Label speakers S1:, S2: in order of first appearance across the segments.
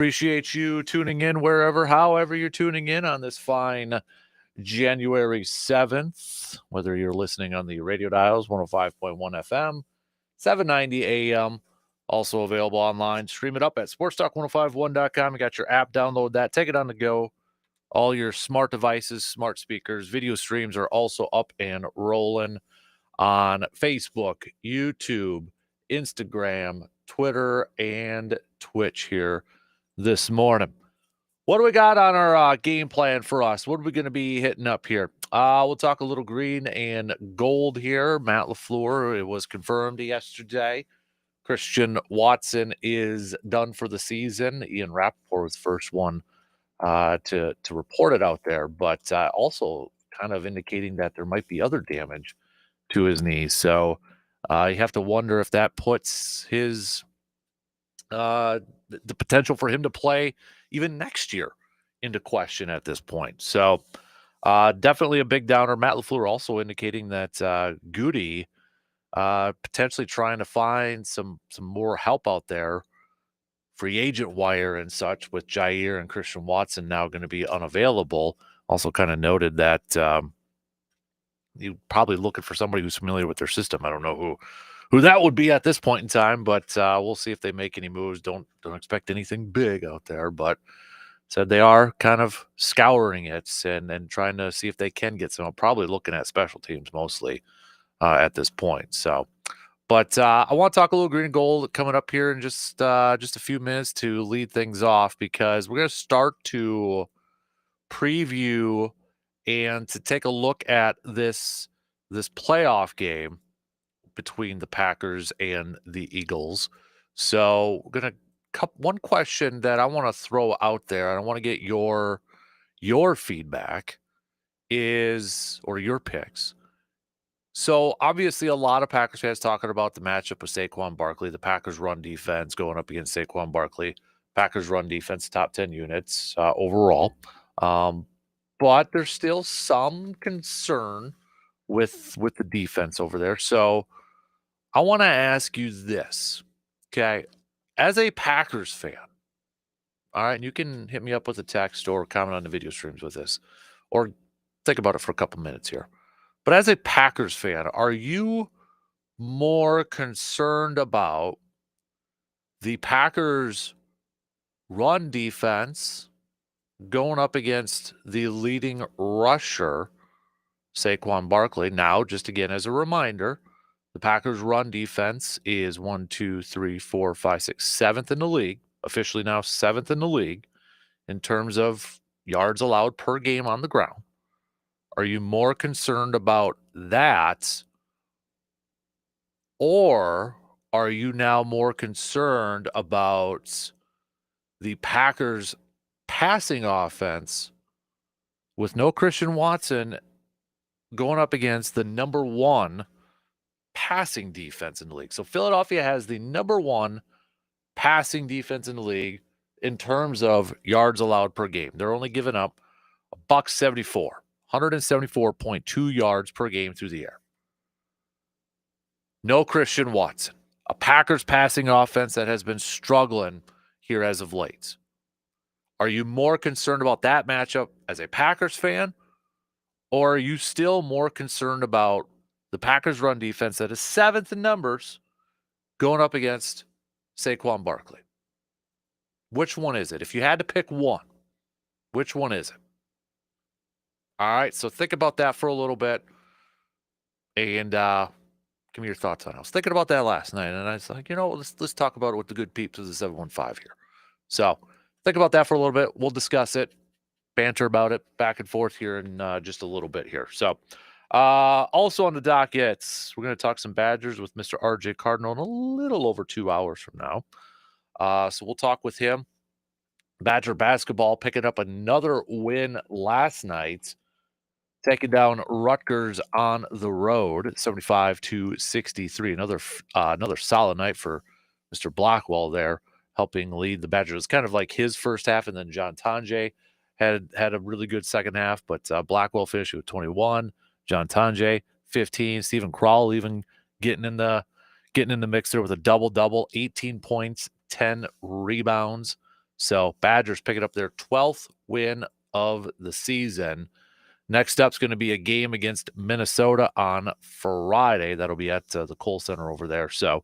S1: Appreciate you tuning in however you're tuning in on this fine January 7th, whether you're listening on the radio dials, 105.1 FM, 790 AM, also available online. Stream it up at sportstalk1051.com. You got your app, download that, take it on the go. All your smart devices, smart speakers, video streams are also up and rolling on Facebook, YouTube, Instagram, Twitter, and Twitch here this morning. What do we got on our game plan for us? What are we going to be hitting up here? We'll talk a little green and gold here. Matt LaFleur, it was confirmed yesterday. Christian Watson is done for the season. Ian Rappaport was the first one to report it out there, but also kind of indicating that there might be other damage to his knee. So you have to wonder if that puts his the potential for him to play even next year into question at this point. So definitely a big downer. Matt LaFleur also indicating that Goody potentially trying to find some more help out there, free agent wire and such, with Jair and Christian Watson now going to be unavailable. Also kind of noted that you're probably looking for somebody who's familiar with their system. I don't know who that would be at this point in time, but we'll see if they make any moves. Don't expect anything big out there, but said they are kind of scouring it and trying to see if they can get some. Probably looking at special teams mostly at this point. So, but I want to talk a little green and gold coming up here in just a few minutes to lead things off, because we're going to start to preview and to take a look at this playoff game between the Packers and the Eagles. So we're going to one question that I want to throw out there, and I want to get your feedback or your picks. So obviously a lot of Packers fans talking about the matchup with Saquon Barkley, the Packers run defense going up against Saquon Barkley. Packers run defense, top 10 units overall. But there's still some concern with the defense over there. So I want to ask you this, okay? As a Packers fan, all right, and you can hit me up with a text or comment on the video streams with this, or think about it for a couple minutes here. But as a Packers fan, are you more concerned about the Packers' run defense going up against the leading rusher, Saquon Barkley? Now, just again as a reminder, the Packers' run defense is 7th in the league, officially now 7th in the league in terms of yards allowed per game on the ground. Are you more concerned about that, or are you now more concerned about the Packers' passing offense with no Christian Watson going up against the number one passing defense in the league? So Philadelphia has the number one passing defense in the league in terms of yards allowed per game. They're only giving up $174, 174.2 yards per game through the air. No Christian Watson, a Packers passing offense that has been struggling here as of late. Are you more concerned about that matchup as a Packers fan, or are you still more concerned about the Packers run defense that is 7th in numbers going up against Saquon Barkley? Which one is it? If you had to pick one, which one is it? All right, so think about that for a little bit, and give me your thoughts on it. I was thinking about that last night, and I was like, let's talk about it with the good peeps of the 715 here. So think about that for a little bit. We'll discuss it, banter about it back and forth here in just a little bit here. So also on the docket, we're going to talk some Badgers with Mr. RJ Cardinal in a little over 2 hours from now. So we'll talk with him. Badger basketball picking up another win last night, taking down Rutgers on the road, 75-63. Another solid night for Mr. Blackwell there, helping lead the Badgers. It's kind of like his first half, and then John Tanjay had a really good second half, but Blackwell finished with 21, John Tanjay 15, Stephen Crowell even getting in the mix there with a double-double, 18 points, 10 rebounds. So Badgers picking up their 12th win of the season. Next up is going to be a game against Minnesota on Friday. That'll be at the Kohl Center over there. So,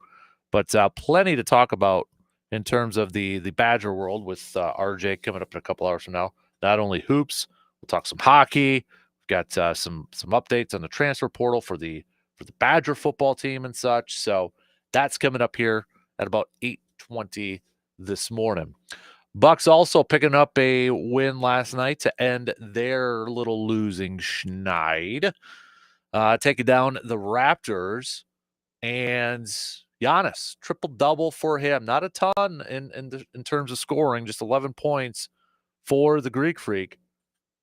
S1: but plenty to talk about in terms of the Badger world with RJ coming up in a couple hours from now. Not only hoops, we'll talk some hockey. We've got some updates on the transfer portal for the Badger football team and such. So that's coming up here at about 8:20 this morning. Bucks also picking up a win last night to end their little losing schneid, taking down the Raptors, and Giannis triple double for him. Not a ton in terms of scoring, just 11 points for the Greek Freak,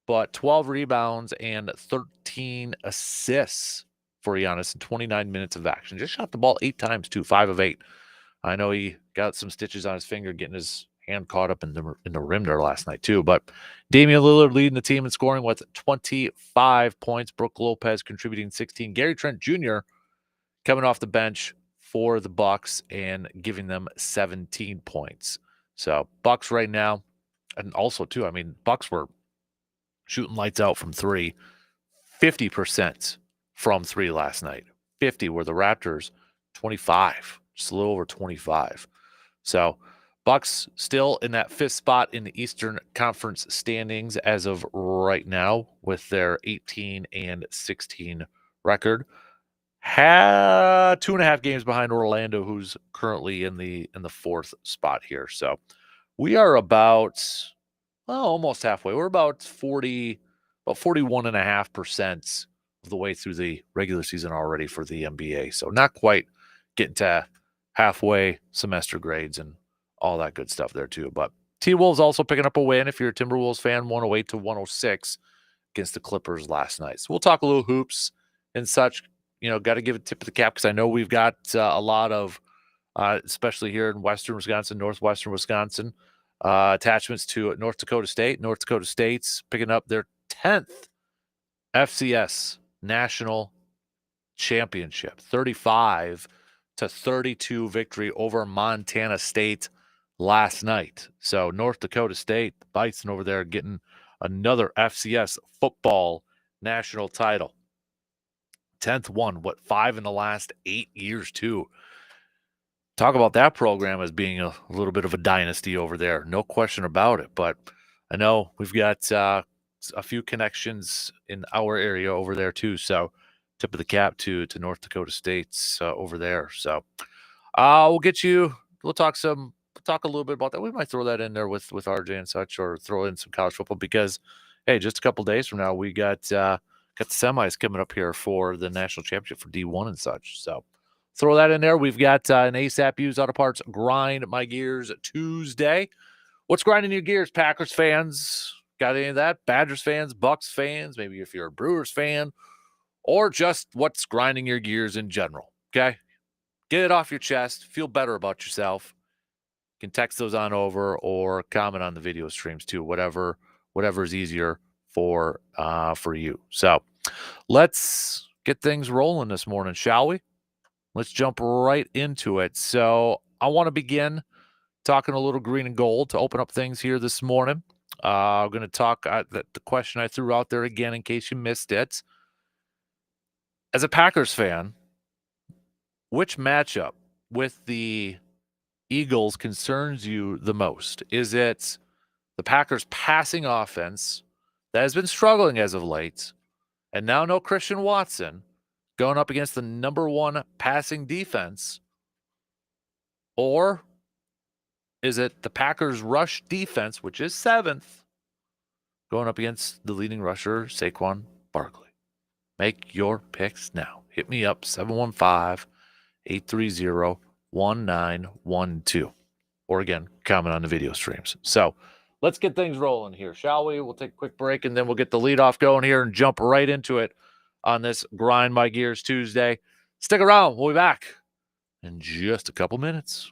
S1: but 12 rebounds and 13 assists for Giannis in 29 minutes of action. Just shot the ball 8 times too, 5 of 8. I know he got some stitches on his finger getting his hand caught up in the rim there last night too. But Damian Lillard leading the team in scoring with 25 points. Brooke Lopez contributing 16. Gary Trent Jr. coming off the bench for the Bucks and giving them 17 points. So Bucks right now, and also too, I mean, Bucks were shooting lights out from three, 50% from three last night. 50 were the Raptors, 25, just a little over 25. So Bucks still in that fifth spot in the Eastern Conference standings as of right now with their 18-16 record. 2.5 games behind Orlando, who's currently in the fourth spot here. So we are about almost halfway. We're about 41.5% of the way through the regular season already for the NBA. So not quite getting to halfway semester grades and all that good stuff there too. But T-Wolves also picking up a win. If you're a Timberwolves fan, 108-106 against the Clippers last night. So we'll talk a little hoops and such. You know, got to give a tip of the cap because I know we've got a lot of, especially here in Western Wisconsin, Northwestern Wisconsin, attachments to North Dakota State. North Dakota State's picking up their 10th FCS National Championship, 35-32 victory over Montana State last night. So North Dakota State, the Bison over there, getting another FCS football national title. 10th one, 5 in the last 8 years too. Talk about that program as being a little bit of a dynasty over there. No question about it. But I know we've got a few connections in our area over there too. So tip of the cap to North Dakota State's over there. So we'll talk a little bit about that. We might throw that in there with RJ and such, or throw in some college football because, hey, just a couple days from now, we got the semis coming up here for the national championship for D1 and such. So throw that in there. We've got an ASAP Used Auto Parts Grind My Gears Tuesday. What's grinding your gears, Packers fans? Got any of that? Badgers fans, Bucks fans, maybe if you're a Brewers fan, or just what's grinding your gears in general, okay? Get it off your chest. Feel better about yourself. You can text those on over or comment on the video streams too, whatever is easier for you. So let's get things rolling this morning, shall we? Let's jump right into it. So I want to begin talking a little green and gold to open up things here this morning. I'm going to talk the question I threw out there again in case you missed it. As a Packers fan, which matchup with the Eagles concerns you the most? Is it the Packers passing offense that has been struggling as of late, and now no Christian Watson, going up against the number one passing defense? Or is it the Packers rush defense, which is 7th, going up against the leading rusher, Saquon Barkley? Make your picks now. Hit me up, 715-830-1912. Or again, comment on the video streams. So let's get things rolling here, shall we? We'll take a quick break, and then we'll get the leadoff going here and jump right into it on this Grind My Gears Tuesday. Stick around. We'll be back in just a couple minutes.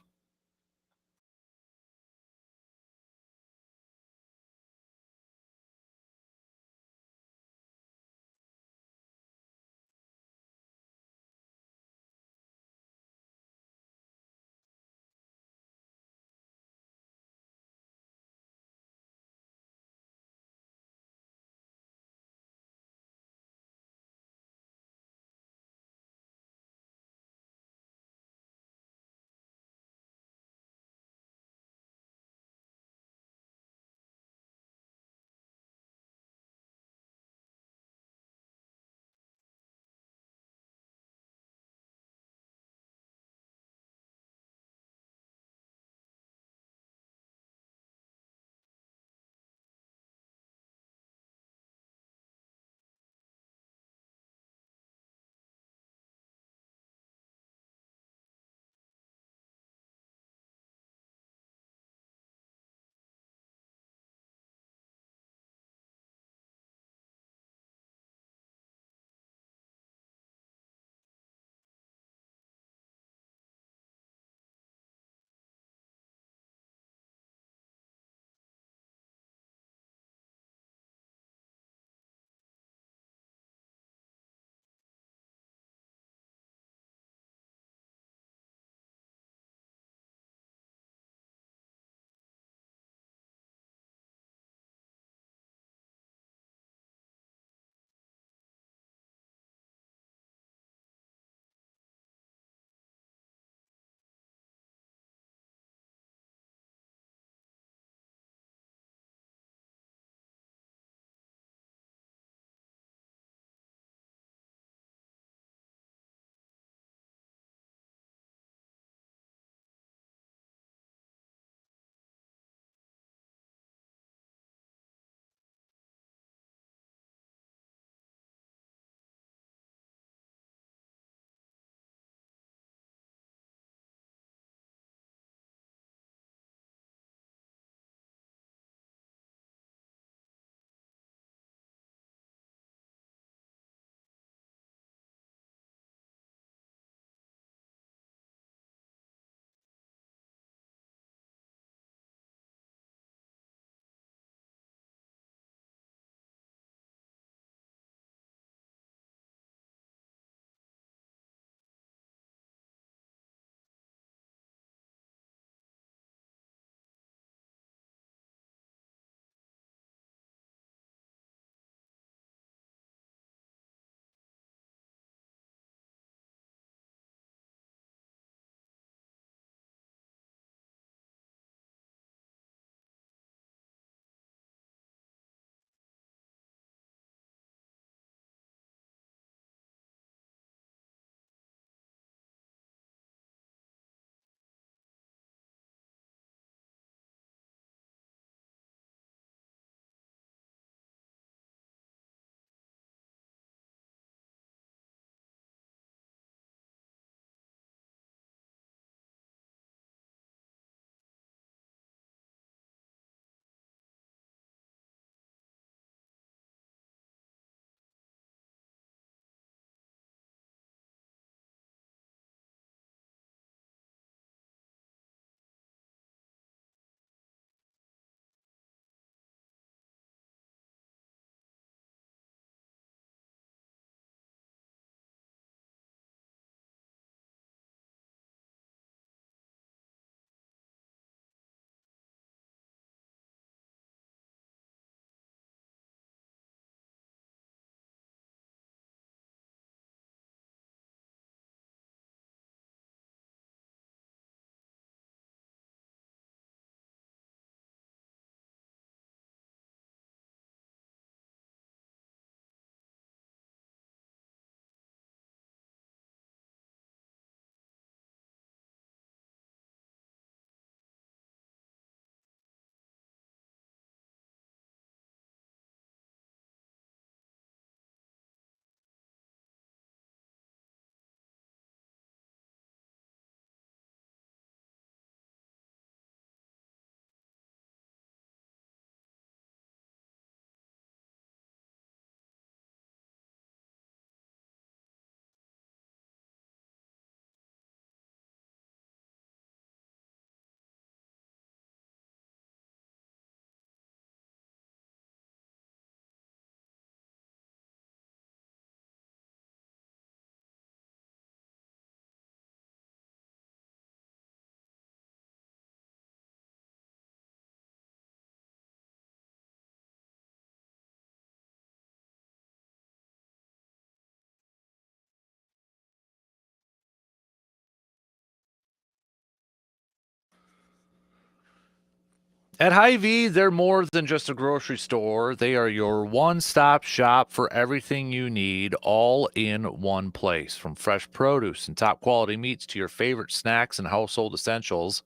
S1: At Hy-Vee, they're more than just a grocery store. They are your one-stop shop for everything you need, all in one place. From fresh produce and top-quality meats to your favorite snacks and household essentials,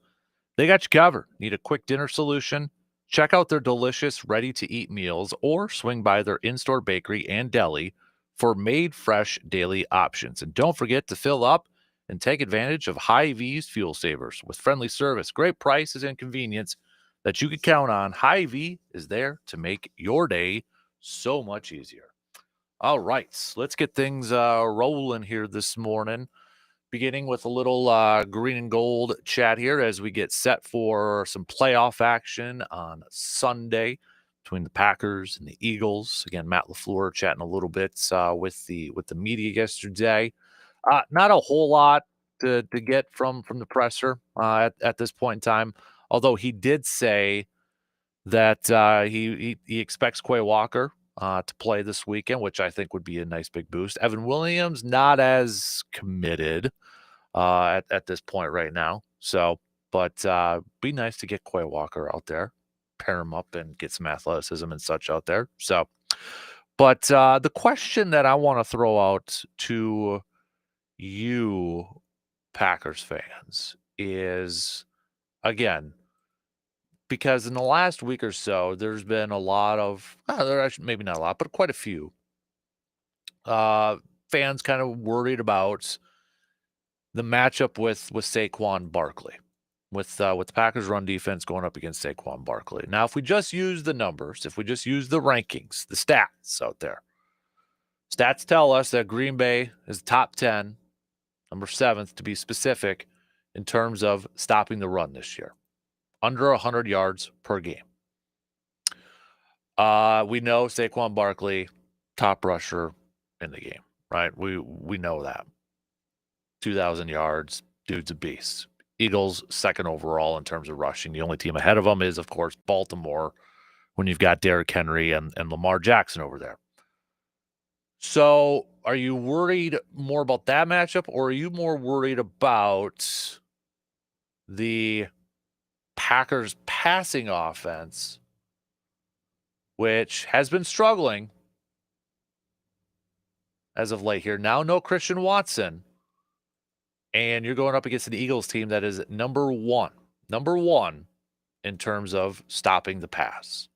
S1: they got you covered. Need a quick dinner solution? Check out their delicious, ready-to-eat meals or swing by their in-store bakery and deli for made-fresh daily options. And don't forget to fill up and take advantage of Hy-Vee's fuel savers with friendly service, great prices, and convenience that you can count on. Hy-Vee is there to make your day so much easier. All right, let's get things rolling here this morning, beginning with a little green and gold chat here as we get set for some playoff action on Sunday between the Packers and the Eagles. Again, Matt LaFleur chatting a little bit with the media yesterday. Not a whole lot to get from the presser at this point in time, although he did say that he expects Quay Walker to play this weekend, which I think would be a nice big boost. Evan Williams not as committed at this point right now. So, but be nice to get Quay Walker out there, pair him up, and get some athleticism and such out there. So, but the question that I want to throw out to you, Packers fans, is again because in the last week or so, there's been a lot of maybe not a lot, but quite a few fans kind of worried about the matchup with Saquon Barkley, with the Packers' run defense going up against Saquon Barkley. Now, if we just use the numbers, if we just use the rankings, the stats out there, stats tell us that Green Bay is top 10, number 7th to be specific, in terms of stopping the run this year, under 100 yards per game. We know Saquon Barkley, top rusher in the game, right? We know that. 2,000 yards, dude's a beast. Eagles second overall in terms of rushing. The only team ahead of them is, of course, Baltimore when you've got Derrick Henry and Lamar Jackson over there. So are you worried more about that matchup, or are you more worried about the Packers passing offense, which has been struggling as of late here? Now no Christian Watson. And you're going up against an Eagles team that is number one in terms of stopping the pass,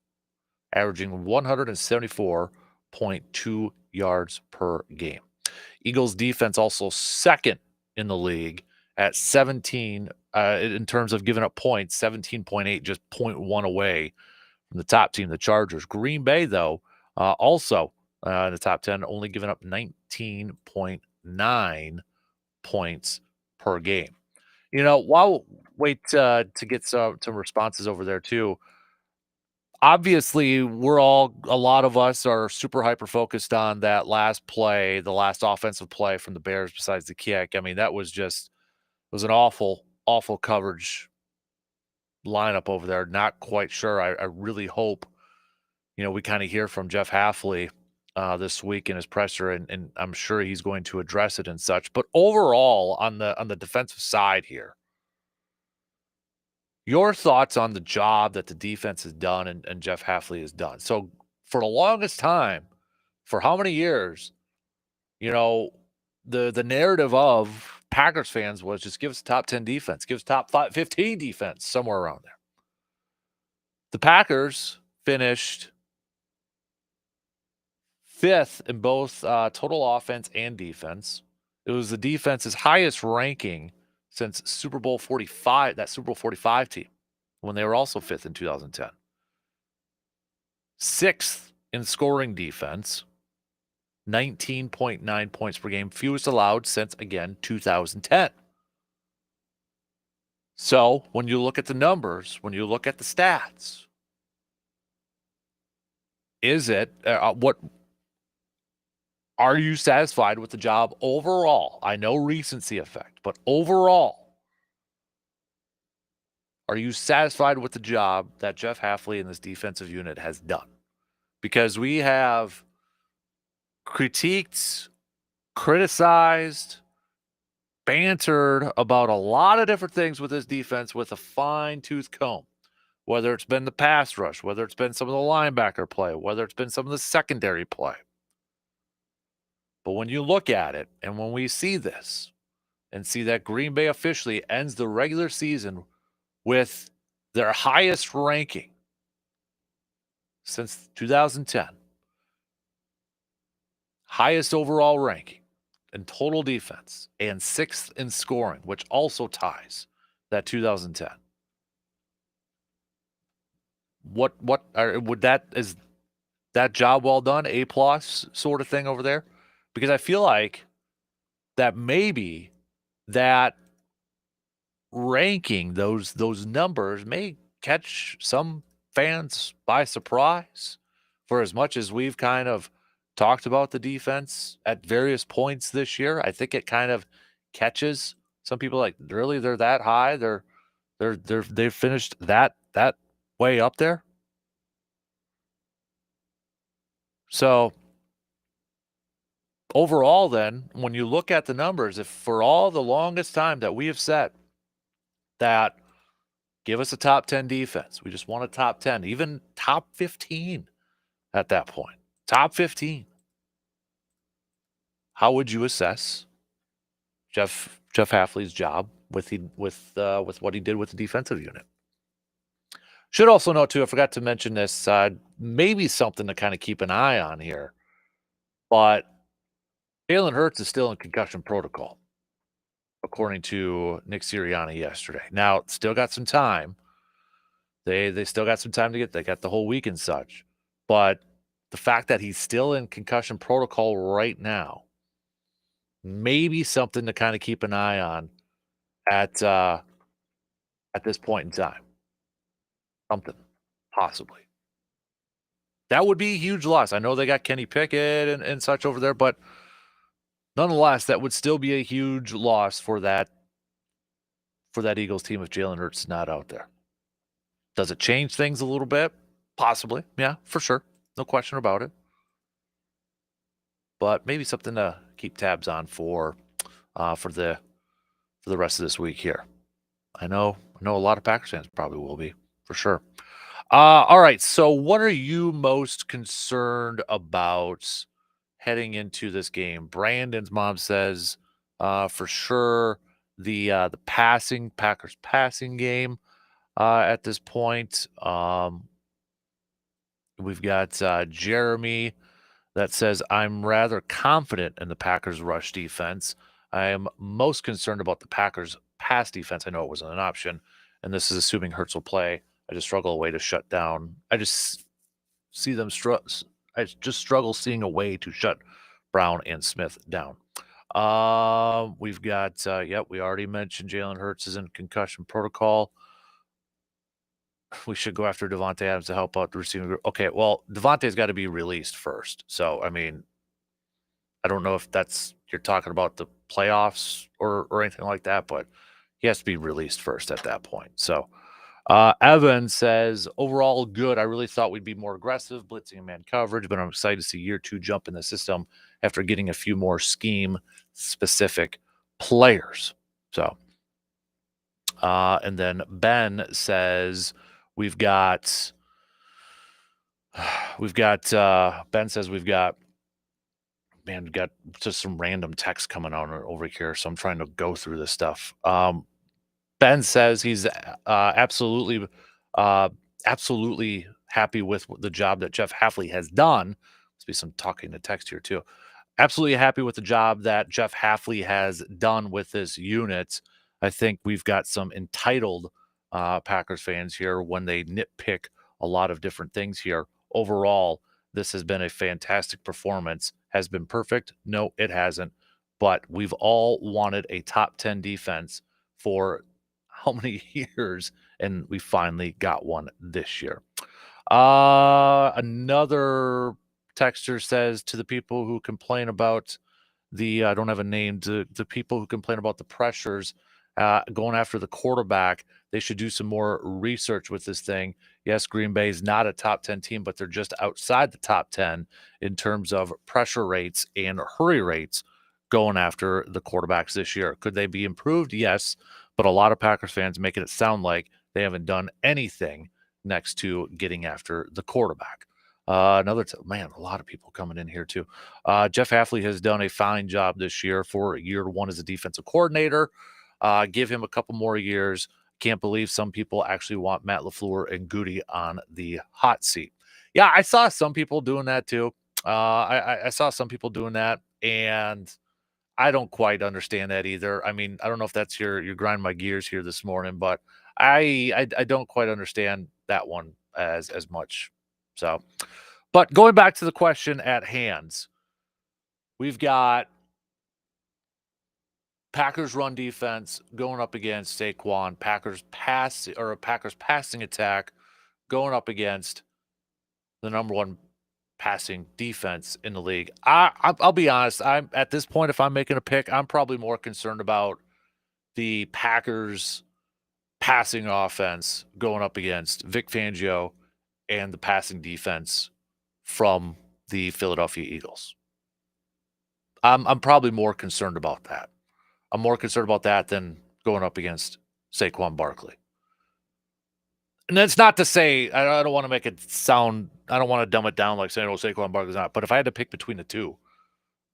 S1: averaging 174.2 yards per game. Eagles defense also second in the league at 17 in terms of giving up points, 17.8, just 0.1 away from the top team, the Chargers. Green Bay, though, also in the top 10, only giving up 19.9 points per game. You know, while wait to get some responses over there too. Obviously, a lot of us are super hyper focused on that last play, the last offensive play from the Bears besides the kick. I mean, it was an awful coverage lineup over there. Not quite sure. I really hope, we kind of hear from Jeff Halfley this week in his presser, and I'm sure he's going to address it and such. But overall, on the defensive side here, your thoughts on the job that the defense has done and Jeff Halfley has done. So for the longest time, for how many years, the narrative of Packers fans was just give us top 10 defense, give us top 15 defense, somewhere around there. The Packers finished 5th in both total offense and defense. It was the defense's highest ranking since Super Bowl 45, that Super Bowl 45 team, when they were also 5th in 2010. 6th in scoring defense, 19.9 points per game, fewest allowed since, again, 2010. So when you look at the numbers, when you look at the stats, are you satisfied with the job overall? I know recency effect, but overall, are you satisfied with the job that Jeff Halfley and this defensive unit has done? Because we have critiqued, criticized, bantered about a lot of different things with this defense with a fine-tooth comb, whether it's been the pass rush, whether it's been some of the linebacker play, whether it's been some of the secondary play. But when you look at it and when we see this and see that Green Bay officially ends the regular season with their highest ranking since 2010, highest overall ranking in total defense, and 6th in scoring, which also ties that 2010. Would that is that job well done, A plus sort of thing over there? Because I feel like that maybe that ranking, those numbers may catch some fans by surprise. For as much as we've kind of talked about the defense at various points this year, I think it kind of catches some people like, really, they're that high? They've finished that way up there? So overall then, when you look at the numbers, if for all the longest time that we have said that give us a top 10 defense, we just want a top 10, even top 15 at that point, top 15. How would you assess Jeff Hafley's job with what he did with the defensive unit? Should also note too, I forgot to mention this, maybe something to kind of keep an eye on here, but Jalen Hurts is still in concussion protocol, according to Nick Sirianni yesterday. Now, still got some time. They still got some time to get. They got the whole week and such, but the fact that he's still in concussion protocol right now, maybe something to kind of keep an eye on at this point in time. Something, possibly. That would be a huge loss. I know they got Kenny Pickett and such over there, but nonetheless, that would still be a huge loss for that Eagles team if Jalen Hurts is not out there. Does it change things a little bit? Possibly. Yeah, for sure. No question about it. But maybe something to keep tabs on for the rest of this week here. I know a lot of Packers fans probably will be, for sure. All right, so what are you most concerned about heading into this game? Brandon's mom says for sure the Packers passing game at this point. We've got Jeremy that says, I'm rather confident in the Packers rush defense. I am most concerned about the Packers pass defense. I know it wasn't an option, and this is assuming Hurts will play. I just struggle a way to shut down. I just see them I just struggle seeing a way to shut Brown and Smith down. We've got, we already mentioned Jalen Hurts is in concussion protocol. We should go after Devontae Adams to help out the receiving group. Okay, well, Devontae's got to be released first. So, I mean, I don't know if you're talking about the playoffs or anything like that, but he has to be released first at that point. So, Evan says, overall good. I really thought we'd be more aggressive, blitzing and man coverage, but I'm excited to see year 2 jump in the system after getting a few more scheme-specific players. So, and then Ben says, Ben says we've got just some random text coming out over here, so I'm trying to go through this stuff. Ben says he's absolutely happy with the job that Jeff Hafley has done. Must be some talking to text here too. Absolutely happy with the job that Jeff Hafley has done with this unit. I think we've got some entitled Packers fans here when they nitpick a lot of different things here. Overall, this has been a fantastic performance. Has been perfect? No, it hasn't. But we've all wanted a top 10 defense for how many years, and we finally got one this year. Another texter says, to the people who complain about I don't have a name, to people who complain about the pressures going after the quarterback, they should do some more research with this thing. Yes, Green Bay is not a top 10 team, but they're just outside the top 10 in terms of pressure rates and hurry rates going after the quarterbacks this year. Could they be improved? Yes, but a lot of Packers fans making it sound like they haven't done anything next to getting after the quarterback. Man, a lot of people coming in here too. Jeff Hafley has done a fine job this year for year one as a defensive coordinator. Give him a couple more years. Can't believe some people actually want Matt LaFleur and Goody on the hot seat. Yeah, I saw some people doing that too. I saw some people doing that, and I don't quite understand that either. I mean, I don't know if that's your grind my gears here this morning, but I don't quite understand that one as much. So, but going back to the question at hand, we've got Packers run defense going up against Saquon, Packers passing attack going up against the number one passing defense in the league. I'll be honest. I'm at this point, if I'm making a pick, I'm probably more concerned about the Packers passing offense going up against Vic Fangio and the passing defense from the Philadelphia Eagles. I'm probably more concerned about that. I'm more concerned about that than going up against Saquon Barkley. And that's not to say I don't want to make it sound. I don't want to dumb it down like saying, "Oh, Saquon Barkley's not." But if I had to pick between the two,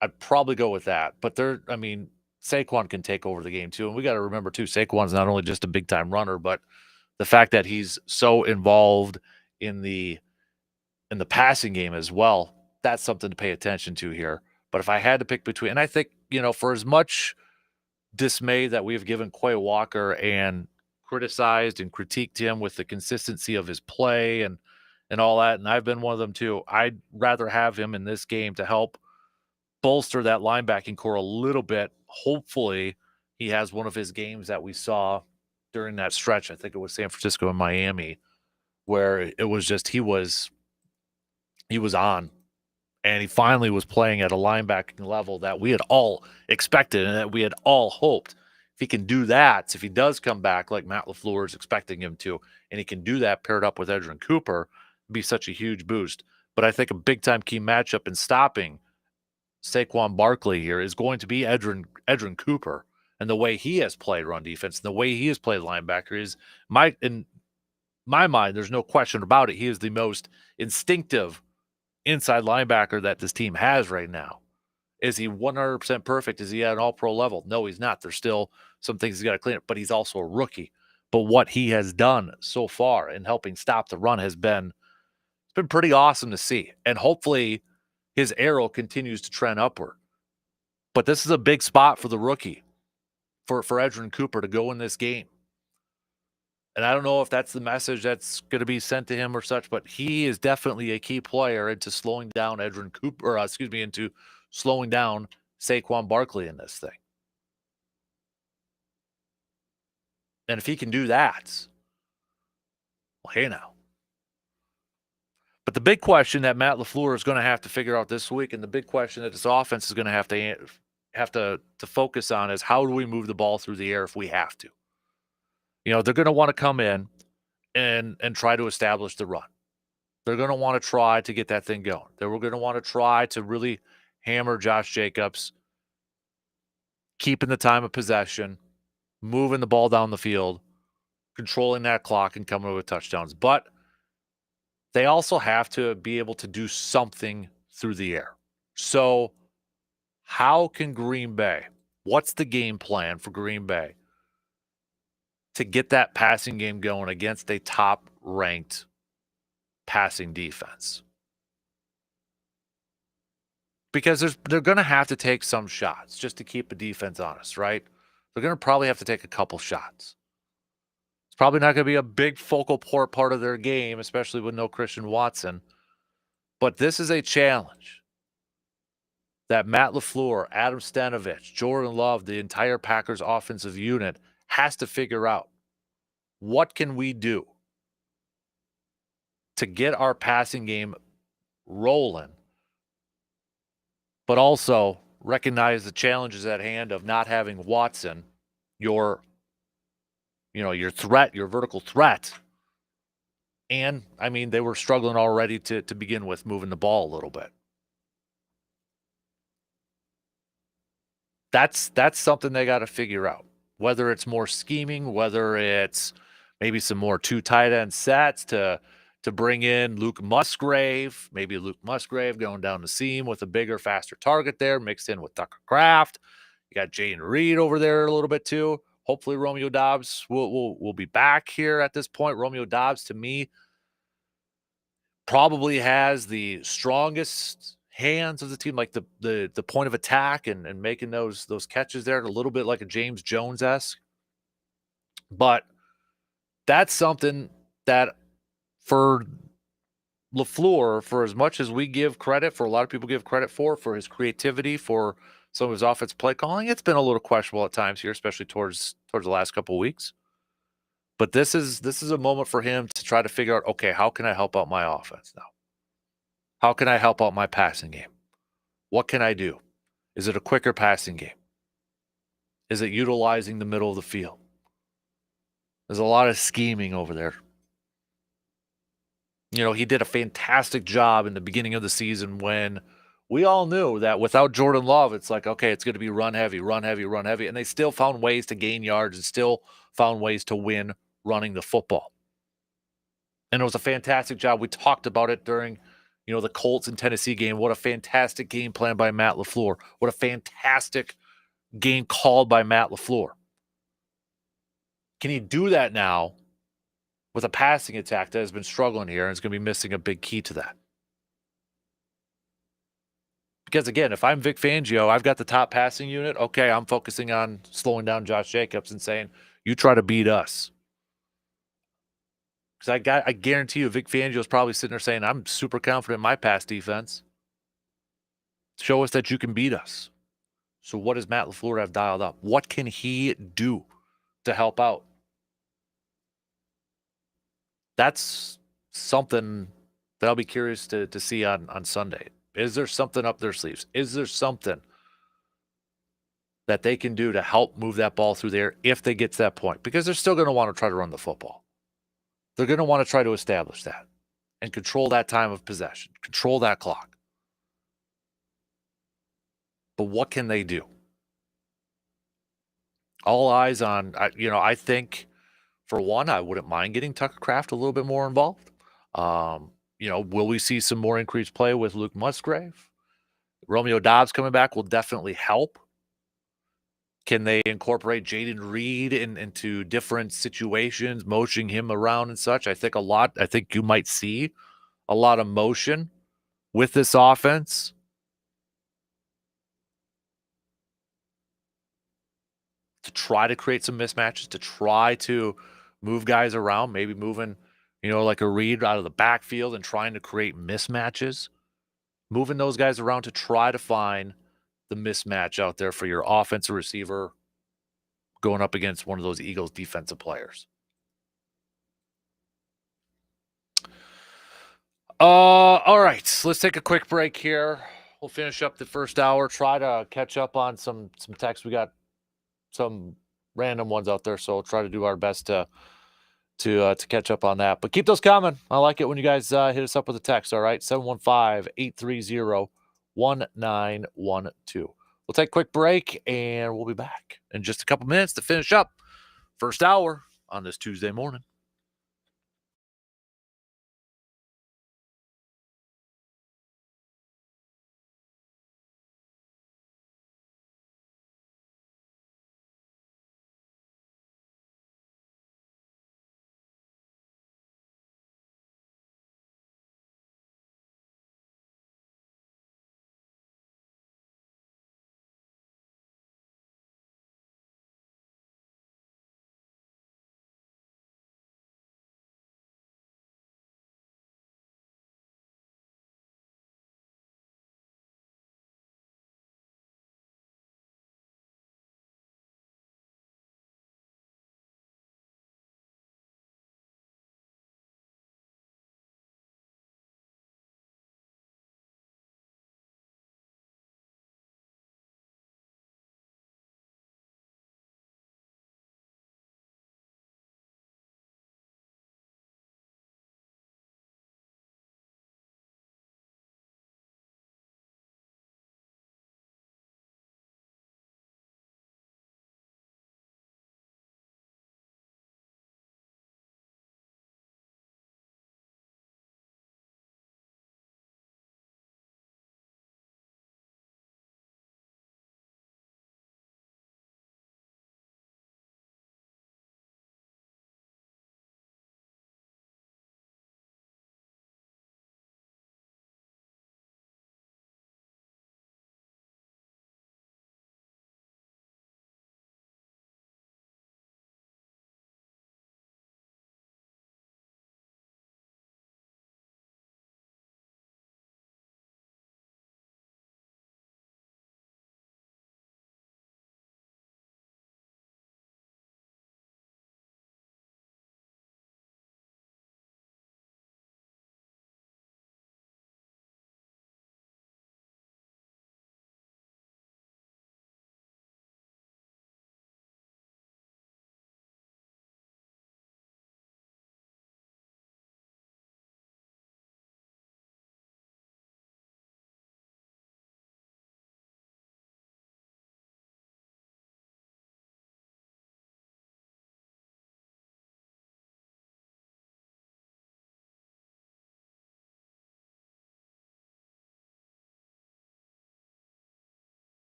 S1: I'd probably go with that. But Saquon can take over the game too, and we got to remember too, Saquon's not only just a big time runner, but the fact that he's so involved in the passing game as well. That's something to pay attention to here. But if I had to pick between, and I think for as much dismay that we've given Quay Walker and criticized and critiqued him with the consistency of his play and all that, and I've been one of them too. I'd rather have him in this game to help bolster that linebacking core a little bit. Hopefully, he has one of his games that we saw during that stretch. I think it was San Francisco and Miami, where it was just he was on, and he finally was playing at a linebacking level that we had all expected and that we had all hoped. If he can do that, if he does come back like Matt LaFleur is expecting him to, and he can do that paired up with Edgerrin Cooper, it'd be such a huge boost. But I think a big-time key matchup in stopping Saquon Barkley here is going to be Edgerrin Cooper, and the way he has played run defense, and the way he has played linebacker is in my mind, there's no question about it. He is the most instinctive inside linebacker that this team has right now. Is he 100% perfect? Is he at an all-pro level? No, he's not. There's still some things he's got to clean up, but he's also a rookie. But what he has done so far in helping stop the run has been pretty awesome to see. And hopefully his arrow continues to trend upward. But this is a big spot for the rookie, for Edgerrin Cooper to go in this game. And I don't know if that's the message that's going to be sent to him or such, but he is definitely a key player into slowing down Edgerrin Cooper, into slowing down Saquon Barkley in this thing. And if he can do that, well, hey now. But the big question that Matt LaFleur is going to have to figure out this week, and the big question that his offense is going to have to focus on, is how do we move the ball through the air if we have to? They're going to want to come in and try to establish the run. They're going to want to try to get that thing going. They're going to want to try to really hammer Josh Jacobs, keeping the time of possession, moving the ball down the field, controlling that clock, and coming with touchdowns. But they also have to be able to do something through the air. So how can Green Bay, what's the game plan for Green Bay to get that passing game going against a top-ranked passing defense? Because they're going to have to take some shots just to keep the defense honest, right? They're going to probably have to take a couple shots. It's probably not going to be a big focal part of their game, especially with no Christian Watson. But this is a challenge that Matt LaFleur, Adam Stenavich, Jordan Love, the entire Packers offensive unit has to figure out. What can we do to get our passing game rolling, but also recognize the challenges at hand of not having Watson, your threat, your vertical threat. And, they were struggling already to begin with, moving the ball a little bit. That's something they got to figure out. Whether it's more scheming, whether it's maybe some more 2 tight end sets to bring in Luke Musgrave, maybe Luke Musgrave going down the seam with a bigger, faster target there, mixed in with Tucker Kraft. You got Jaden Reed over there a little bit too. Hopefully Romeo Doubs will be back here at this point. Romeo Doubs, to me, probably has the strongest hands of the team, like the point of attack and making those catches there, a little bit like a James Jones-esque. But that's something that for LaFleur, for as much as we give credit, for a lot of people give credit for his creativity, for some of his offensive play calling, it's been a little questionable at times here, especially towards the last couple of weeks. But this is a moment for him to try to figure out, okay, how can I help out my offense now? How can I help out my passing game? What can I do? Is it a quicker passing game? Is it utilizing the middle of the field? There's a lot of scheming over there. You know, he did a fantastic job in the beginning of the season when we all knew that without Jordan Love, it's like, okay, it's going to be run heavy, run heavy, run heavy. And they still found ways to gain yards and still found ways to win running the football. And it was a fantastic job. We talked about it during, the Colts and Tennessee game. What a fantastic game plan by Matt LaFleur. What a fantastic game called by Matt LaFleur. Can he do that now with a passing attack that has been struggling here and is going to be missing a big key to that? Because, again, if I'm Vic Fangio, I've got the top passing unit. Okay, I'm focusing on slowing down Josh Jacobs and saying, you try to beat us. Because I guarantee you Vic Fangio is probably sitting there saying, I'm super confident in my pass defense. Show us that you can beat us. So what does Matt LaFleur have dialed up? What can he do to help out? That's something that I'll be curious to see on Sunday. Is there something up their sleeves? Is there something that they can do to help move that ball through there if they get to that point? Because they're still going to want to try to run the football. They're going to want to try to establish that and control that time of possession, control that clock. But what can they do? All eyes on, I think, for one, I wouldn't mind getting Tucker Kraft a little bit more involved. Will we see some more increased play with Luke Musgrave? Romeo Doubs coming back will definitely help. Can they incorporate Jaden Reed into different situations, motioning him around and such? I think you might see a lot of motion with this offense. To try to create some mismatches, to try to move guys around, maybe moving, like a Reed out of the backfield and trying to create mismatches. Moving those guys around to try to find the mismatch out there for your offensive receiver going up against one of those Eagles defensive players. All right, let's take a quick break here. We'll finish up the first hour, try to catch up on some texts. We got some random ones out there, so we'll try to do our best to catch up on that. But keep those coming. I like it when you guys hit us up with a text, all right? 715-830-1912. We'll take a quick break, and we'll be back in just a couple minutes to finish up first hour on this Tuesday morning.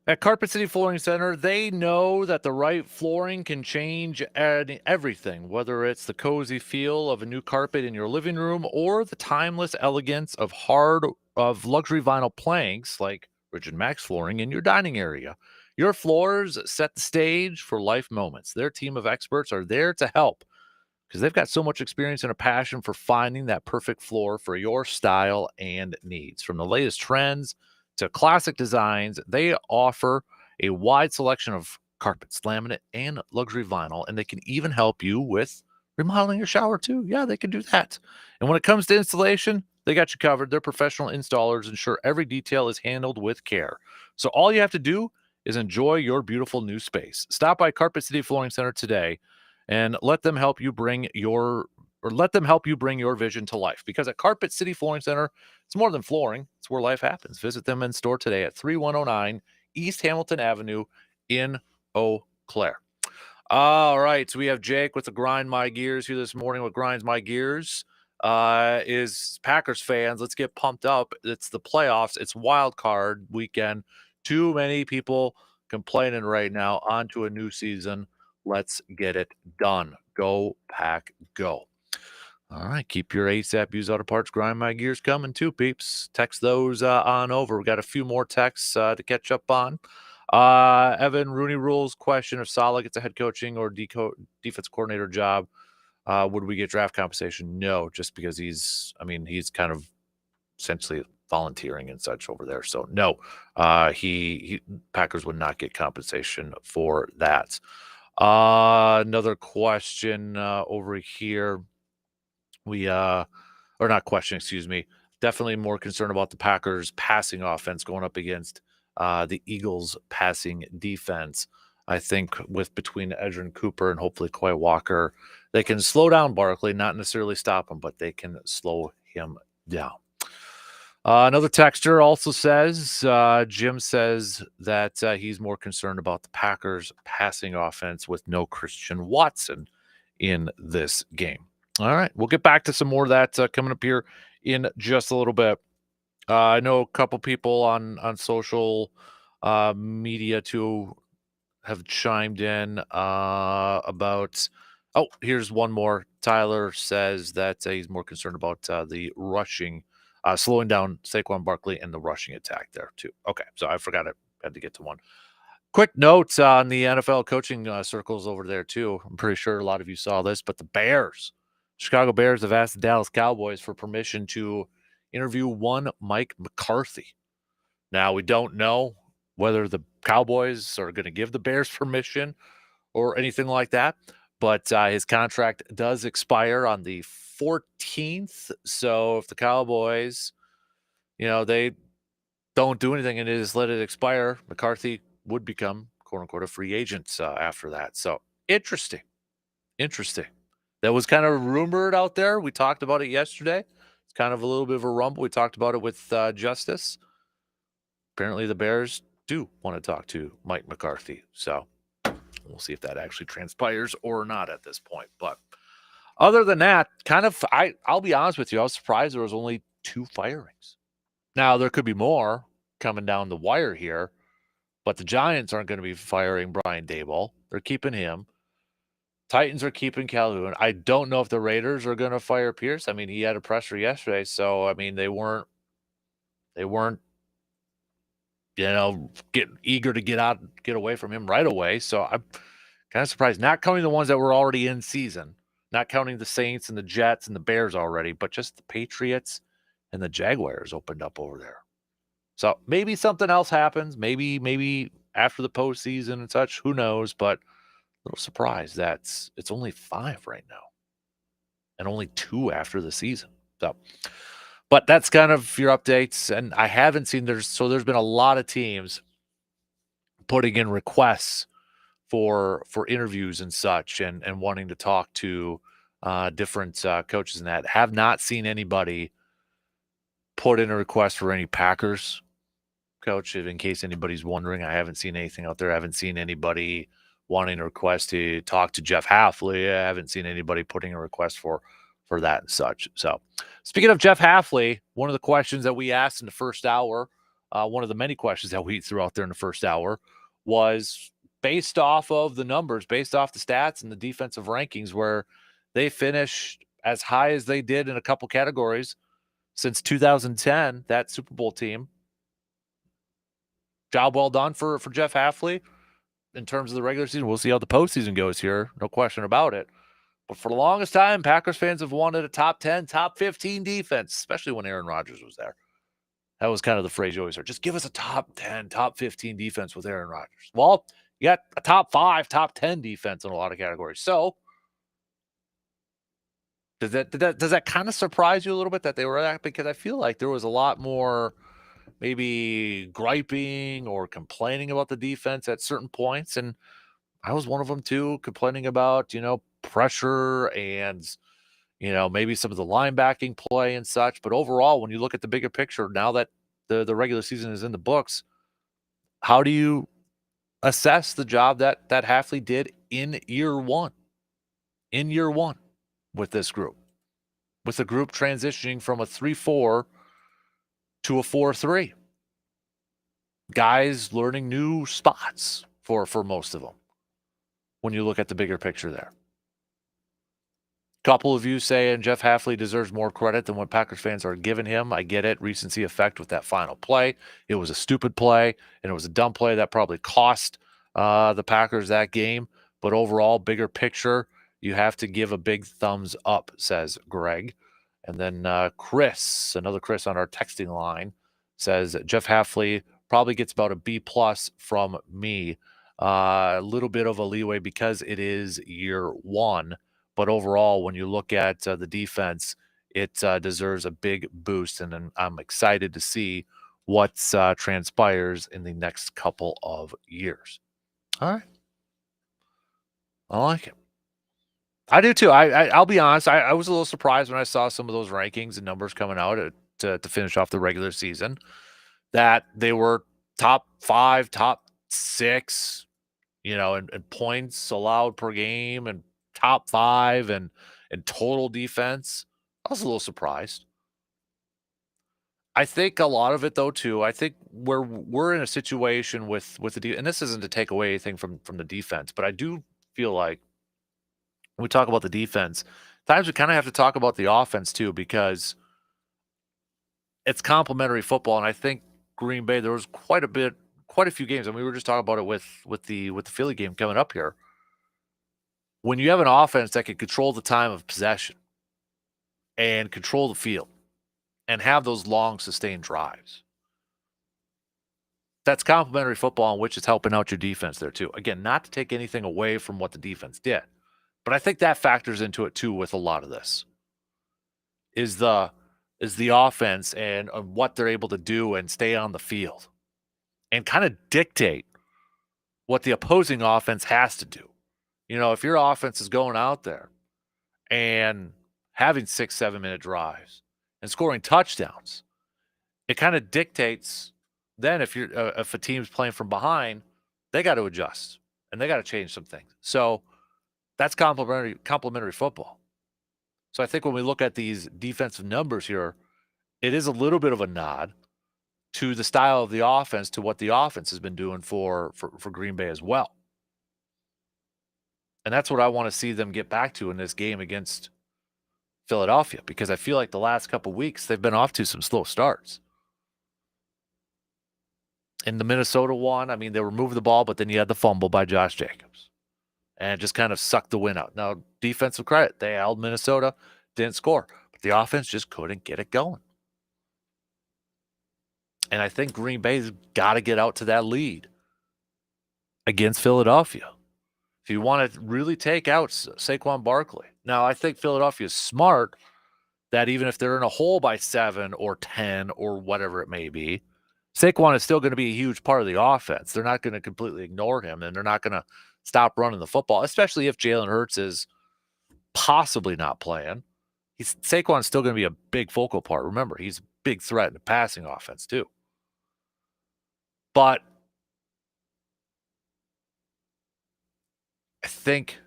S1: At Carpet City Flooring Center, they know that the right flooring can change everything, whether it's the cozy feel of a new carpet in your living room or the timeless elegance of luxury vinyl planks like Rigid Max flooring in your dining area. Your floors set the stage for life moments. Their team of experts are there to help because they've got so much experience and a passion for finding that perfect floor for your style and needs. From the latest trends to classic designs, they offer a wide selection of carpets, laminate, and luxury vinyl, and they can even help you with remodeling your shower too. Yeah, they can do that. And when it comes to installation, they got you covered. They're professional installers, ensure every detail is handled with care. So all you have to do is enjoy your beautiful new space. Stop by Carpet City Flooring Center today and let them help you bring your vision to life, because at Carpet City Flooring Center, it's more than flooring, it's where life happens. Visit them in store today at 3109 East Hamilton Avenue in Eau Claire. All right, so we have Jake with the Grind My Gears here this morning. What grinds my gears is Packers fans. Let's get pumped up. It's the playoffs. It's wild card weekend. Too many people complaining right now. On to a new season. Let's get it done. Go Pack, go. All right, keep your ASAP Use Auto Parts Grind My Gears coming too, peeps. Text those on over. We got a few more texts to catch up on. Evan, Rooney Rules question: if Saleh gets a head coaching or defense coordinator job, would we get draft compensation? No, just because he's kind of essentially volunteering and such over there. So no, he Packers would not get compensation for that. Another question over here. Or not question, excuse me. Definitely more concerned about the Packers passing offense going up against the Eagles passing defense. I think with between Edgerrin Cooper and hopefully Quay Walker, they can slow down Barkley, not necessarily stop him, but they can slow him down. Another texter also says, Jim says that he's more concerned about the Packers passing offense with no Christian Watson in this game. All right, we'll get back to some more of that coming up here in just a little bit. I know a couple people on social media too have chimed in about. Oh, here's one more. Tyler says that he's more concerned about the rushing, slowing down Saquon Barkley and the rushing attack there too. Okay, so I forgot I had to get to one. Quick note on the NFL coaching circles over there too. I'm pretty sure a lot of you saw this, but the Chicago Bears have asked the Dallas Cowboys for permission to interview one Mike McCarthy. Now, we don't know whether the Cowboys are going to give the Bears permission or anything like that, but his contract does expire on the 14th. So if the Cowboys, they don't do anything and just let it expire, McCarthy would become, quote unquote, a free agent after that. So interesting. That was kind of rumored out there. We talked about it yesterday. It's kind of a little bit of a rumble. We talked about it with Justice. Apparently the Bears do want to talk to Mike McCarthy. So we'll see if that actually transpires or not at this point. But other than that, I'll be honest with you, I was surprised there was only 2 firings. Now, there could be more coming down the wire here, but the Giants aren't going to be firing Brian Daboll. They're keeping him. Titans are keeping Calhoun. I don't know if the Raiders are going to fire Pierce. I mean, he had a presser yesterday, so I mean, they weren't, get eager to get away from him right away. So I'm kind of surprised. Not counting the ones that were already in season, not counting the Saints and the Jets and the Bears already, but just the Patriots and the Jaguars opened up over there. So maybe something else happens. Maybe after the postseason and such. Who knows? But little surprised that it's only 5 right now and only 2 after the season. So, but that's kind of your updates. And I haven't seen there's been a lot of teams putting in requests for interviews and such and wanting to talk to different coaches and that. Have not seen anybody put in a request for any Packers coach. In case anybody's wondering, I haven't seen anything out there. I haven't seen anybody wanting a request to talk to Jeff Hafley. I haven't seen anybody putting a request for that and such. So speaking of Jeff Hafley, one of the questions that we asked in the first hour one of the many questions that we threw out there in the first hour was based off of the numbers, based off the stats and the defensive rankings, where they finished as high as they did in a couple categories since 2010, that Super Bowl team. Job well done for Jeff Hafley in terms of the regular season. We'll see how the postseason goes here. No question about it. But for the longest time, Packers fans have wanted a top 10, top 15 defense, especially when Aaron Rodgers was there. That was kind of the phrase you always heard. Just give us a top 10, top 15 defense with Aaron Rodgers. Well, you got a top 5, top 10 defense in a lot of categories. So does that kind of surprise you a little bit that they were that? Because I feel like there was a lot more maybe griping or complaining about the defense at certain points. And I was one of them too, complaining about, pressure and, maybe some of the linebacking play and such. But overall, when you look at the bigger picture, now that the regular season is in the books, how do you assess the job that Hafley did in year one? In year one with this group, with the group transitioning from a 3-4 to a 4-3. Guys learning new spots for most of them when you look at the bigger picture there. Couple of you saying Jeff Hafley deserves more credit than what Packers fans are giving him. I get it. Recency effect with that final play. It was a stupid play, and it was a dumb play that probably cost the Packers that game. But overall, bigger picture, you have to give a big thumbs up, says Greg. And then Chris, another Chris on our texting line, says Jeff Hafley probably gets about a B+ from me. A little bit of a leeway because it is year one. But overall, when you look at the defense, it deserves a big boost. And I'm excited to see what transpires in the next couple of years. All right. I like it. I do too. I'll be honest. I was a little surprised when I saw some of those rankings and numbers coming out to finish off the regular season that they were top 5, top 6, and points allowed per game and top 5 and total defense. I was a little surprised. I think a lot of it though too, I think we're in a situation with the and this isn't to take away anything from the defense, but I do feel like when we talk about the defense, times we kind of have to talk about the offense too, because it's complementary football. And I think Green Bay, there was quite a few games, and we were just talking about it with the Philly game coming up here. When you have an offense that can control the time of possession and control the field and have those long sustained drives, that's complementary football in which is helping out your defense there too. Again, not to take anything away from what the defense did, but I think that factors into it too with a lot of this. Is the offense and what they're able to do and stay on the field and kind of dictate what the opposing offense has to do. If your offense is going out there and having 6-7 minute drives and scoring touchdowns, it kind of dictates then if a team's playing from behind, they got to adjust and they got to change some things. So that's complementary football. So I think when we look at these defensive numbers here, it is a little bit of a nod to the style of the offense, to what the offense has been doing for Green Bay as well. And that's what I want to see them get back to in this game against Philadelphia, because I feel like the last couple weeks they've been off to some slow starts. In the Minnesota one, I mean, they were moving the ball, but then you had the fumble by Josh Jacobs. And it just kind of sucked the wind out. Now, defensive credit, they held Minnesota, didn't score. But the offense just couldn't get it going. And I think Green Bay's got to get out to that lead against Philadelphia if you want to really take out Saquon Barkley. Now, I think Philadelphia is smart that even if they're in a hole by 7 or 10 or whatever it may be, Saquon is still going to be a huge part of the offense. They're not going to completely ignore him, and they're not going to stop running the football, especially if Jalen Hurts is possibly not playing. Saquon's still going to be a big focal part. Remember, he's a big threat in the passing offense too. But I think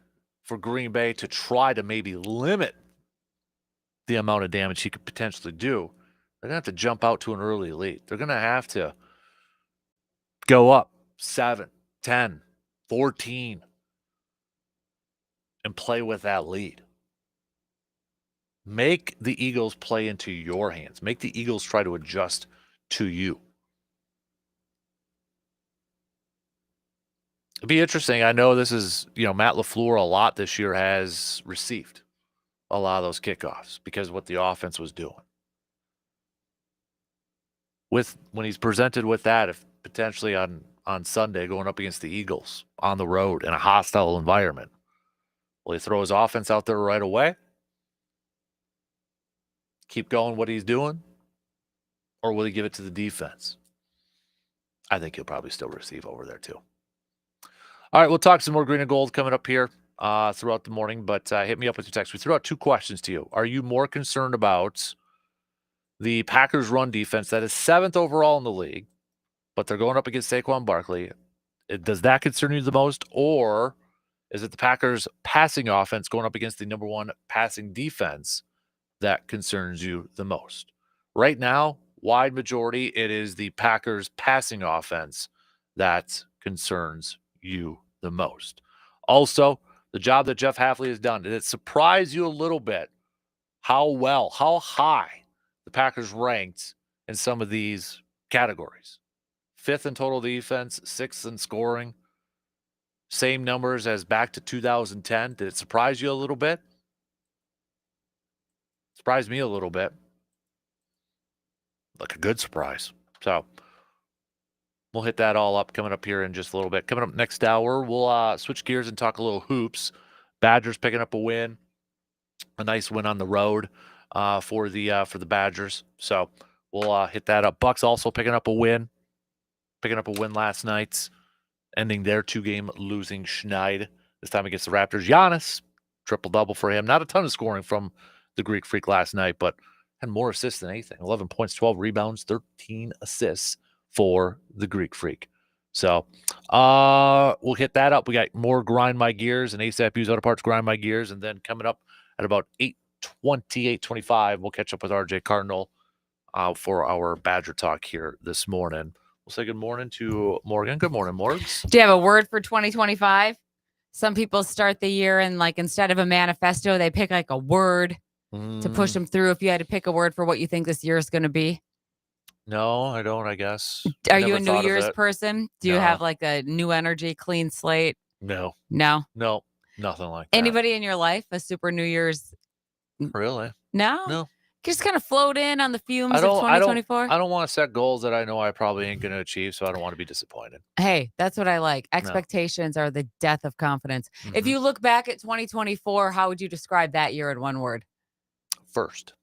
S1: for Green Bay to try to maybe limit the amount of damage he could potentially do, they're going to have to jump out to an early lead. They're going to have to go up 7, 10, 14, and play with that lead. Make the Eagles play into your hands. Make the Eagles try to adjust to you. It'd be interesting. I know this is, Matt LaFleur a lot this year has received a lot of those kickoffs because of what the offense was doing. When he's presented with that, if potentially on Sunday going up against the Eagles on the road in a hostile environment, will he throw his offense out there right away? Keep going what he's doing? Or will he give it to the defense? I think he'll probably still receive over there too. All right, we'll talk some more green and gold coming up here throughout the morning, but hit me up with your text. We threw out 2 questions to you. Are you more concerned about the Packers' run defense that is 7th overall in the league, but they're going up against Saquon Barkley? Does that concern you the most, or is it the Packers' passing offense going up against the number 1 passing defense that concerns you the most? Right now, wide majority, it is the Packers' passing offense that concerns you the most. Also, the job that Jeff Hafley has done, did it surprise you a little bit how high the Packers ranked in some of these categories? 5th in total defense, 6th in scoring, same numbers as back to 2010. Did it surprise you a little bit? Surprised me a little bit. Like a good surprise. So we'll hit that all up coming up here in just a little bit. Coming up next hour, we'll switch gears and talk a little hoops. Badgers picking up a win, a nice win on the road for the Badgers. So we'll hit that up. Bucks also picking up a win last night, ending their 2-game losing schneid. This time against the Raptors. Giannis, triple-double for him. Not a ton of scoring from the Greek Freak last night, but had more assists than anything. 11 points, 12 rebounds, 13 assists for the Greek Freak. So we'll hit that up. We got more Grind My Gears and ASAP Used Auto Parts Grind My Gears. And then coming up at about 8:20, 8:25, we'll catch up with RJ Cardinal for our Badger Talk here this morning. We'll say good morning to Morgan. Good morning, Morgs.
S2: Do you have a word for 2025? Some people start the year and instead of a manifesto, they pick a word to push them through. If you had to pick a word for what you think this year is going to be.
S1: No, I don't, I guess.
S2: Are you a New Year's person? Do you have a new energy, clean slate?
S1: No.
S2: No?
S1: No, nothing like that.
S2: Anybody in your life, a super New Year's?
S1: Really?
S2: No?
S1: No.
S2: Just kind of float in on the fumes of 2024?
S1: I don't want to set goals that I know I probably ain't going to achieve, so I don't want to be disappointed.
S2: Hey, that's what I like. Expectations are the death of confidence. Mm-hmm. If you look back at 2024, how would you describe that year in one word?
S1: First.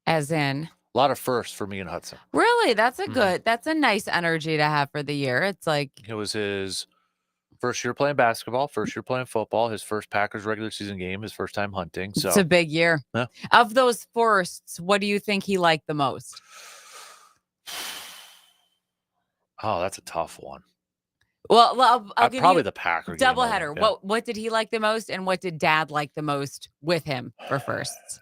S2: As in?
S1: A lot of firsts for me and Hudson.
S2: Really? That's a good, that's a nice energy to have for the year. It's it
S1: was his first year playing basketball, first year playing football, his first Packers regular season game, his first time hunting. So
S2: it's a big year.
S1: Yeah.
S2: Of those firsts, what do you think he liked the most?
S1: Oh, that's a tough one.
S2: Well, I'll give
S1: probably
S2: you
S1: the Packer
S2: doubleheader.
S1: Yeah.
S2: What did he like the most, and what did Dad like the most with him for firsts?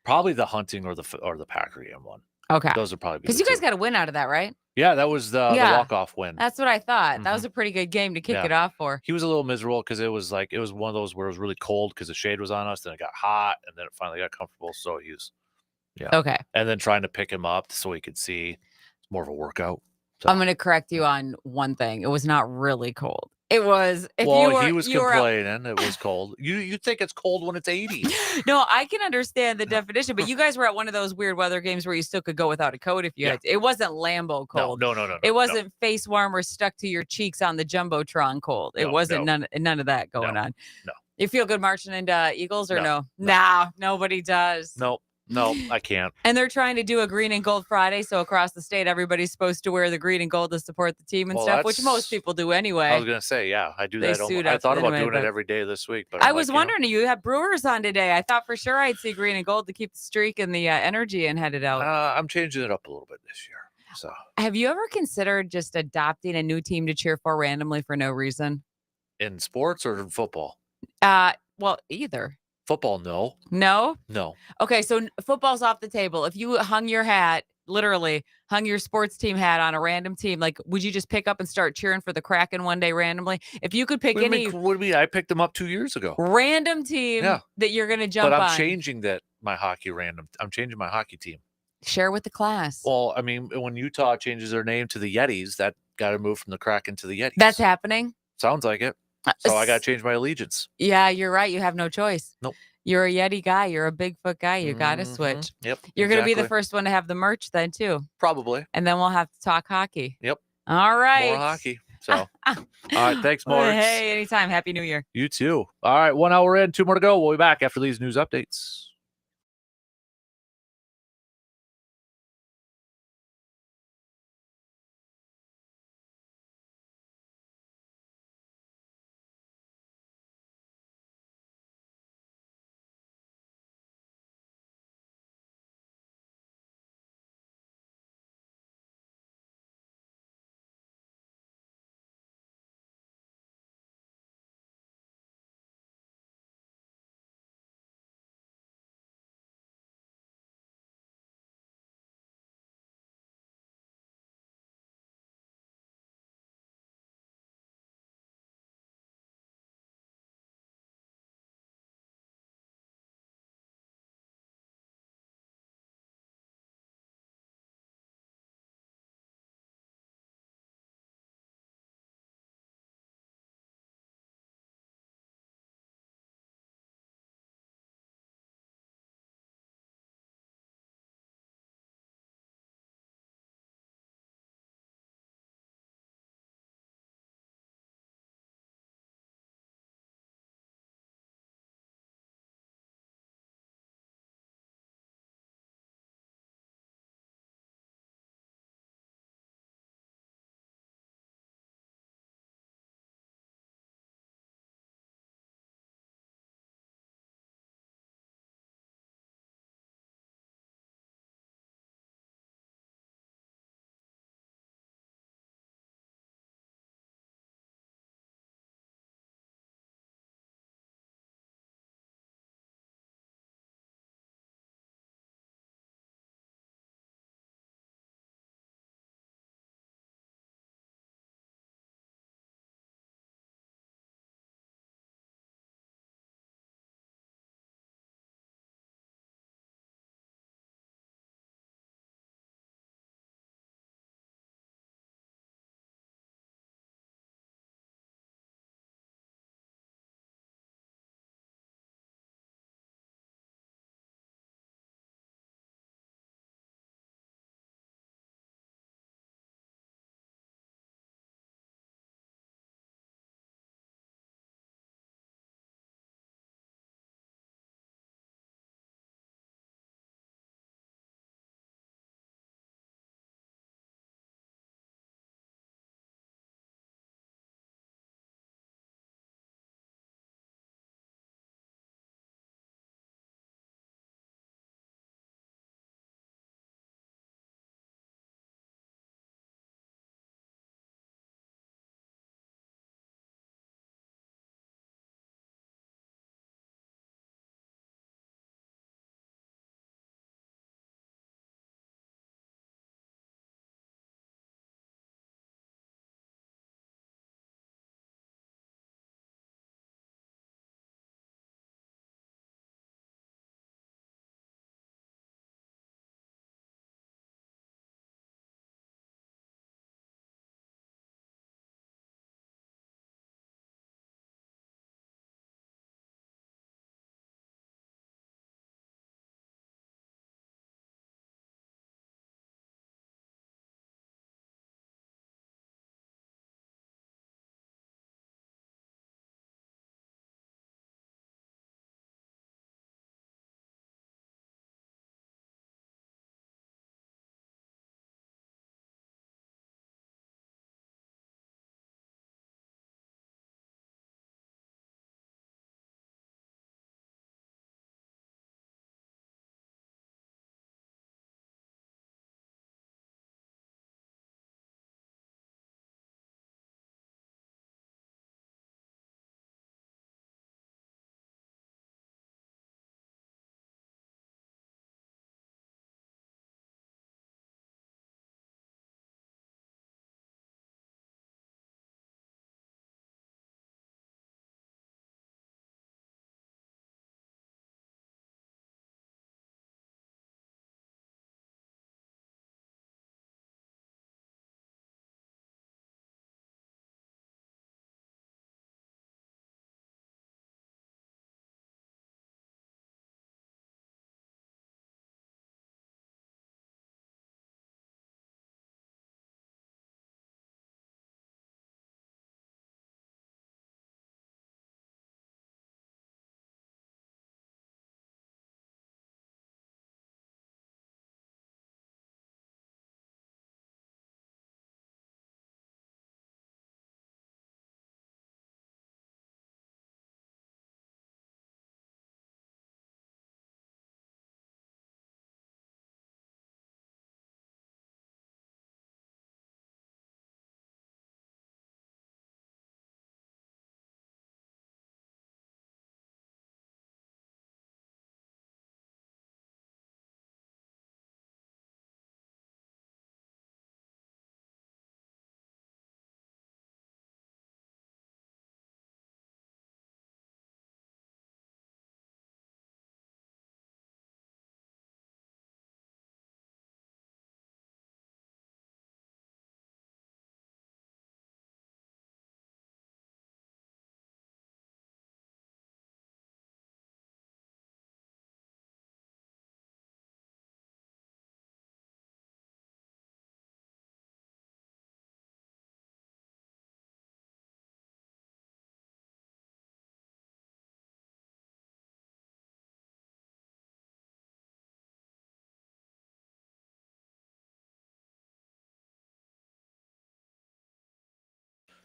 S1: Probably the hunting or the Packer game one.
S2: Okay,
S1: those are probably
S2: because you guys got a win out of that, right?
S1: Yeah, that was the walk-off win.
S2: That's what I thought. That was a pretty good game to kick it off for.
S1: He was a little miserable because it was one of those where it was really cold because the shade was on us, then it got hot, and then it finally got comfortable. So he was,
S2: okay.
S1: And then trying to pick him up so he could see. It's more of a workout. So.
S2: I'm going to correct you on one thing. It was not really cold. It was.
S1: He was complaining. It was cold. You think it's cold when it's 80?
S2: No, I can understand the definition, but you guys were at one of those weird weather games where you still could go without a coat if you had to. It wasn't Lambeau cold.
S1: No.
S2: It wasn't face warmer stuck to your cheeks on the Jumbotron cold. It wasn't none of that going on.
S1: No.
S2: You feel good marching into Eagles or no? Nah, nobody does.
S1: No, I can't.
S2: And they're trying to do a green and gold Friday. So across the state, everybody's supposed to wear the green and gold to support the team and stuff, which most people do anyway.
S1: I was going to say, yeah, I do that. I thought about doing it every day this week. But
S2: I was wondering, you have Brewers on today. I thought for sure I'd see green and gold to keep the streak and the energy and headed out.
S1: I'm changing it up a little bit this year. So,
S2: have you ever considered just adopting a new team to cheer for randomly for no reason?
S1: In sports or in football?
S2: Well, either.
S1: Football, no.
S2: No?
S1: No.
S2: Okay, so football's off the table. If you hung your hat literally hung your sports team hat on a random team, like, would you just pick up and start cheering for the Kraken one day randomly? If you could pick
S1: What do you
S2: any
S1: mean? What do you mean? I picked them up 2 years ago.
S2: random team
S1: Yeah.
S2: that you're gonna
S1: But
S2: jump
S1: I'm
S2: on,
S1: changing my hockey random. I'm changing my hockey team.
S2: share with the class.
S1: Well, I mean, when Utah changes their name to the Yetis, that got to move from the Kraken to the Yetis.
S2: That's happening.
S1: Sounds like it. So I got to change my allegiance.
S2: Yeah, you're right. You have no choice.
S1: Nope.
S2: You're a Yeti guy. You're a Bigfoot guy. You got to
S1: Mhm.
S2: switch.
S1: Yep.
S2: You're going to be the
S1: exactly.
S2: first one to have the merch then, too.
S1: Probably.
S2: And then we'll have to talk hockey.
S1: Yep.
S2: All right.
S1: More hockey. So, all right. Thanks, Morgs.
S2: Hey, anytime. Happy New Year.
S1: You too. All right. 1 hour in, 2 more to go. We'll be back after these news updates.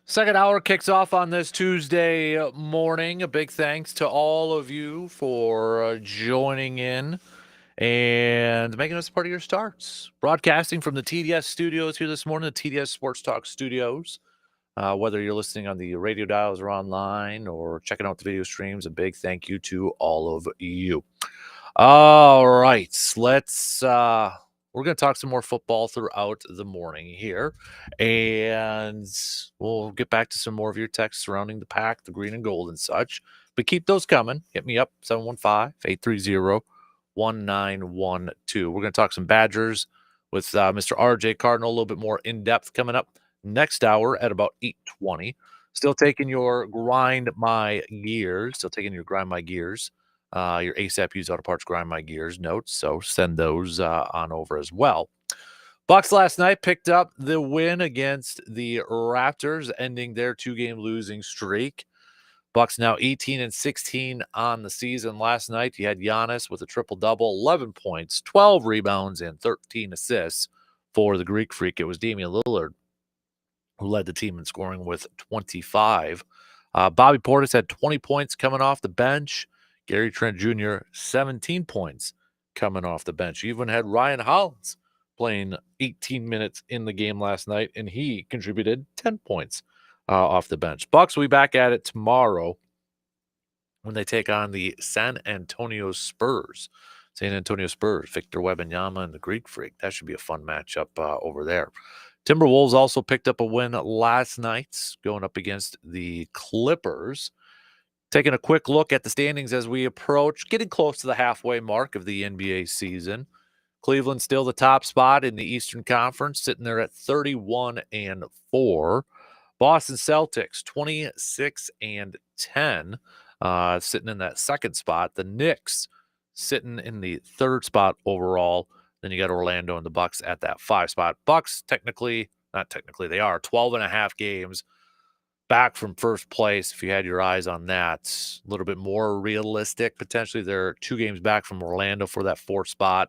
S1: Second hour kicks off on this Tuesday morning. A big thanks to all of you for joining in and making us part of your starts. Broadcasting from the TDS studios here this morning, the TDS Sports Talk studios. Whether you're listening on the radio dials or online or checking out the video streams, a big thank you to all of you. All right, we're going to talk some more football throughout the morning here, and we'll get back to some more of your texts surrounding the pack, the green and gold and such, but keep those coming. Hit me up, 715-830-1912. We're going to talk some Badgers with Mr. RJ Cardinal a little bit more in depth coming up next hour at about 8:20. Still taking your grind my gears, your ASAP Used Auto Parts Grind My Gears notes, so send those on over as well. Bucks last night picked up the win against the Raptors, ending their 2-game losing streak. Bucks now 18-16 on the season. Last night, you had Giannis with a triple-double, 11 points, 12 rebounds, and 13 assists for the Greek Freak. It was Damian Lillard who led the team in scoring with 25. Bobby Portis had 20 points coming off the bench. Gary Trent Jr., 17 points coming off the bench. You even had Ryan Hollins playing 18 minutes in the game last night, and he contributed 10 points off the bench. Bucks will be back at it tomorrow when they take on the San Antonio Spurs. Victor Wembanyama and the Greek Freak. That should be a fun matchup over there. Timberwolves also picked up a win last night, going up against the Clippers. Taking a quick look at the standings as we approach, getting close to the halfway mark of the NBA season. Cleveland still the top spot in the Eastern Conference, sitting there at 31-4. Boston Celtics, 26-10, sitting in that second spot. The Knicks sitting in the third spot overall. Then you got Orlando and the Bucks at that 5 spot. Bucks not technically, they are 12.5 games back from first place. If you had your eyes on that, a little bit more realistic. Potentially, they're 2 games back from Orlando for that 4th spot,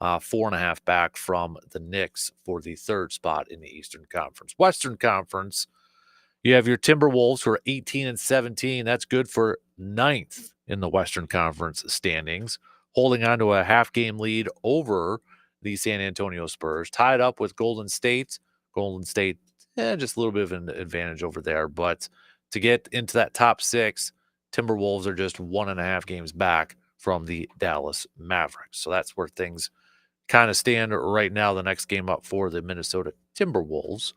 S1: 4.5 back from the Knicks for the 3rd spot in the Eastern Conference. Western Conference, you have your Timberwolves who are 18-17. That's good for 9th in the Western Conference standings, holding on to a half-game lead over the San Antonio Spurs, tied up with Golden State. Golden State, just a little bit of an advantage over there. But to get into that top 6, Timberwolves are just 1.5 games back from the Dallas Mavericks. So that's where things kind of stand right now. The next game up for the Minnesota Timberwolves,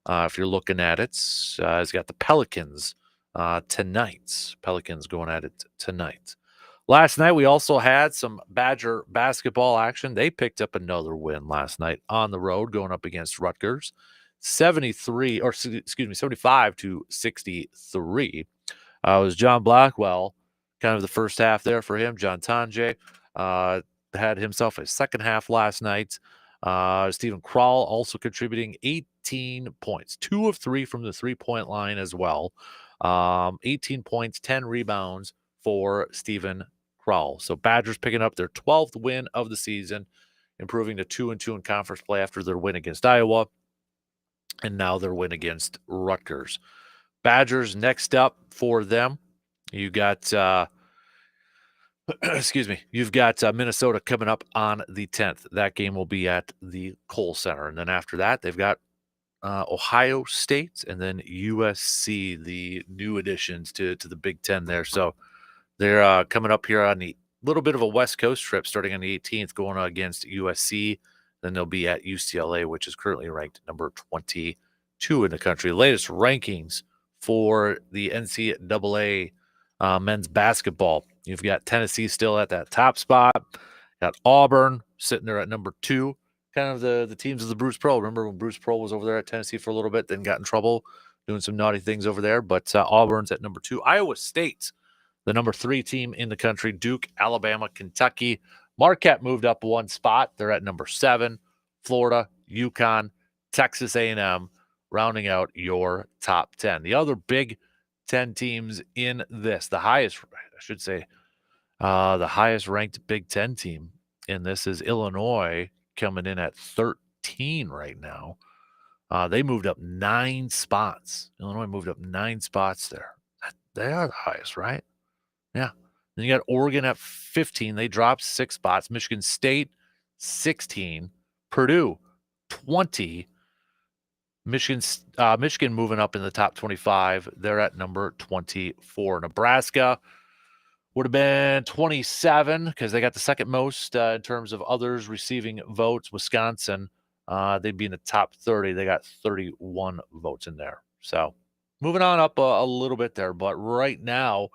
S1: if you're looking at it, has got the Pelicans tonight. Pelicans going at it tonight. Last night, we also had some Badger basketball action. They picked up another win last night on the road, going up against Rutgers. 75-63. It was John Blackwell, kind of the first half there for him. John Tanjay had himself a second half last night. Stephen Krall also contributing 18 points, 2 of 3 from the 3-point line as well. 18 points, 10 rebounds for Stephen Krall. So Badgers picking up their 12th win of the season, improving to 2-2 in conference play after their win against Iowa, and now their win against Rutgers. Badgers next up for them. You got you've got Minnesota coming up on the 10th. That game will be at the Kohl Center. And then after that, they've got Ohio State and then USC, the new additions to the Big Ten there. So they're coming up here on the little bit of a West Coast trip starting on the 18th, going against USC. Then they'll be at UCLA, which is currently ranked number 22 in the country. Latest rankings for the NCAA men's basketball. You've got Tennessee still at that top spot. Got Auburn sitting there at number 2. Kind of the teams of the Bruce Pearl. Remember when Bruce Pearl was over there at Tennessee for a little bit, then got in trouble doing some naughty things over there. But Auburn's at number 2. Iowa State, the number 3 team in the country. Duke, Alabama, Kentucky. Marquette moved up 1 spot. They're at number 7. Florida, UConn, Texas A&M, rounding out your top 10. The other Big 10 teams in this, the highest ranked Big 10 team in this is Illinois, coming in at 13 right now. They moved up 9 spots. Illinois moved up 9 spots there. They are the highest, right? Yeah. Then you got Oregon at 15. They dropped 6 spots. Michigan State, 16. Purdue, 20. Michigan moving up in the top 25. They're at number 24. Nebraska would have been 27 because they got the second most in terms of others receiving votes. Wisconsin, they'd be in the top 30. They got 31 votes in there. So moving on up a little bit there. But right now,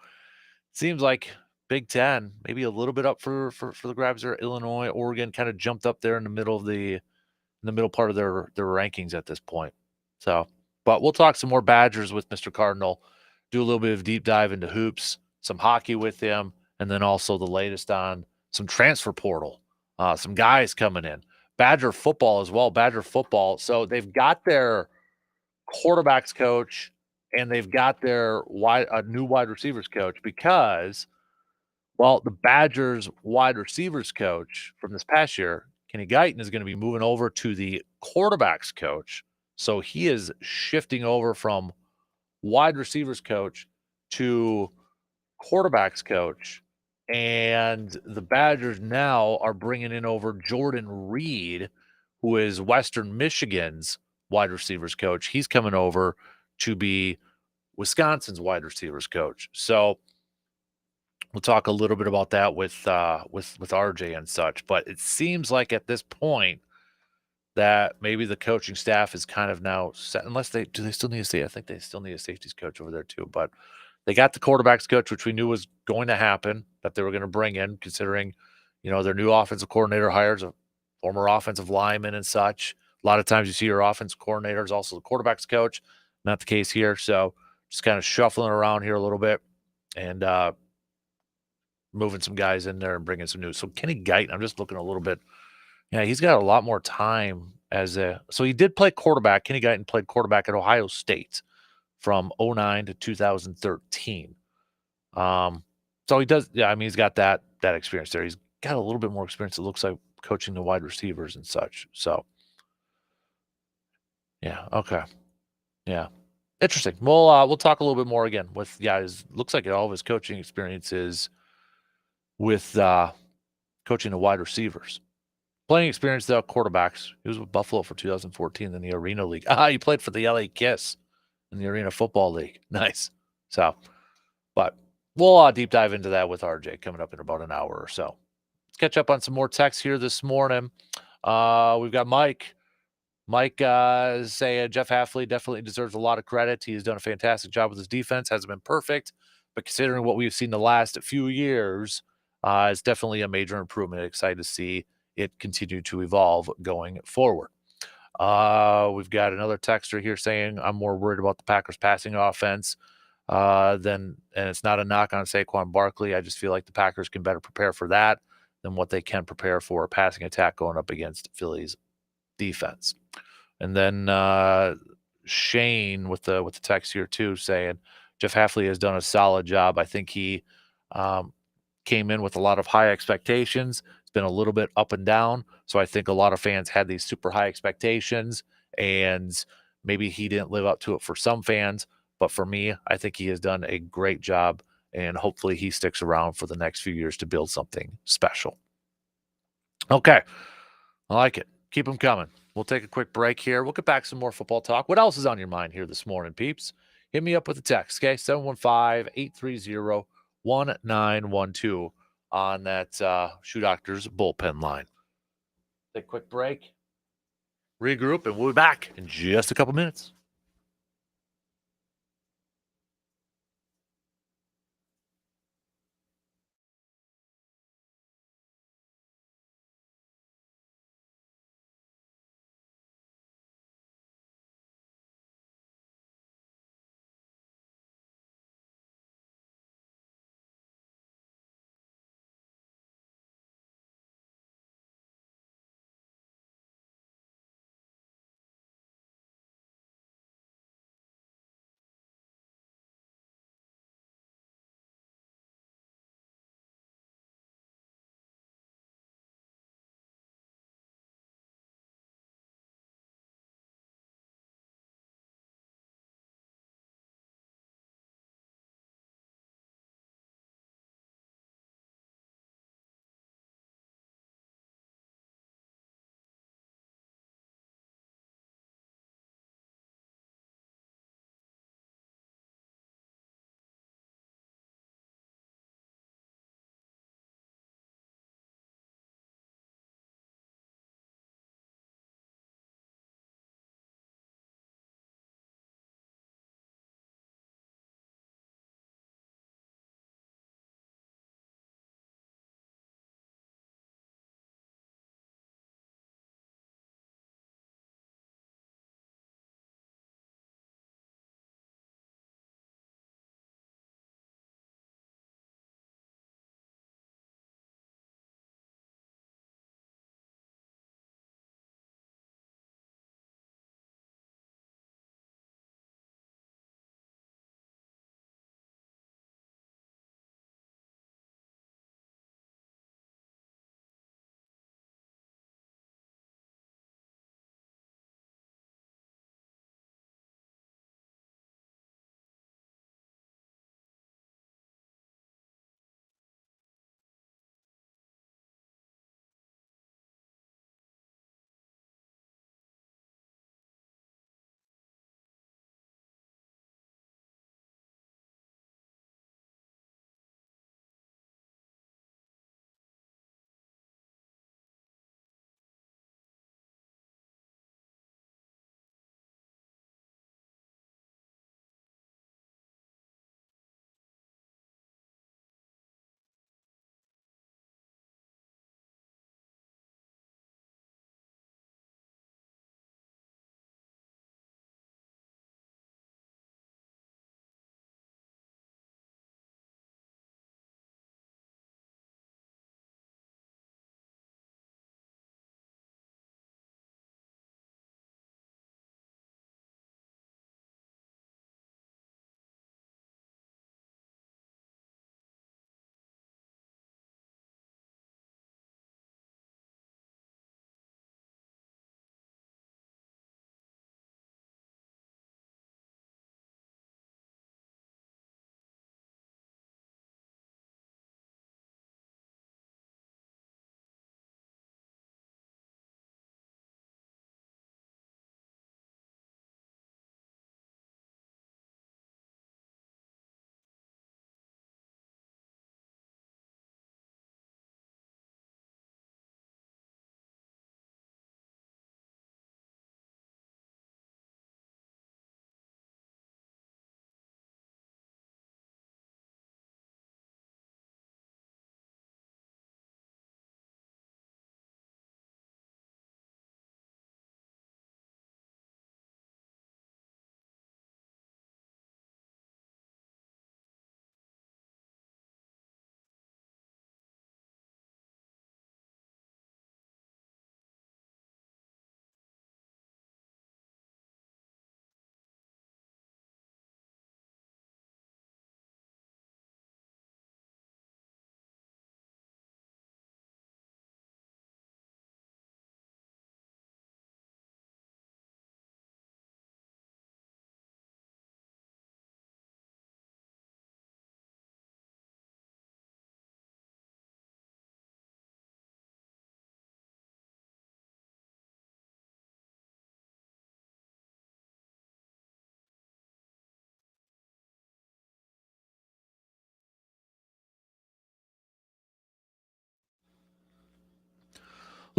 S1: seems like Big Ten, maybe a little bit up for the grabs there. Illinois, Oregon kind of jumped up there in the middle of in the middle part of their rankings at this point. So, but we'll talk some more Badgers with Mr. Cardinal, do a little bit of deep dive into hoops, some hockey with him, and then also the latest on some transfer portal, some guys coming in. Badger football as well. Badger football. So they've got their quarterbacks coach and they've got their new wide receivers coach because, well, the Badgers wide receivers coach from this past year, Kenny Guyton, is going to be moving over to the quarterbacks coach. So he is shifting over from wide receivers coach to quarterbacks coach. And the Badgers now are bringing in over Jordan Reed, who is Western Michigan's wide receivers coach. He's coming over to be Wisconsin's wide receivers coach. So we'll talk a little bit about that with RJ and such. But it seems like at this point that maybe the coaching staff is kind of now set. Unless they still need a safety. I think they still need a safeties coach over there too. But they got the quarterbacks coach, which we knew was going to happen, that they were going to bring in, considering, their new offensive coordinator hires a former offensive lineman and such. A lot of times you see your offensive coordinator is also the quarterbacks coach. Not the case here. So just kind of shuffling around here a little bit and moving some guys in there and bringing some news. So Kenny Guyton, I'm just looking a little bit. Yeah, he's got a lot more time so he did play quarterback. Kenny Guyton played quarterback at Ohio State from 09 to 2013. So he does, yeah, I mean, he's got that experience there. He's got a little bit more experience, it looks like, coaching the wide receivers and such. So, yeah, okay. Yeah. Interesting. We'll talk a little bit more again with, looks like all of his coaching experiences with coaching the wide receivers. Playing experience, though, quarterbacks. He was with Buffalo for 2014 in the Arena League. He played for the LA Kiss in the Arena Football League. Nice. So, but we'll deep dive into that with RJ coming up in about an hour or so. Let's catch up on some more texts here this morning. We've got Mike. Mike saying Jeff Hafley definitely deserves a lot of credit. He has done a fantastic job with his defense. Hasn't been perfect, but considering what we've seen the last few years, it's definitely a major improvement. Excited to see it continue to evolve going forward. We've got another texter here saying I'm more worried about the Packers passing offense and it's not a knock on Saquon Barkley. I just feel like the Packers can better prepare for that than what they can prepare for a passing attack going up against Philly's defense. And then Shane with the text here too saying Jeff Hafley has done a solid job. I think he came in with a lot of high expectations. It's been a little bit up and down. So I think a lot of fans had these super high expectations and maybe he didn't live up to it for some fans. But for me, I think he has done a great job and hopefully he sticks around for the next few years to build something special. Okay. I like it. Keep them coming. We'll take a quick break here. We'll get back some more football talk. What else is on your mind here this morning, peeps? Hit me up with a text, okay? 715-830-1912 on that Shoe Doctor's bullpen line. Take a quick break, regroup, and we'll be back in just a couple minutes.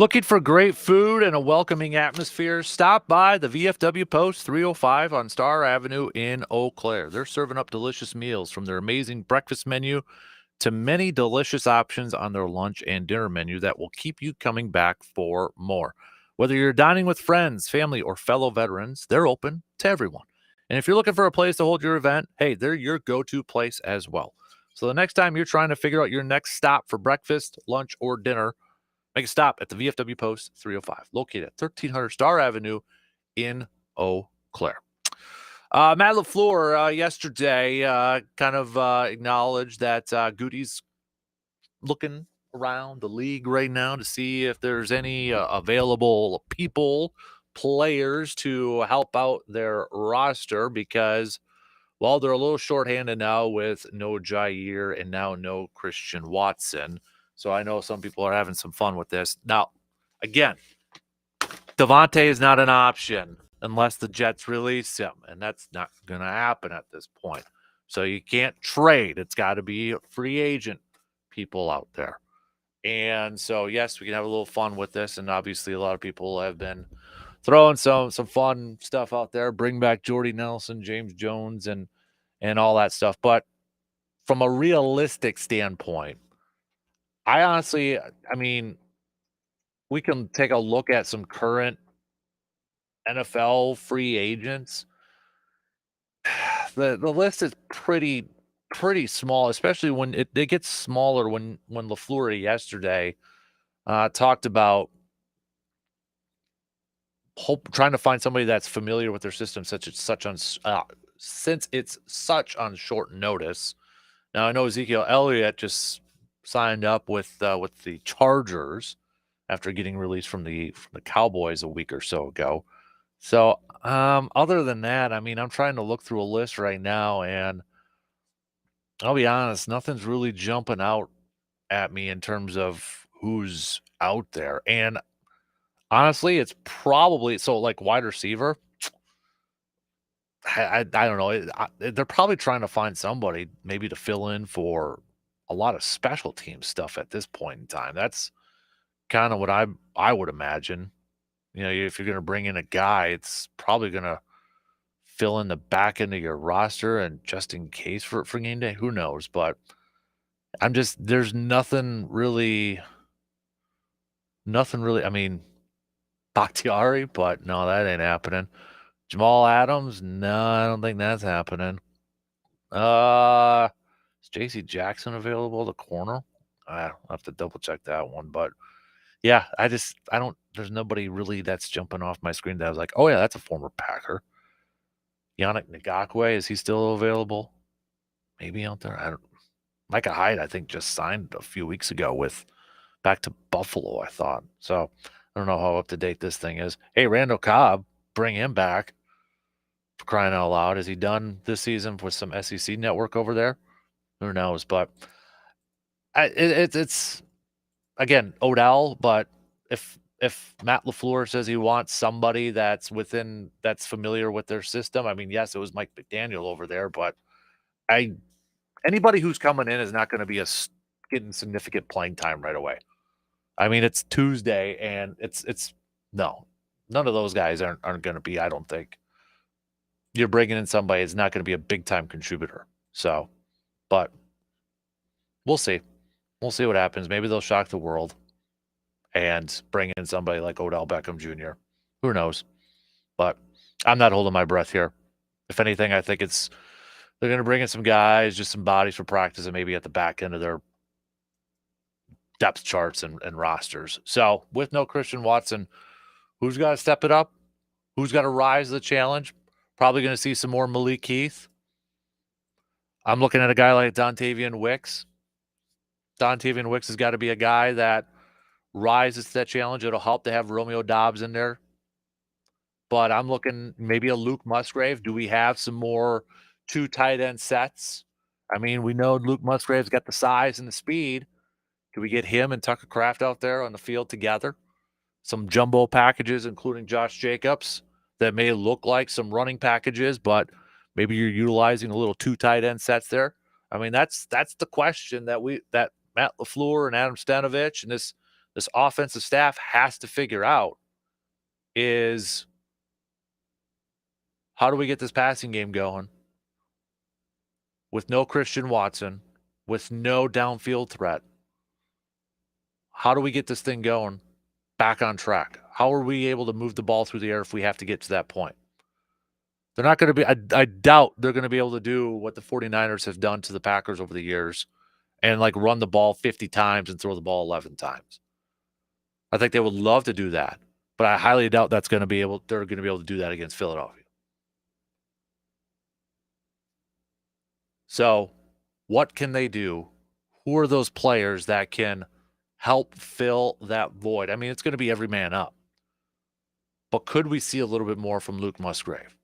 S1: Looking for great food and a welcoming atmosphere? Stop by the VFW Post 305 on Star Avenue in Eau Claire. They're serving up delicious meals from their amazing breakfast menu to many delicious options on their lunch and dinner menu that will keep you coming back for more. Whether you're dining with friends, family, or fellow veterans, they're open to everyone. And if you're looking for a place to hold your event, hey, they're your go-to place as well. So the next time you're trying to figure out your next stop for breakfast, lunch, or dinner, make a stop at the VFW Post 305, located at 1300 Star Avenue in Eau Claire. Matt LaFleur yesterday kind of acknowledged that Goody's looking around the league right now to see if there's any available people, players to help out their roster because, well, they're a little shorthanded now with no Jair and now no Christian Watson. So I know some people are having some fun with this. Now, again, Devontae is not an option unless the Jets release him, and that's not going to happen at this point. So you can't trade. It's got to be free agent people out there. And so, yes, we can have a little fun with this. And obviously, a lot of people have been throwing some fun stuff out there. Bring back Jordy Nelson, James Jones, and all that stuff. But from a realistic standpoint, I mean, we can take a look at some current NFL free agents. The list is pretty small, especially when it gets smaller when LaFleur yesterday talked about trying to find somebody that's familiar with their system, since it's such on short notice. Now I know Ezekiel Elliott just signed up with the Chargers after getting released from the Cowboys a week or so ago. So other than that, I mean, I'm trying to look through a list right now, and I'll be honest, nothing's really jumping out at me in terms of who's out there. And honestly, it's probably so like wide receiver. I don't know. They're probably trying to find somebody maybe to fill in for a lot of special team stuff at this point in time. That's kind of what I would imagine. You know, if you're going to bring in a guy, it's probably going to fill in the back end of your roster and just in case for game day. Who knows? But there's nothing really. I mean, Bakhtiari, but no, that ain't happening. Jamal Adams, no, I don't think that's happening. Is JC Jackson available, the corner? I'll have to double check that one. But yeah, I don't, there's nobody really that's jumping off my screen that I was like, oh yeah, that's a former Packer. Yannick Ngakwe, is he still available? Maybe out there. I don't. Micah Hyde, I think, just signed a few weeks ago with back to Buffalo, I thought. So I don't know how up to date this thing is. Hey, Randall Cobb, bring him back. For crying out loud. Is he done this season with some SEC network over there? Who knows? But it's again Odell. But if Matt LaFleur says he wants somebody that's familiar with their system, I mean, yes, it was Mike McDaniel over there, but anybody who's coming in is not going to be getting significant playing time right away. I mean, it's Tuesday, and it's no, none of those guys aren't going to be. I don't think you're bringing in somebody that's not going to be a big time contributor. So, but we'll see. We'll see what happens. Maybe they'll shock the world and bring in somebody like Odell Beckham Jr. Who knows? But I'm not holding my breath here. If anything, I think they're going to bring in some guys, just some bodies for practice, and maybe at the back end of their depth charts and rosters. So with no Christian Watson, who's got to step it up? Who's got to rise to the challenge? Probably going to see some more Malik Heath. I'm looking at a guy like Dontavian Wicks. Dontavian Wicks has got to be a guy that rises to that challenge. It'll help to have Romeo Doubs in there. But I'm looking maybe a Luke Musgrave. Do we have some more 2 tight end sets? I mean, we know Luke Musgrave's got the size and the speed. Can we get him and Tucker Kraft out there on the field together? Some jumbo packages, including Josh Jacobs, that may look like some running packages, but maybe you're utilizing a little 2 tight end sets there. I mean, that's the question that Matt LaFleur and Adam Stanovich and this this offensive staff has to figure out is how do we get this passing game going with no Christian Watson, with no downfield threat? How do we get this thing going back on track? How are we able to move the ball through the air if we have to get to that point? They're not going to be, I doubt they're going to be able to do what the 49ers have done to the Packers over the years and like run the ball 50 times and throw the ball 11 times. I think they would love to do that, but I highly doubt they're going to be able to do that against Philadelphia. So, what can they do? Who are those players that can help fill that void? I mean, it's going to be every man up. But could we see a little bit more from Luke Musgrave?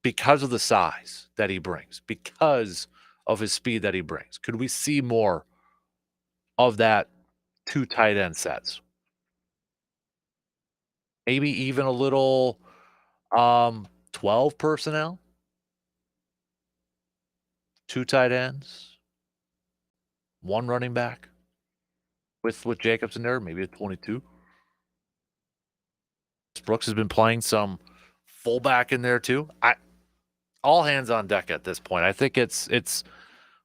S1: Because of the size that he brings, because of his speed that he brings. Could we see more of that 2 tight end sets? Maybe even a little 12 personnel? 2 tight ends? 1 running back? With Jacobs in there, maybe a 22. Brooks has been playing some fullback in there too. All hands on deck at this point. I think it's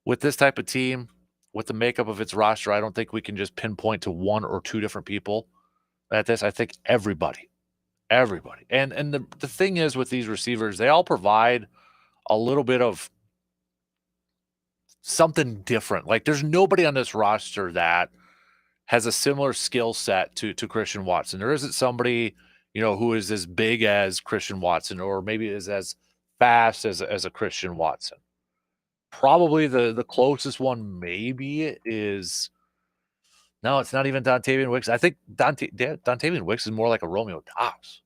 S1: with this type of team, with the makeup of its roster, I don't think we can just pinpoint to 1 or 2 different people at this. I think everybody. And the thing is with these receivers, they all provide a little bit of something different. Like there's nobody on this roster that has a similar skill set to Christian Watson. There isn't somebody, who is as big as Christian Watson or maybe is as fast as a Christian Watson. Probably the closest one maybe is no, it's not even Dontavian Wicks. I think Dontavian Wicks is more like a Romeo Doubs.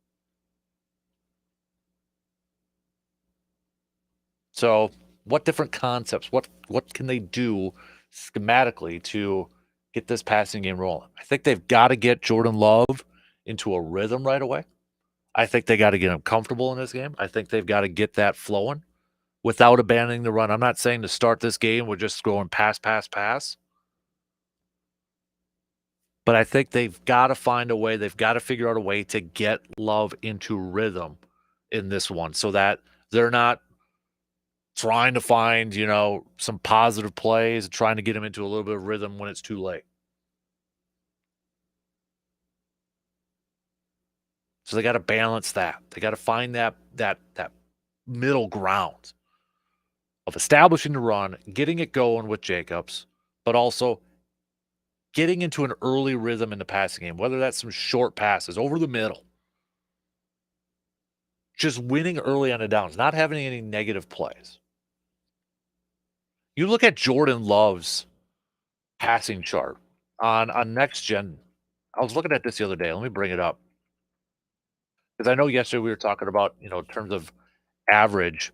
S1: So what different concepts, what can they do schematically to get this passing game rolling? I think they've got to get Jordan Love into a rhythm right away. I think they got to get him comfortable in this game. I think they've got to get that flowing without abandoning the run. I'm not saying to start this game we're just going pass. But I think they've got to find a way. They've got to figure out a way to get Love into rhythm in this one so that they're not trying to find, some positive plays, trying to get him into a little bit of rhythm when it's too late. So they got to balance that. They got to find that middle ground of establishing the run, getting it going with Jacobs, but also getting into an early rhythm in the passing game, whether that's some short passes over the middle. Just winning early on the downs, not having any negative plays. You look at Jordan Love's passing chart on Next Gen. I was looking at this the other day. Let me bring it up. Because I know yesterday we were talking about, in terms of average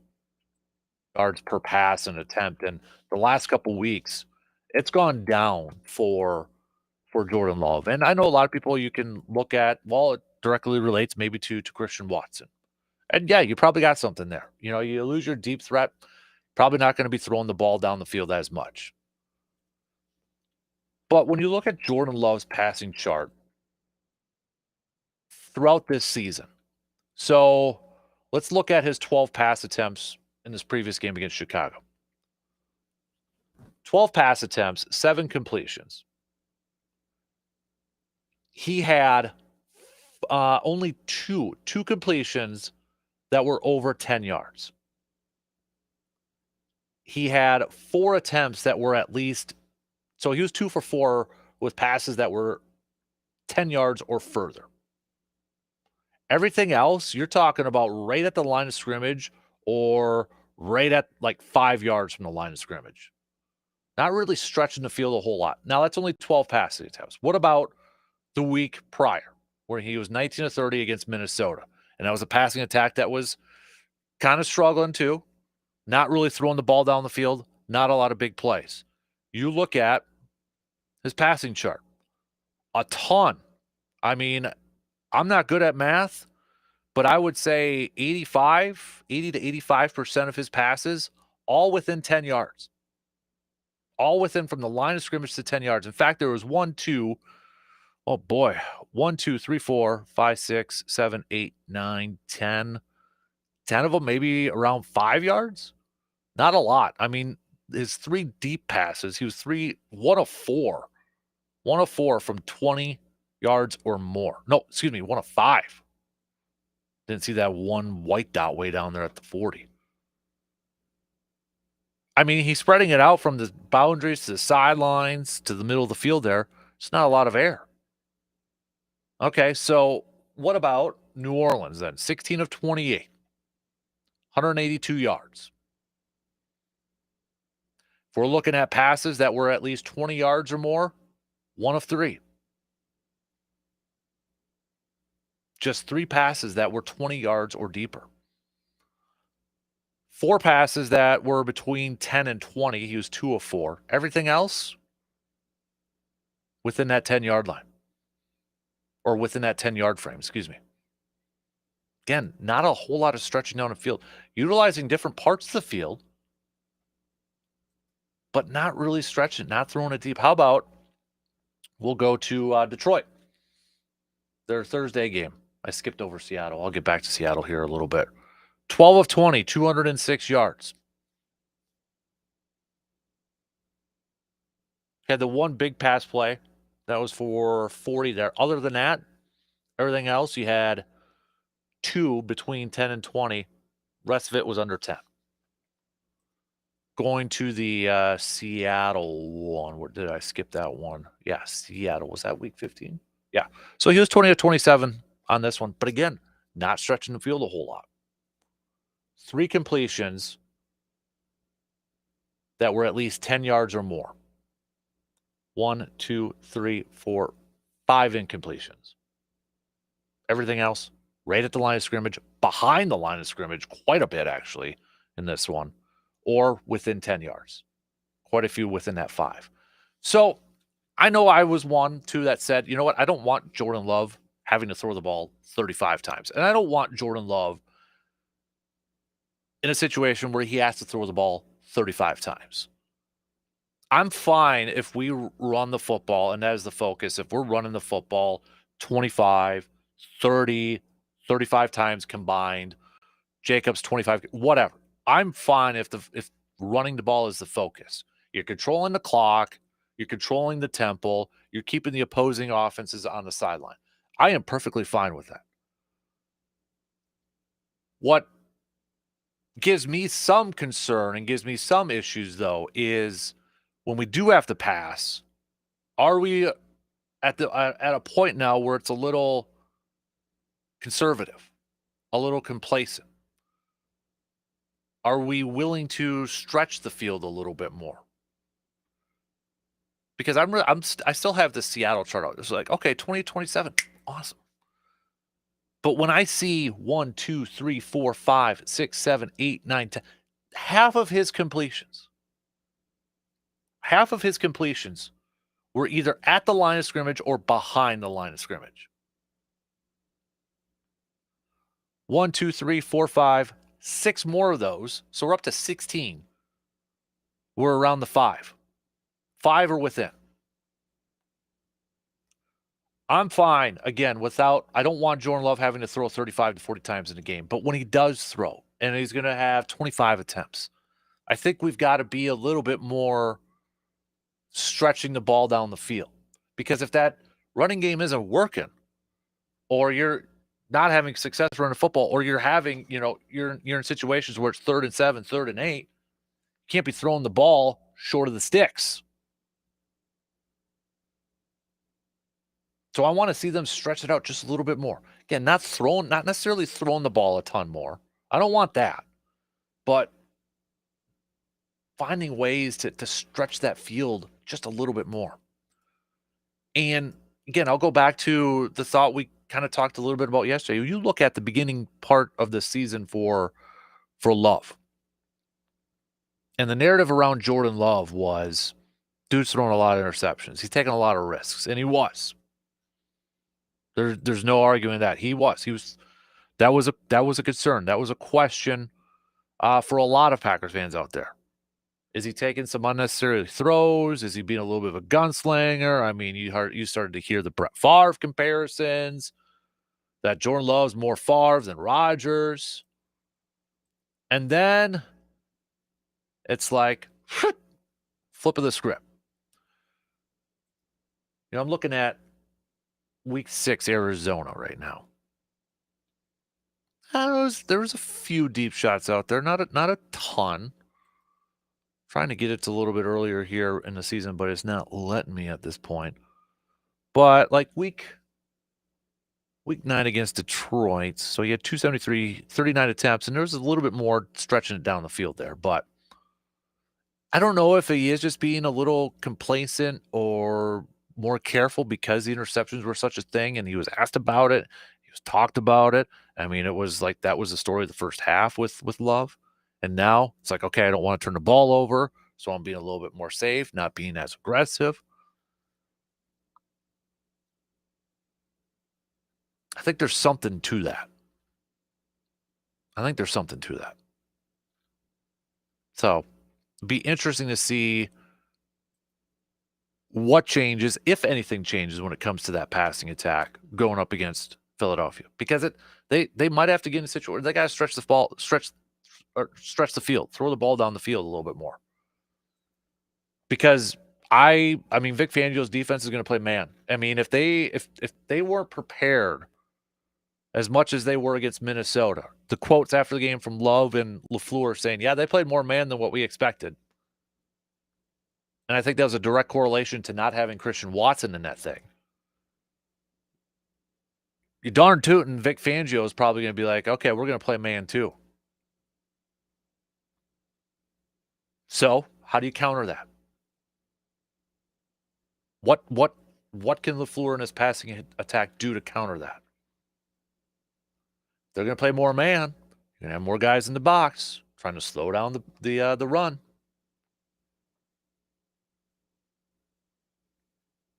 S1: yards per pass and attempt. And the last couple weeks, it's gone down for Jordan Love. And I know a lot of people you can look at, well, it directly relates maybe to Christian Watson. And yeah, you probably got something there. You lose your deep threat, probably not going to be throwing the ball down the field as much. But when you look at Jordan Love's passing chart throughout this season, so let's look at his 12 pass attempts in this previous game against Chicago. 12 pass attempts, 7 completions. He had only two completions that were over 10 yards. He had 4 attempts that were at least, so he was 2 for 4 with passes that were 10 yards or further. Everything else, you're talking about right at the line of scrimmage or right at like 5 yards from the line of scrimmage. Not really stretching the field a whole lot. Now, that's only 12 passing attempts. What about the week prior where he was 19 to 30 against Minnesota? And that was a passing attack that was kind of struggling too. Not really throwing the ball down the field. Not a lot of big plays. You look at his passing chart. A ton. I mean, I'm not good at math, but I would say 80 to 85% of his passes, all within 10 yards. All within from the line of scrimmage to 10 yards. In fact, there was 1, 2, Oh boy. 1, 2, 3, 4, 5, 6, 7, 8, 9, 10. 10 of them maybe around 5 yards? Not a lot. I mean, his 3 deep passes, he was 1 of 4. 1 of 4 from 20 yards or more. No, excuse me, 1 of 5. Didn't see that one white dot way down there at the 40. I mean, he's spreading it out from the boundaries to the sidelines to the middle of the field there. It's not a lot of air. Okay, so what about New Orleans then? 16 of 28, 182 yards. If we're looking at passes that were at least 20 yards or more, 1 of 3. Just 3 passes that were 20 yards or deeper. 4 passes that were between 10 and 20. He was 2 of 4. Everything else within that 10-yard line. Or within that 10-yard frame, excuse me. Again, not a whole lot of stretching down the field. Utilizing different parts of the field, but not really stretching, not throwing it deep. How about we'll go to Detroit, their Thursday game. I skipped over Seattle. I'll get back to Seattle here a little bit. 12 of 20, 206 yards. Had the one big pass play that was for 40 there. Other than that, everything else, you had 2 between 10 and 20. Rest of it was under 10. Going to the Seattle one. Where did I skip that one? Yeah, Seattle. Was that week 15? Yeah. So he was 20 of 27 on this one. But again, not stretching the field a whole lot. 3 completions that were at least 10 yards or more. 1, 2, 3, 4, 5 incompletions. Everything else, right at the line of scrimmage, behind the line of scrimmage, quite a bit actually in this one, or within 10 yards. Quite a few within that 5. So I know I was 1, 2 that said, you know what, I don't want Jordan Love having to throw the ball 35 times. And I don't want Jordan Love in a situation where he has to throw the ball 35 times. I'm fine if we run the football, and that is the focus. If we're running the football 25, 30, 35 times combined, Jacobs 25, whatever. I'm fine if running the ball is the focus. You're controlling the clock, you're controlling the tempo, you're keeping the opposing offenses on the sideline. I am perfectly fine with that. What gives me some concern and gives me some issues, though, is when we do have to pass, are we at a point now where it's a little conservative, a little complacent? Are we willing to stretch the field a little bit more? Because I still have the Seattle chart out. It's like, okay, 2027, awesome. But when I see 1, 2, 3, 4, 5, 6, 7, 8, 9, 10, half of his completions were either at the line of scrimmage or behind the line of scrimmage. 1, 2, 3, 4, 5, 6 more of those. So we're up to 16. We're around the 5. 5 are within. I'm fine, again, I don't want Jordan Love having to throw 35 to 40 times in a game. But when he does throw, and he's going to have 25 attempts, I think we've got to be a little bit more stretching the ball down the field. Because if that running game isn't working, or you're not having success running football, or you're having, you're in situations where it's 3rd and 7, 3rd and 8, you can't be throwing the ball short of the sticks. So I want to see them stretch it out just a little bit more. Again, not necessarily throwing the ball a ton more. I don't want that. But finding ways to stretch that field just a little bit more. And again, I'll go back to the thought we kind of talked a little bit about yesterday. You look at the beginning part of the season for Love. And the narrative around Jordan Love was, dude's throwing a lot of interceptions. He's taking a lot of risks, and he was. There's no arguing that he was. That was a concern. That was a question for a lot of Packers fans out there. Is he taking some unnecessary throws? Is he being a little bit of a gunslinger? I mean, you started to hear the Brett Favre comparisons, that Jordan Love's more Favre than Rodgers. And then it's like, flip of the script. I'm looking at week 6 Arizona right now. There was a few deep shots out there, not a ton. Trying to get it to a little bit earlier here in the season, but it's not letting me at this point. But like week 9 against Detroit, so he had 273, 39 attempts, and there was a little bit more stretching it down the field there. But I don't know if he is just being a little complacent or more careful because the interceptions were such a thing, and he was asked about it. He was talked about it. I mean, it was like that was the story of the first half with Love. And now it's like, okay, I don't want to turn the ball over, so I'm being a little bit more safe, not being as aggressive. I think there's something to that. So it'd be interesting to see what changes, if anything changes, when it comes to that passing attack going up against Philadelphia. Because they might have to get in a situation where they got to stretch the field, throw the ball down the field a little bit more. Because I mean, Vic Fangio's defense is going to play man. I mean, if they weren't prepared as much as they were against Minnesota, the quotes after the game from Love and LaFleur saying, yeah, they played more man than what we expected. And I think that was a direct correlation to not having Christian Watson in that thing. You darn tootin', Vic Fangio is probably going to be like, okay, we're going to play man too. So how do you counter that? What can LaFleur and his passing attack do to counter that? They're going to play more man. You're going to have more guys in the box trying to slow down the run.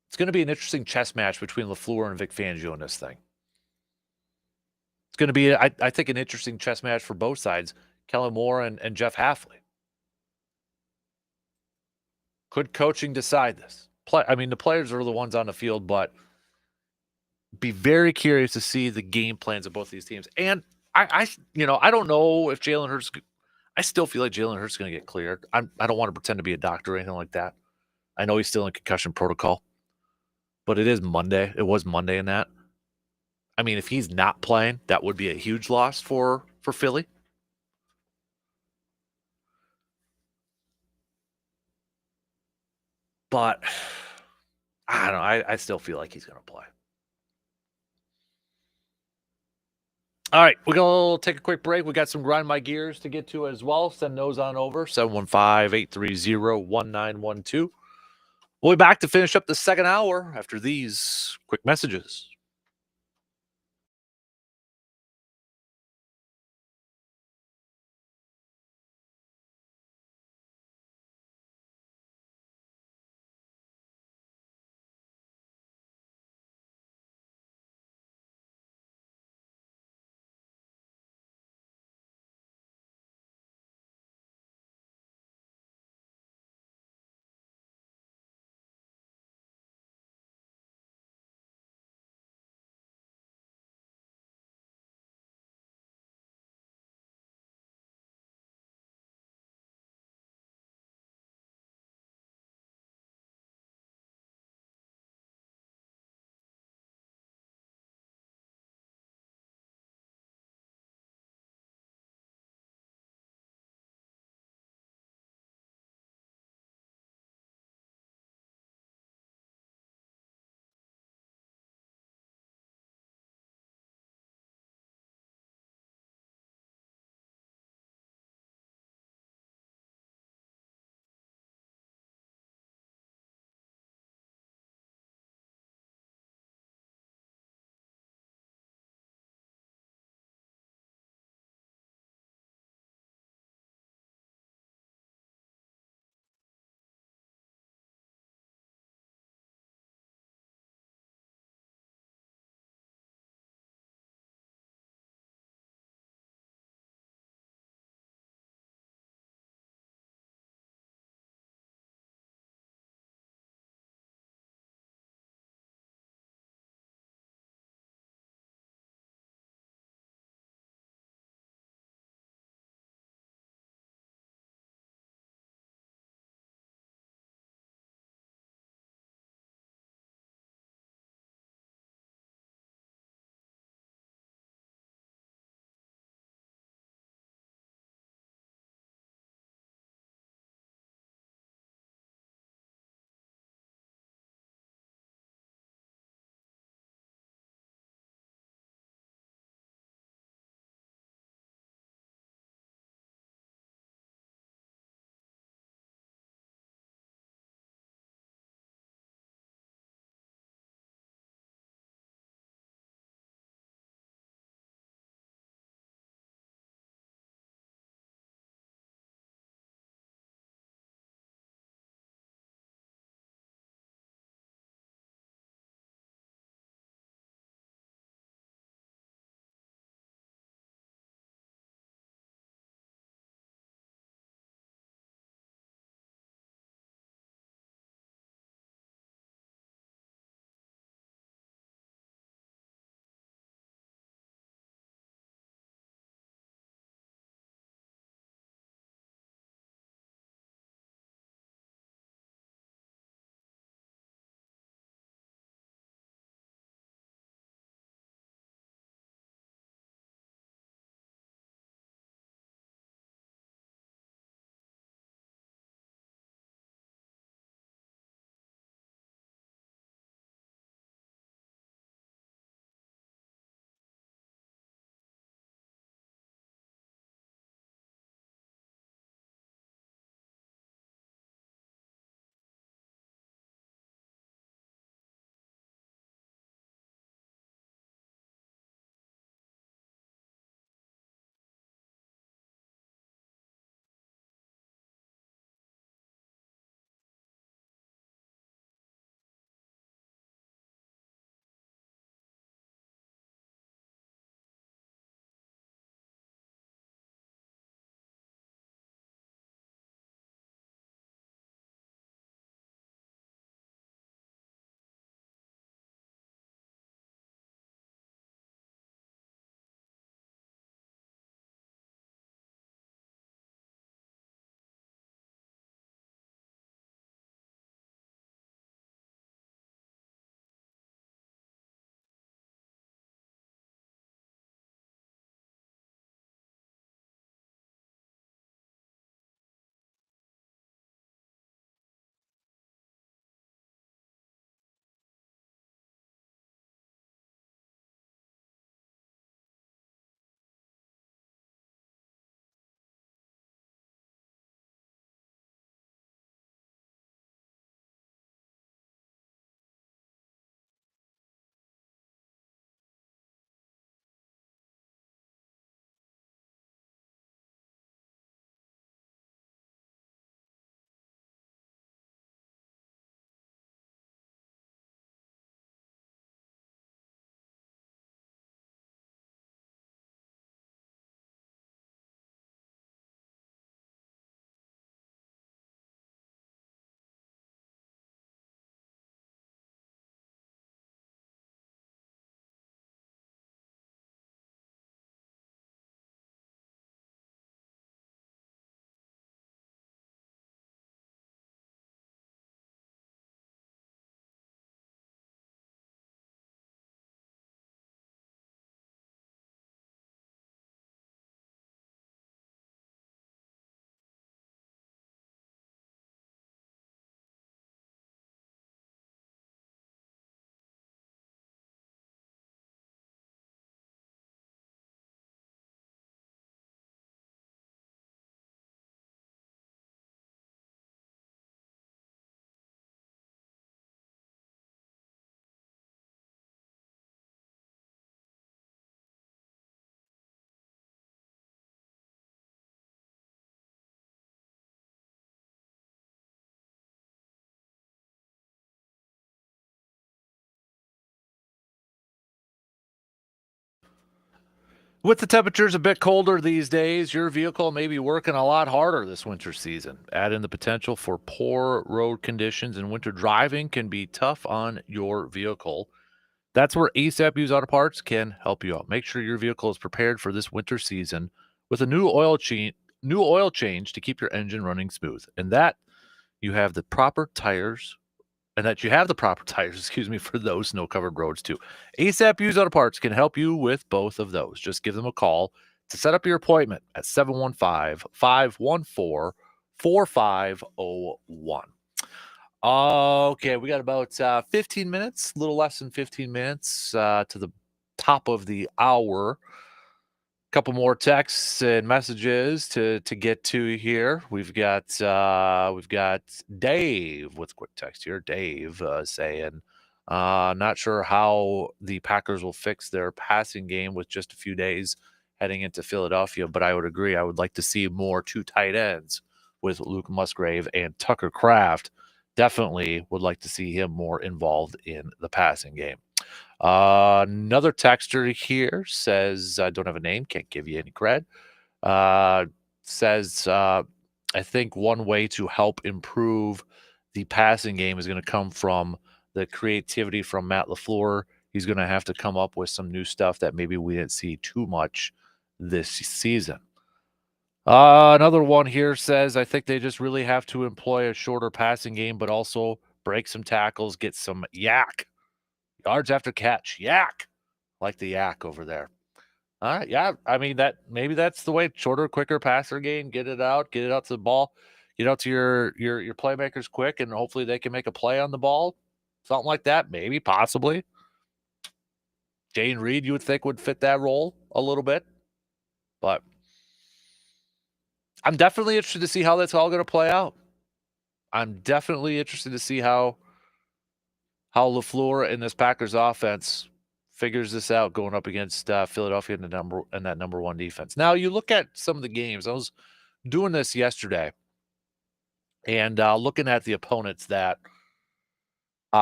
S1: It's going to be an interesting chess match between LaFleur and Vic Fangio in this thing. It's going to be, I think, an interesting chess match for both sides, Kellen Moore and Jeff Hafley. Could coaching decide this? I mean, the players are the ones on the field, but be very curious to see the game plans of both these teams. And I don't know if Jalen Hurts. I still feel like Jalen Hurts is going to get cleared. I don't want to pretend to be a doctor or anything like that. I know he's still in concussion protocol, but it is Monday. It was Monday in that. I mean, if he's not playing, that would be a huge loss for Philly. But I don't know. I still feel like he's going to play. All right, we're going to take a quick break. We got some Grind My Gears to get to as well. Send those on over, 715-830-1912. We'll be back to finish up the second hour after these quick messages. With the temperatures a bit colder these days, your vehicle may be working a lot harder this winter season. Add in the potential for poor road conditions, and winter driving can be tough on your vehicle. That's where ASAP Used Auto Parts can help you out. Make sure your vehicle is prepared for this winter season with a new oil change to keep your engine running smooth. And that you have the proper tires excuse me, for those snow-covered roads too. ASAP Used Auto Parts can help you with both of those. Just give them a call to set up your appointment at 715-514-4501. Okay, we got about 15 minutes, a little less than 15 minutes to the top of the hour. Couple more texts and messages to get to here. We've got Dave with quick text here. Dave saying, not sure how the Packers will fix their passing game with just a few days heading into Philadelphia, but I would agree. I would like to see more two tight ends with Luke Musgrave and Tucker Kraft. Definitely would like to see him more involved in the passing game. Another texter here says, I don't have a name, can't give you any cred. Says, I think one way to help improve the passing game is going to come from the creativity from Matt LaFleur. He's going to have to come up with some new stuff that maybe we didn't see too much this season. Another one here says, I think they just really have to employ a shorter passing game, but also break some tackles, get some yak. Yards after catch. Yak. Like the yak over there. All right. Yeah. I mean, maybe that's the way. Shorter, quicker passer game. Get it out to the ball. Get out to your playmakers quick, and hopefully they can make a play on the ball. Something like that. Maybe, possibly. Jane Reed, you would think, would fit that role a little bit. But I'm definitely interested to see how that's all going to play out. I'm definitely interested to see how LaFleur and this Packers offense figures this out going up against Philadelphia in that number one defense. Now, you look at some of the games. I was doing this yesterday and looking at the opponents that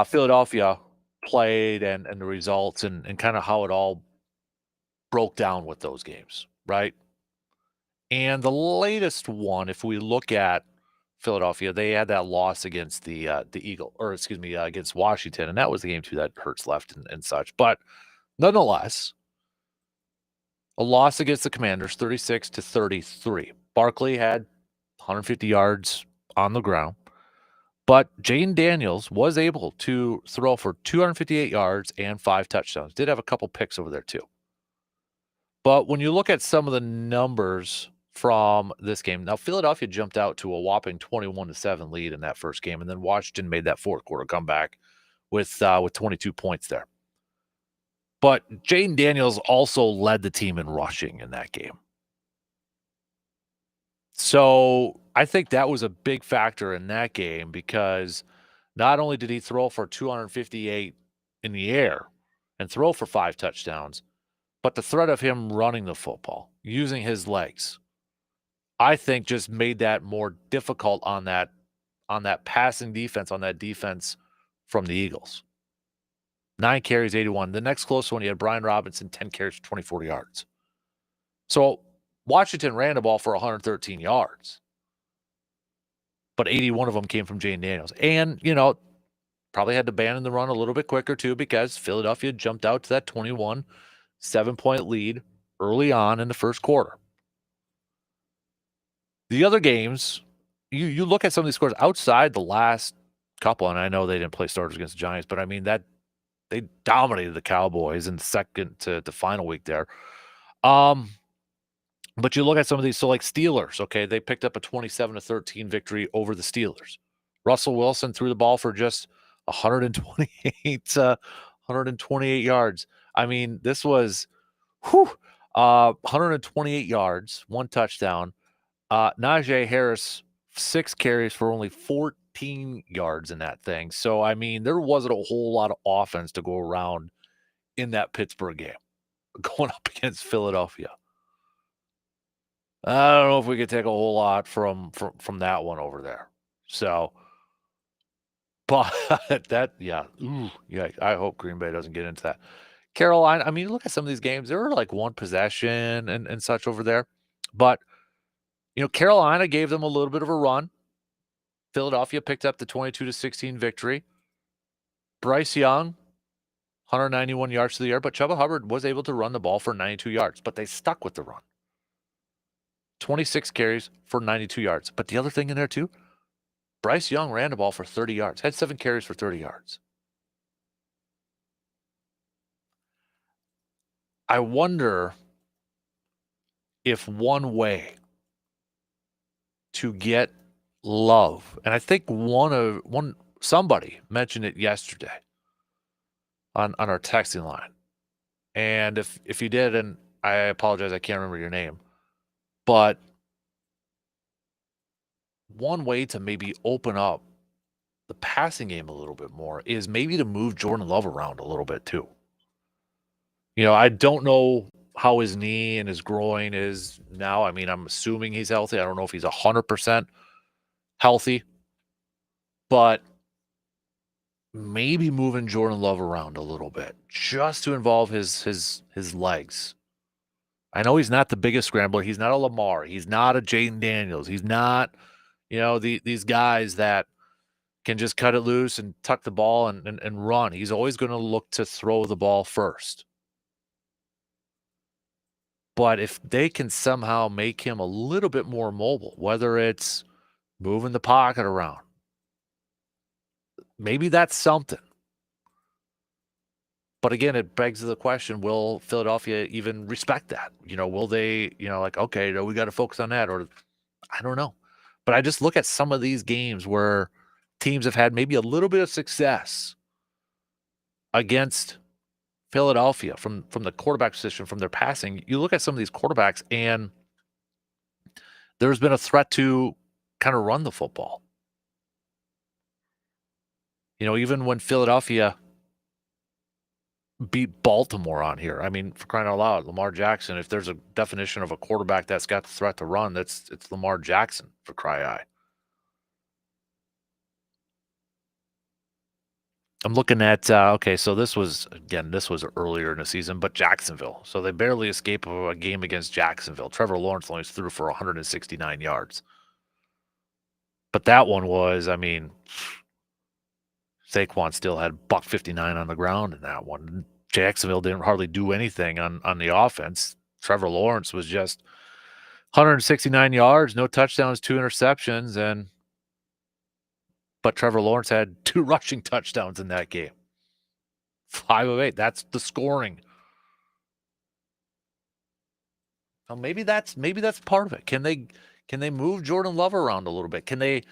S1: Philadelphia played and the results and kind of how it all broke down with those games, right? And the latest one, if we look at Philadelphia, they had that loss against the against Washington, and that was the game too that Hurts left and such. But nonetheless, a loss against the Commanders, 36-33. Barkley had 150 yards on the ground, but Jane Daniels was able to throw for 258 yards and 5 touchdowns. Did have a couple picks over there too. But when you look at some of the numbers from this game, now Philadelphia jumped out to a whopping 21-7 lead in that first game, and then Washington made that fourth quarter comeback with 22 points there. But Jane Daniels also led the team in rushing in that game. So I think that was a big factor in that game because not only did he throw for 258 in the air and throw for 5 touchdowns, but the threat of him running the football, using his legs, I think just made that more difficult on that passing defense, on that defense from the Eagles. 9 carries, 81. The next close one, he had Brian Robinson, 10 carries for 24 yards. So Washington ran the ball for 113 yards, but 81 of them came from Jane Daniels. And, probably had to abandon the run a little bit quicker too because Philadelphia jumped out to that 21 7-point lead early on in the first quarter. The other games, you look at some of these scores outside the last couple, and I know they didn't play starters against the Giants, but I mean that they dominated the Cowboys in the second to the final week there. But you look at some of these, so like Steelers, okay, they picked up a 27-13 victory over the Steelers. Russell Wilson threw the ball for just 128 yards. I mean, this was 128 yards, 1 touchdown. Najee Harris, 6 carries for only 14 yards in that thing. So, I mean, there wasn't a whole lot of offense to go around in that Pittsburgh game going up against Philadelphia. I don't know if we could take a whole lot from that one over there. So, but I hope Green Bay doesn't get into that. Carolina, I mean, look at some of these games. They were like one possession and such over there. But, Carolina gave them a little bit of a run. Philadelphia picked up the 22-16 victory. Bryce Young, 191 yards to the air, but Chuba Hubbard was able to run the ball for 92 yards, but they stuck with the run. 26 carries for 92 yards. But the other thing in there, too, Bryce Young ran the ball for 30 yards, had 7 carries for 30 yards. I wonder if one way to get love, and I think somebody mentioned it yesterday on our texting line. And if you did, and I apologize, I can't remember your name, but one way to maybe open up the passing game a little bit more is maybe to move Jordan Love around a little bit too. I don't know how his knee and his groin is now. I mean, I'm assuming he's healthy. I don't know if he's 100% healthy, but maybe moving Jordan Love around a little bit just to involve his legs. I know he's not the biggest scrambler. He's not a Lamar. He's not a Jaden Daniels. He's not, these guys that can just cut it loose and tuck the ball and run. He's always going to look to throw the ball first. But if they can somehow make him a little bit more mobile, whether it's moving the pocket around, maybe that's something. But again, it begs the question, will Philadelphia even respect that? Will they, okay, we got to focus on that, or I don't know. But I just look at some of these games where teams have had maybe a little bit of success against Philadelphia from the quarterback position, from their passing. You look at some of these quarterbacks, and there's been a threat to kind of run the football. Even when Philadelphia beat Baltimore on here, I mean, for crying out loud, Lamar Jackson, if there's a definition of a quarterback that's got the threat to run, it's Lamar Jackson, for cry. I'm looking at, okay, so this was earlier in the season, but Jacksonville. So they barely escape a game against Jacksonville. Trevor Lawrence only threw for 169 yards. But that one was, I mean, Saquon still had $159 on the ground in that one. Jacksonville didn't hardly do anything on the offense. Trevor Lawrence was just 169 yards, no touchdowns, 2 interceptions, but Trevor Lawrence had 2 rushing touchdowns in that game. 5 of 8. That's the scoring. Well, maybe that's part of it. Can they move Jordan Love around a little bit? Can they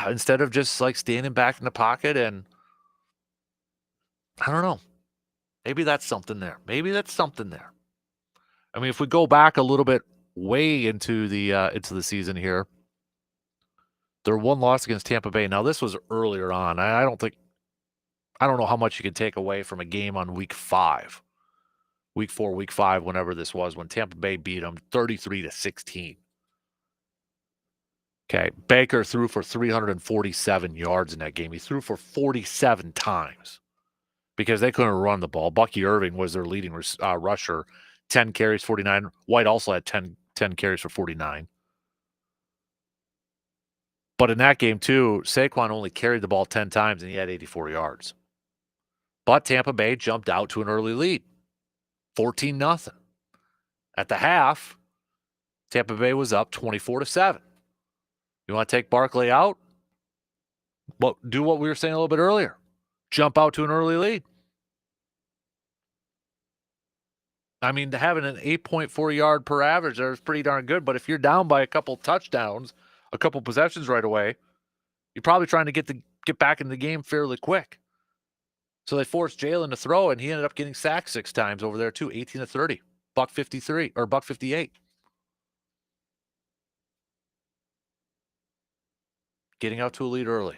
S1: instead of just like standing back in the pocket, and I don't know. Maybe that's something there. I mean, if we go back a little bit way into the season here, their one loss against Tampa Bay. Now, this was earlier on. I don't know how much you can take away from a game on week 5. Week 4, week 5, whenever this was, when Tampa Bay beat them 33-16. Okay, Baker threw for 347 yards in that game. He threw for 47 times because they couldn't run the ball. Bucky Irving was their leading rusher, 10 carries, 49. White also had 10 carries for 49. But in that game, too, Saquon only carried the ball 10 times, and he had 84 yards. But Tampa Bay jumped out to an early lead, 14-0. At the half, Tampa Bay was up 24-7. You want to take Barkley out? Well, do what we were saying a little bit earlier. Jump out to an early lead. I mean, having an 8.4 yard per average there is pretty darn good. But if you're down by a couple touchdowns, a couple possessions right away, you're probably trying to get back in the game fairly quick. So they forced Jalen to throw, and he ended up getting sacked 6 times over there too, 18-30, $153 or $158. Getting out to a lead early.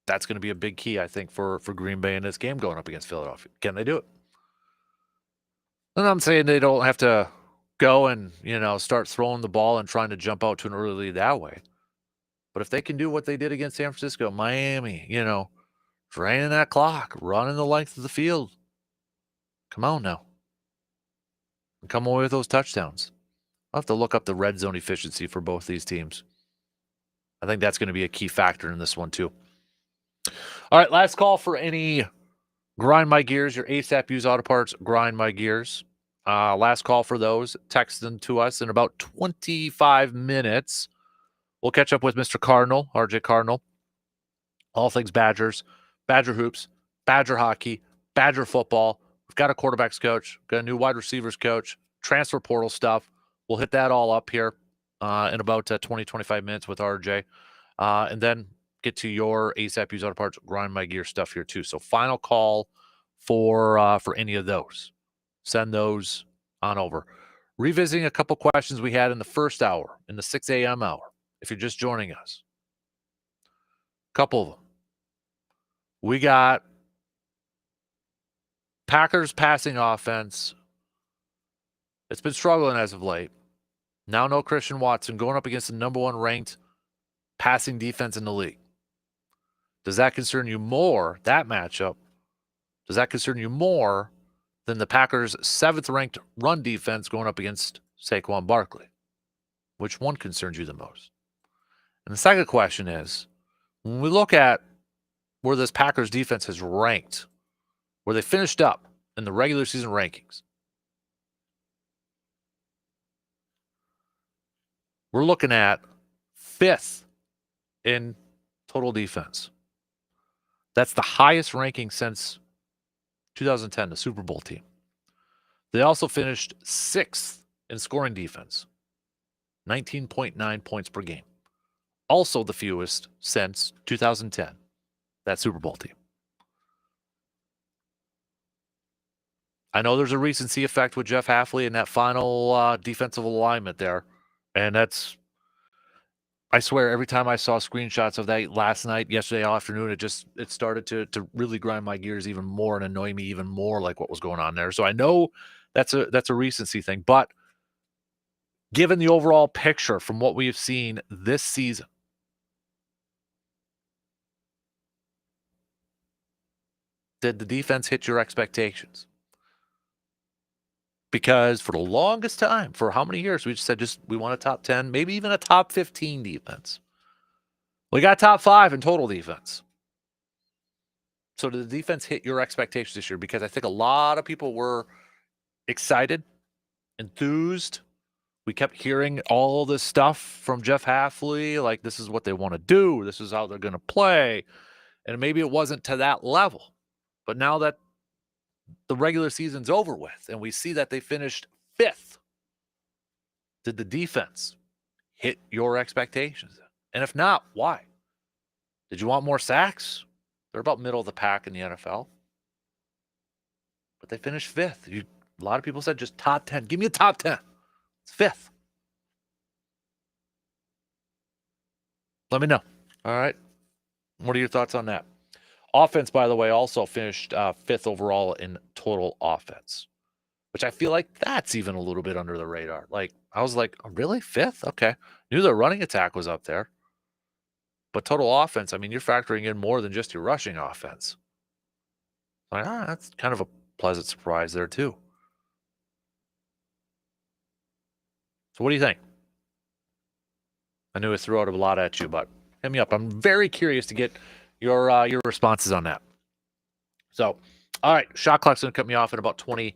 S1: That's going to be a big key, I think, for Green Bay in this game going up against Philadelphia. Can they do it? And I'm saying they don't have to go and, start throwing the ball and trying to jump out to an early lead that way. But if they can do what they did against San Francisco, Miami, Draining that clock, running the length of the field. Come on now. And come away with those touchdowns. I'll have to look up the red zone efficiency for both these teams. I think that's going to be a key factor in this one, too. All right, last call for any grind my gears, your ASAP Use Auto Parts, grind my gears. Last call for those. Text them to us in about 25 minutes. We'll catch up with Mr. Cardinal, RJ Cardinal. All things Badgers, Badger hoops, Badger hockey, Badger football. We've got a quarterbacks coach, got a new wide receivers coach, transfer portal stuff. We'll hit that all up here in about 20, 25 minutes with RJ. And then get to your ASAP Use Auto Parts, grind my gear stuff here too. So final call for any of those. Send those on over. Revisiting a couple questions we had in the first hour, in the 6 a.m. hour, if you're just joining us. A couple of them. We got Packers passing offense. It's been struggling as of late. Now no Christian Watson going up against the number one ranked passing defense in the league. Does that concern you more, that matchup? Does that concern you more than the Packers' 7th ranked run defense going up against Saquon Barkley? Which one concerns you the most? And the second question is, when we look at where this Packers defense has ranked, where they finished up in the regular season rankings, we're looking at 5th in total defense. That's the highest ranking since 2010, the Super Bowl team. They also finished 6th in scoring defense, 19.9 points per game. Also the fewest since 2010, that Super Bowl team. I know there's a recency effect with Jeff Hafley and that final defensive alignment there. And that's, I swear, every time I saw screenshots of that last night, yesterday afternoon, it started to really grind my gears even more and annoy me even more, like what was going on there. So I know that's a recency thing, but given the overall picture from what we have seen this season, did the defense hit your expectations? Because for the longest time, for how many years, we just said we want a top 10, maybe even a top 15 defense. We got top 5 in total defense. So did the defense hit your expectations this year? Because I think a lot of people were excited, enthused. We kept hearing all this stuff from Jeff Hafley, like this is what they want to do. This is how they're going to play. And maybe it wasn't to that level. But now that the regular season's over with and we see that they finished 5th, did the defense hit your expectations? And if not, why? Did you want more sacks? They're about middle of the pack in the NFL. But they finished 5th. A lot of people said just top 10. Give me a top 10. It's 5th. Let me know. All right. What are your thoughts on that? Offense, by the way, also finished 5th overall in total offense, which I feel like that's even a little bit under the radar. Like, I was like, oh, really? 5th? Okay. Knew the running attack was up there. But total offense, I mean, you're factoring in more than just your rushing offense. Like, that's kind of a pleasant surprise there, too. So what do you think? I knew I threw out a lot at you, but hit me up. I'm very curious to get your responses on that. So, all right, shot clock's going to cut me off in about 20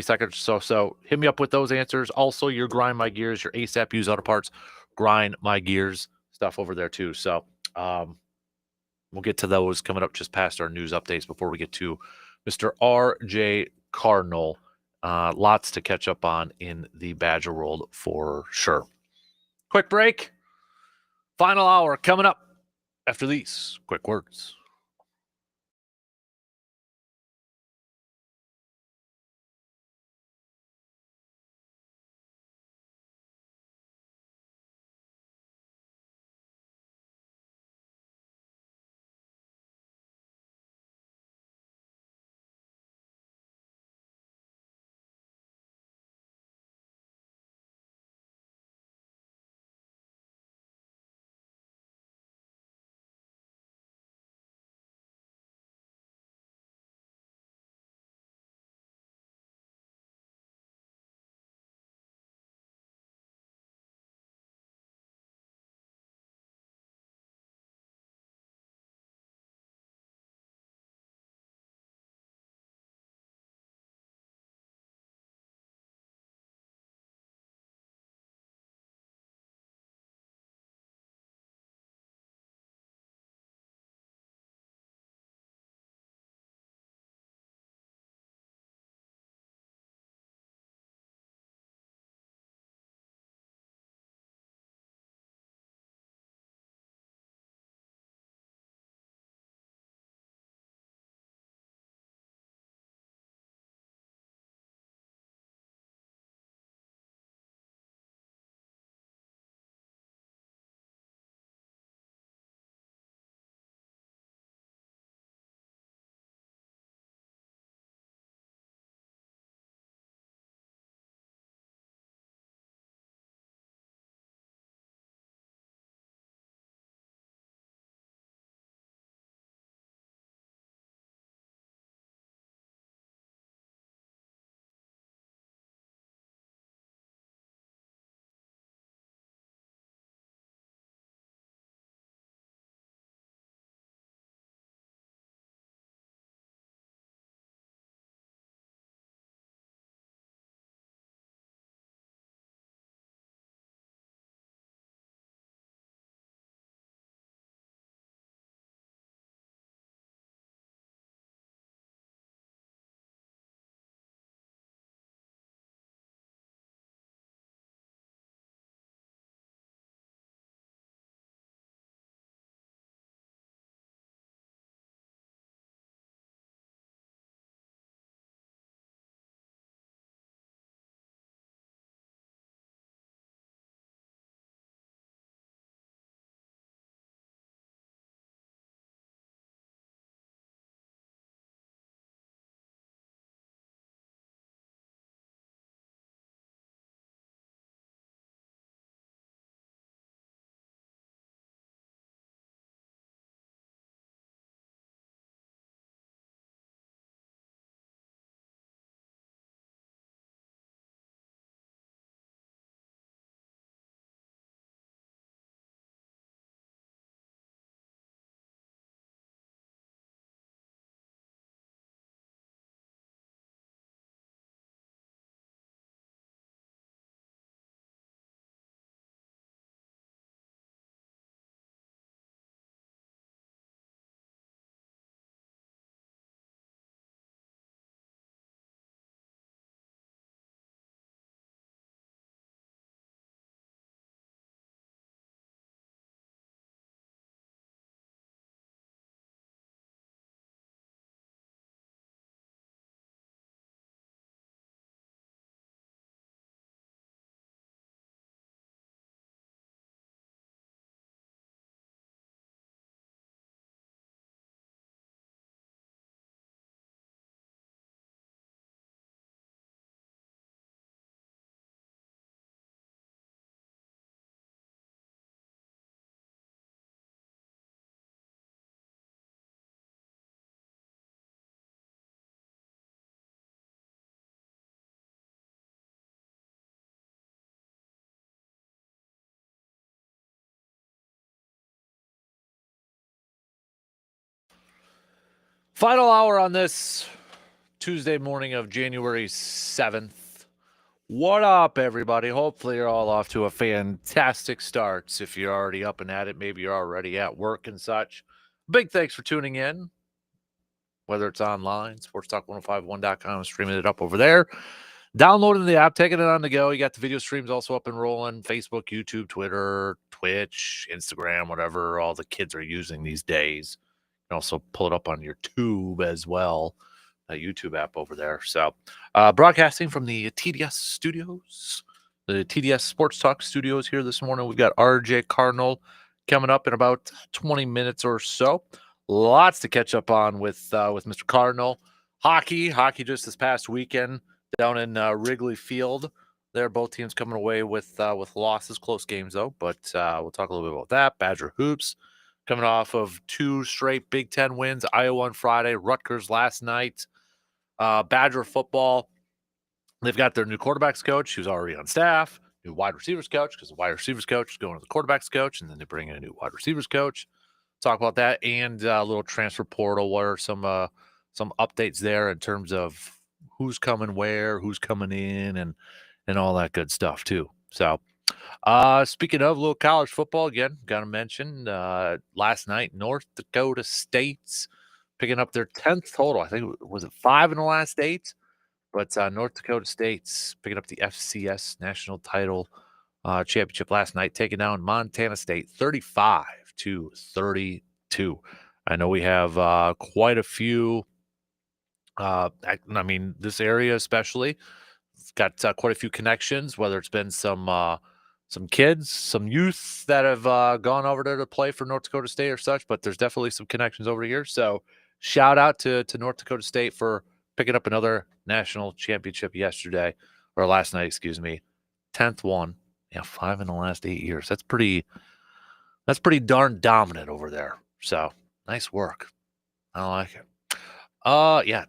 S1: seconds or so. So hit me up with those answers. Also, your grind my gears, your ASAP Use Auto Parts, grind my gears stuff over there too. So we'll get to those coming up just past our news updates before we get to Mr. RJ Cardinal. Lots to catch up on in the Badger world for sure. Quick break. Final hour coming up after these quick words. Final hour on this Tuesday morning of January 7th. What up, everybody? Hopefully, you're all off to a fantastic start. If you're already up and at it, maybe you're already at work and such. Big thanks for tuning in, whether it's online, sportstalk1051.com, streaming it up over there, downloading the app, taking it on the go. You got the video streams also up and rolling, Facebook, YouTube, Twitter, Twitch, Instagram, whatever all the kids are using these days. You can also pull it up on your tube as well, a YouTube app over there. So broadcasting from the TDS studios, the TDS Sports Talk studios here this morning. We've got RJ Cardinal coming up in about 20 minutes or so. Lots to catch up on with Mr. Cardinal. Hockey just this past weekend down in Wrigley Field. There, both teams coming away with losses, close games though. But we'll talk a little bit about that. Badger hoops coming off of 2 straight Big Ten wins. Iowa on Friday, Rutgers last night. Badger football, they've got their new quarterbacks coach who's already on staff, new wide receivers coach because the wide receivers coach is going to the quarterbacks coach, and then they bring in a new wide receivers coach. Talk about that and a little transfer portal. What are some updates there in terms of who's coming where, who's coming in, and all that good stuff too. So speaking of little college football, again, got to mention last night, North Dakota State's picking up their 10th total. I think was it 5 in the last 8, but North Dakota State's picking up the FCS national title championship last night, taking down Montana State 35-32. I know we have quite a few. I mean, this area especially, it's got quite a few connections. Whether it's been some kids, some youth that have gone over there to play for North Dakota State or such, but there's definitely some connections over here. So shout out to North Dakota State for picking up another national championship yesterday, or last night, excuse me. 10th one. Yeah, 5 in the last 8 years. That's pretty darn dominant over there. So nice work. I like it. Yeah.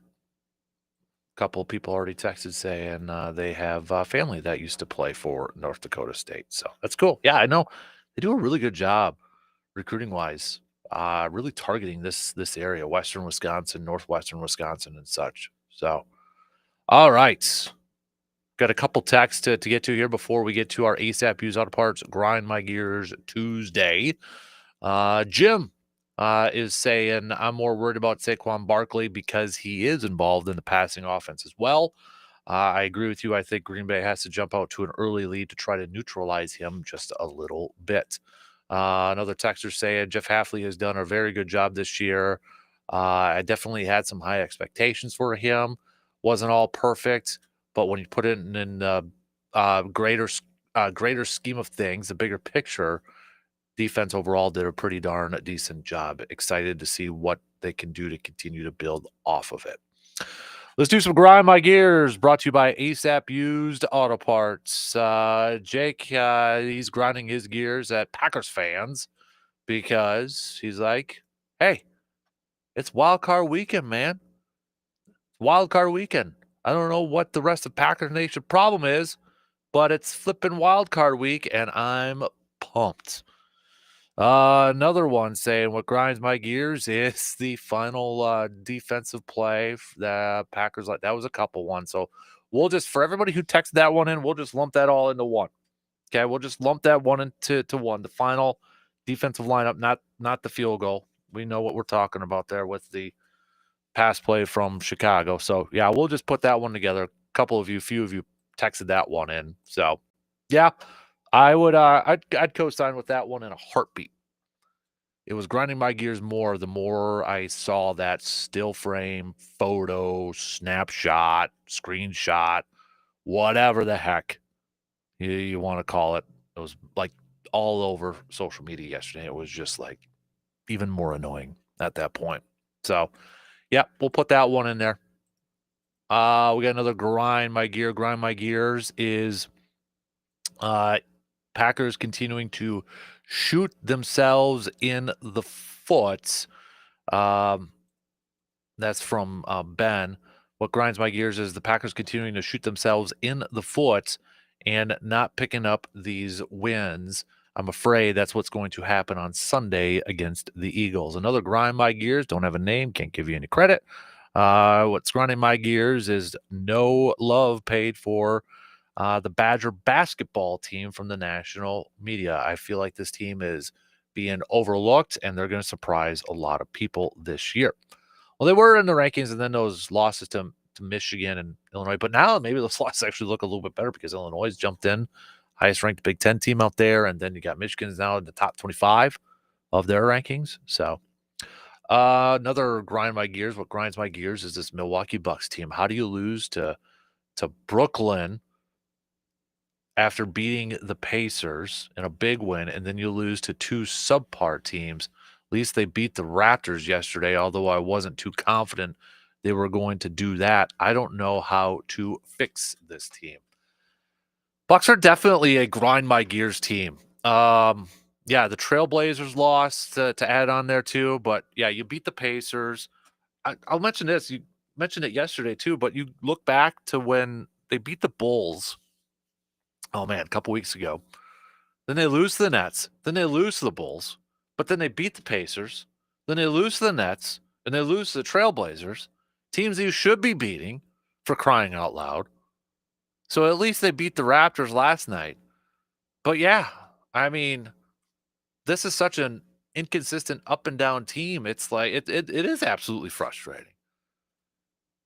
S1: Couple of people already texted saying they have family that used to play for North Dakota State. So that's cool. Yeah, I know they do a really good job recruiting wise, really targeting this area, Western Wisconsin, Northwestern Wisconsin and such. So, all right. Got a couple texts to get to here before we get to our ASAP Used Auto Parts Grind My Gears Tuesday. Jim is saying, I'm more worried about Saquon Barkley because he is involved in the passing offense as well. I agree with you. I think Green Bay has to jump out to an early lead to try to neutralize him just a little bit. Another texter saying Jeff Hafley has done a very good job this year. I definitely had some high expectations for him. Wasn't all perfect, but when you put it in greater scheme of things, the bigger picture, defense overall did a pretty darn decent job. Excited to see what they can do to continue to build off of it. Let's do some Grind My Gears, brought to you by ASAP Used Auto Parts. Jake, he's grinding his gears at Packers fans because he's like, hey, it's wild card weekend, man. Wild card weekend. I don't know what the rest of Packers Nation problem is, but it's flipping wild card week, and I'm pumped. Another one saying what grinds my gears is the final defensive play. The Packers, like that was a couple ones. So we'll just, for everybody who texted that one in, we'll just lump that all into one. Okay, we'll just lump that one into one. The final defensive lineup, not the field goal. We know what we're talking about there with the pass play from Chicago. So yeah, we'll just put that one together. Few of you texted that one in. So yeah, I would I'd co-sign with that one in a heartbeat. It was grinding my gears more the more I saw that still frame, photo, snapshot, screenshot, whatever the heck you want to call it. It was like all over social media yesterday. It was just like even more annoying at that point. So yeah, we'll put that one in there. We got another grind my gears is Packers continuing to shoot themselves in the foot. That's from Ben. What grinds my gears is the Packers continuing to shoot themselves in the foot and not picking up these wins. I'm afraid that's what's going to happen on Sunday against the Eagles. Another grind my gears. Don't have a name. Can't give you any credit. What's grinding my gears is no love paid for the Badger basketball team from the national media. I feel like this team is being overlooked, and they're going to surprise a lot of people this year. Well, they were in the rankings, and then those losses to Michigan and Illinois. But now maybe those losses actually look a little bit better because Illinois jumped in, highest ranked Big Ten team out there, and then you got Michigan's now in the top 25 of their rankings. So another grind my gears. What grinds my gears is this Milwaukee Bucks team. How do you lose to Brooklyn after beating the Pacers in a big win, and then you lose to two subpar teams? At least they beat the Raptors yesterday, although I wasn't too confident they were going to do that. I don't know how to fix this team. Bucks are definitely a grind my gears team. Yeah, the Trailblazers lost to add on there too, but yeah, you beat the Pacers. I'll mention this. You mentioned it yesterday too, but you look back to when they beat the Bulls. Oh man, a couple weeks ago. Then they lose to the Nets. Then they lose to the Bulls. But then they beat the Pacers. Then they lose to the Nets. And they lose to the Trailblazers. Teams that you should be beating, for crying out loud. So at least they beat the Raptors last night. But yeah, I mean, this is such an inconsistent up and down team. It's like it is absolutely frustrating.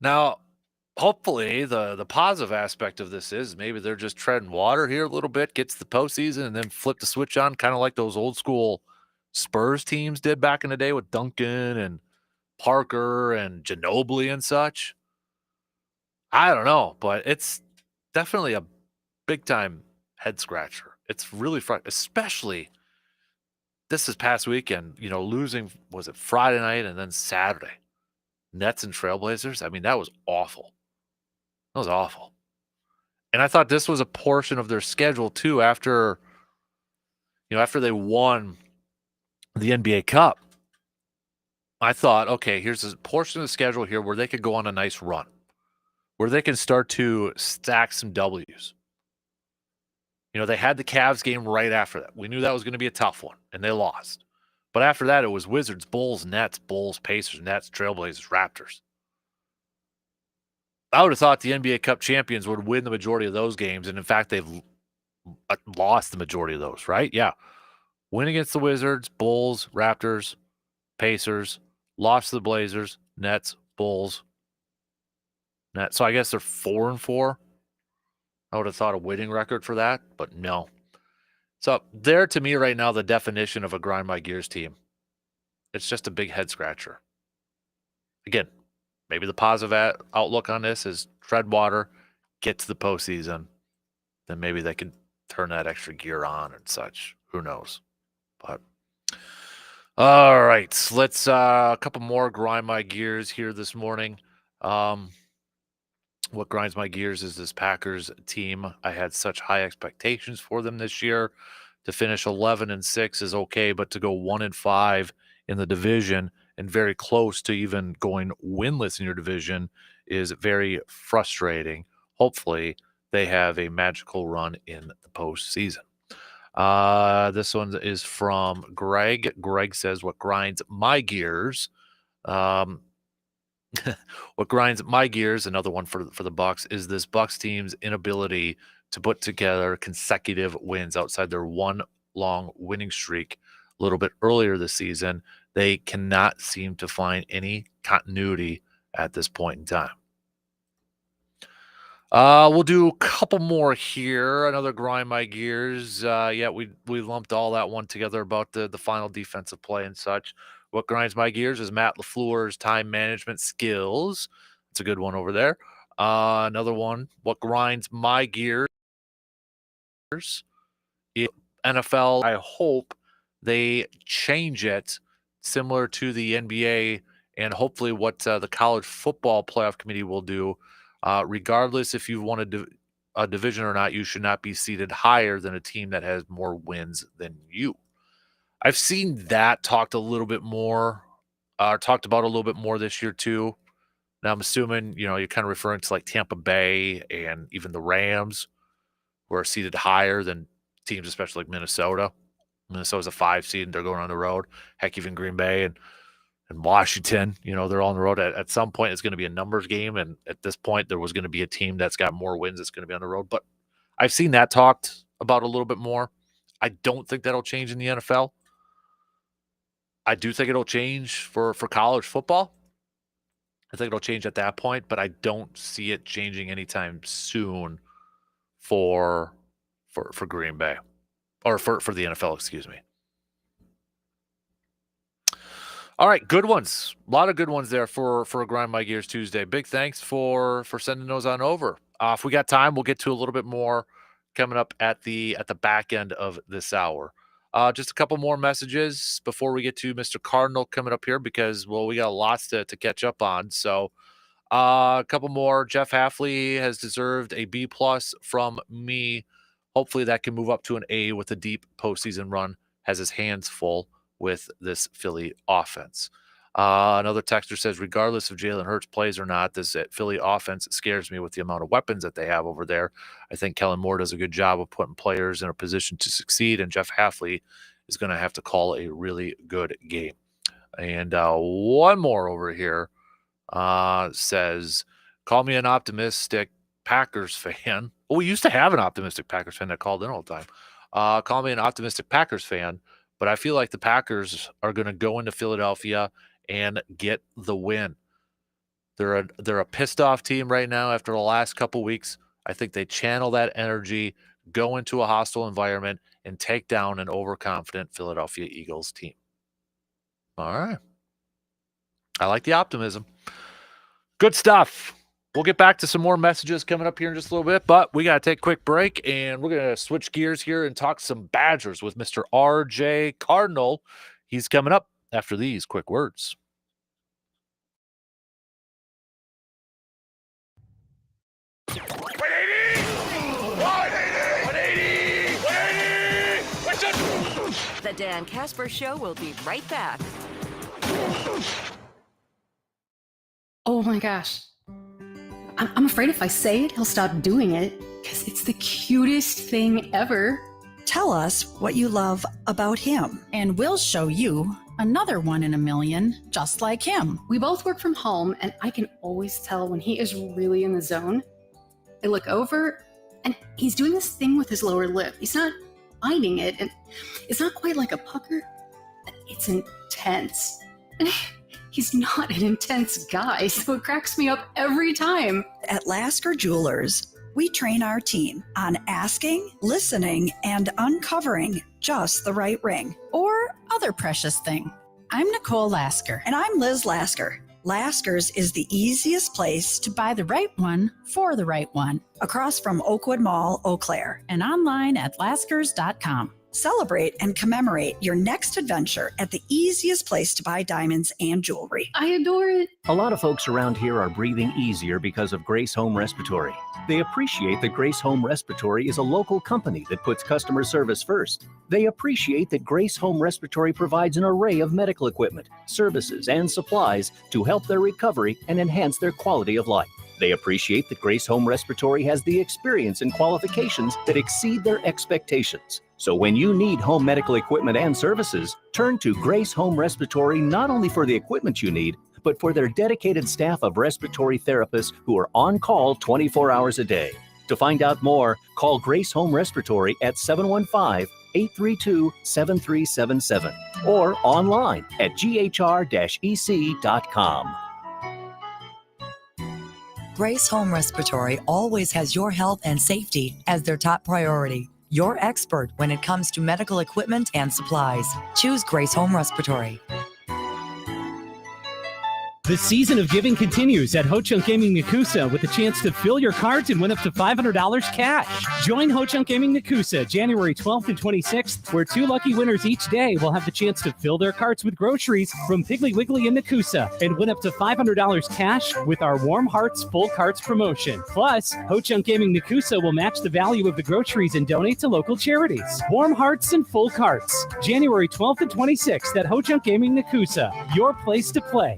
S1: Now, hopefully the positive aspect of this is maybe they're just treading water here a little bit, gets the postseason, and then flip the switch on, kind of like those old school Spurs teams did back in the day with Duncan and Parker and Ginobili and such. I don't know, but it's definitely a big time head scratcher. It's really frustrating, especially this past weekend, losing, was it Friday night and then Saturday? Nets and Trailblazers. I mean, that was awful. That was awful. And I thought this was a portion of their schedule too after they won the NBA Cup. I thought, okay, here's a portion of the schedule here where they could go on a nice run, where they can start to stack some W's. They had the Cavs game right after that. We knew that was going to be a tough one, and they lost. But after that, it was Wizards, Bulls, Nets, Bulls, Pacers, Nets, Trailblazers, Raptors. I would have thought the NBA Cup champions would win the majority of those games, and in fact, they've lost the majority of those, right? Yeah. Win against the Wizards, Bulls, Raptors, Pacers, lost to the Blazers, Nets, Bulls, Nets. So I guess they're 4-4. I would have thought a winning record for that, but no. So they're, to me right now, the definition of a grind my gears team. It's just a big head scratcher. Again, maybe the positive outlook on this is tread water, get to the postseason, then maybe they can turn that extra gear on and such. Who knows? But all right, let's a couple more grind my gears here this morning. What grinds my gears is this Packers team. I had such high expectations for them this year. To finish 11-6 is okay, but to go 1-5 in the division and very close to even going winless in your division is very frustrating. Hopefully, they have a magical run in the postseason. This one is from Greg. Greg says, what grinds my gears? What grinds my gears, another one for the Bucks, is this Bucks team's inability to put together consecutive wins outside their one long winning streak a little bit earlier this season. They cannot seem to find any continuity at this point in time. We'll do a couple more here. Another grind my gears. Yeah, we lumped all that one together about the final defensive play and such. What grinds my gears is Matt LaFleur's time management skills. It's a good one over there. Another one. What grinds my gears is NFL. I hope they change it similar to the NBA and hopefully what the college football playoff committee will do. Regardless if you wanted a division or not, you should not be seated higher than a team that has more wins than you. I've seen that talked a little bit more, talked about a little bit more this year too. Now I'm assuming, you're kind of referring to like Tampa Bay and even the Rams, who are seated higher than teams, especially like Minnesota. Minnesota's a 5 seed, and they're going on the road. Heck, even Green Bay and Washington, they're on the road. At some point, it's going to be a numbers game, and at this point, there was going to be a team that's got more wins that's going to be on the road. But I've seen that talked about a little bit more. I don't think that'll change in the NFL. I do think it'll change for college football. I think it'll change at that point, but I don't see it changing anytime soon for Green Bay or for the NFL, excuse me. All right, good ones. A lot of good ones there for a Grind My Gears Tuesday. Big thanks for sending those on over. If we got time, we'll get to a little bit more coming up at the back end of this hour. Just a couple more messages before we get to Mr. Cardinal coming up here because, well, we got lots to catch up on. So a couple more. Jeff Halfley has deserved a B+ from me. Hopefully that can move up to an A with a deep postseason run. Has his hands full with this Philly offense. Another texter says, regardless if Jalen Hurts plays or not, this Philly offense scares me with the amount of weapons that they have over there. I think Kellen Moore does a good job of putting players in a position to succeed, and Jeff Halfley is going to have to call a really good game. And one more over here says, call me an optimistic Packers fan. Well, we used to have an optimistic Packers fan that called in all the time. Call me an optimistic Packers fan, but I feel like the Packers are going to go into Philadelphia and get the win. They're a pissed off team right now after the last couple weeks. I think they channel that energy, go into a hostile environment, and take down an overconfident Philadelphia Eagles team. All right. I like the optimism. Good stuff. We'll get back to some more messages coming up here in just a little bit, but we got to take a quick break, and we're going to switch gears here and talk some Badgers with Mr. RJ Cardinal. He's coming up after these quick words.
S3: The Dan Casper Show will be right back.
S4: Oh my gosh. I'm afraid if I say it, he'll stop doing it because it's the cutest thing ever.
S5: Tell us what you love about him.
S6: And we'll show you another 1 in a million just like him.
S4: We both work from home, and I can always tell when he is really in the zone. I look over, and he's doing this thing with his lower lip. He's not biting it, and it's not quite like a pucker. It's intense. And he's not an intense guy, so it cracks me up every time.
S5: At Lasker Jewelers, we train our team on asking, listening, and uncovering just the right ring.
S6: Or other precious thing. I'm Nicole Lasker.
S5: And I'm Liz Lasker. Lasker's is the easiest place
S6: To buy the right one for the right one.
S5: across from Oakwood Mall, Eau Claire.
S6: And online at laskers.com.
S5: Celebrate and commemorate your next adventure at the easiest place to buy diamonds and jewelry.
S4: I adore it.
S7: A lot of folks around here are breathing easier because of Grace Home Respiratory. They appreciate that Grace Home Respiratory is a local company that puts customer service first. They appreciate that Grace Home Respiratory provides an array of medical equipment, services, and supplies to help their recovery and enhance their quality of life. They appreciate that Grace Home Respiratory has the experience and qualifications that exceed their expectations. So when you need home medical equipment and services, turn to Grace Home Respiratory not only for the equipment you need, but for their dedicated staff of respiratory therapists who are on call 24 hours a day. To find out more, call Grace Home Respiratory at 715-832-7377 or online at ghr-ec.com.
S8: Grace Home Respiratory always has your health and safety as their top priority. Your expert when it comes to medical equipment and supplies. Choose Grace Home Respiratory.
S9: The season of giving continues at Ho Chunk Gaming Nakusa with a chance to fill your cards and win up to $500 cash. Join Ho Chunk Gaming Nakusa January 12th and 26th, where 2 lucky winners each day will have the chance to fill their carts with groceries from Piggly Wiggly and Nakusa and win up to $500 cash with our Warm Hearts Full Carts promotion. Plus, Ho Chunk Gaming Nakusa will match the value of the groceries and donate to local charities. Warm Hearts and Full Carts, January 12th and 26th at Ho Chunk Gaming Nakusa, your place to play.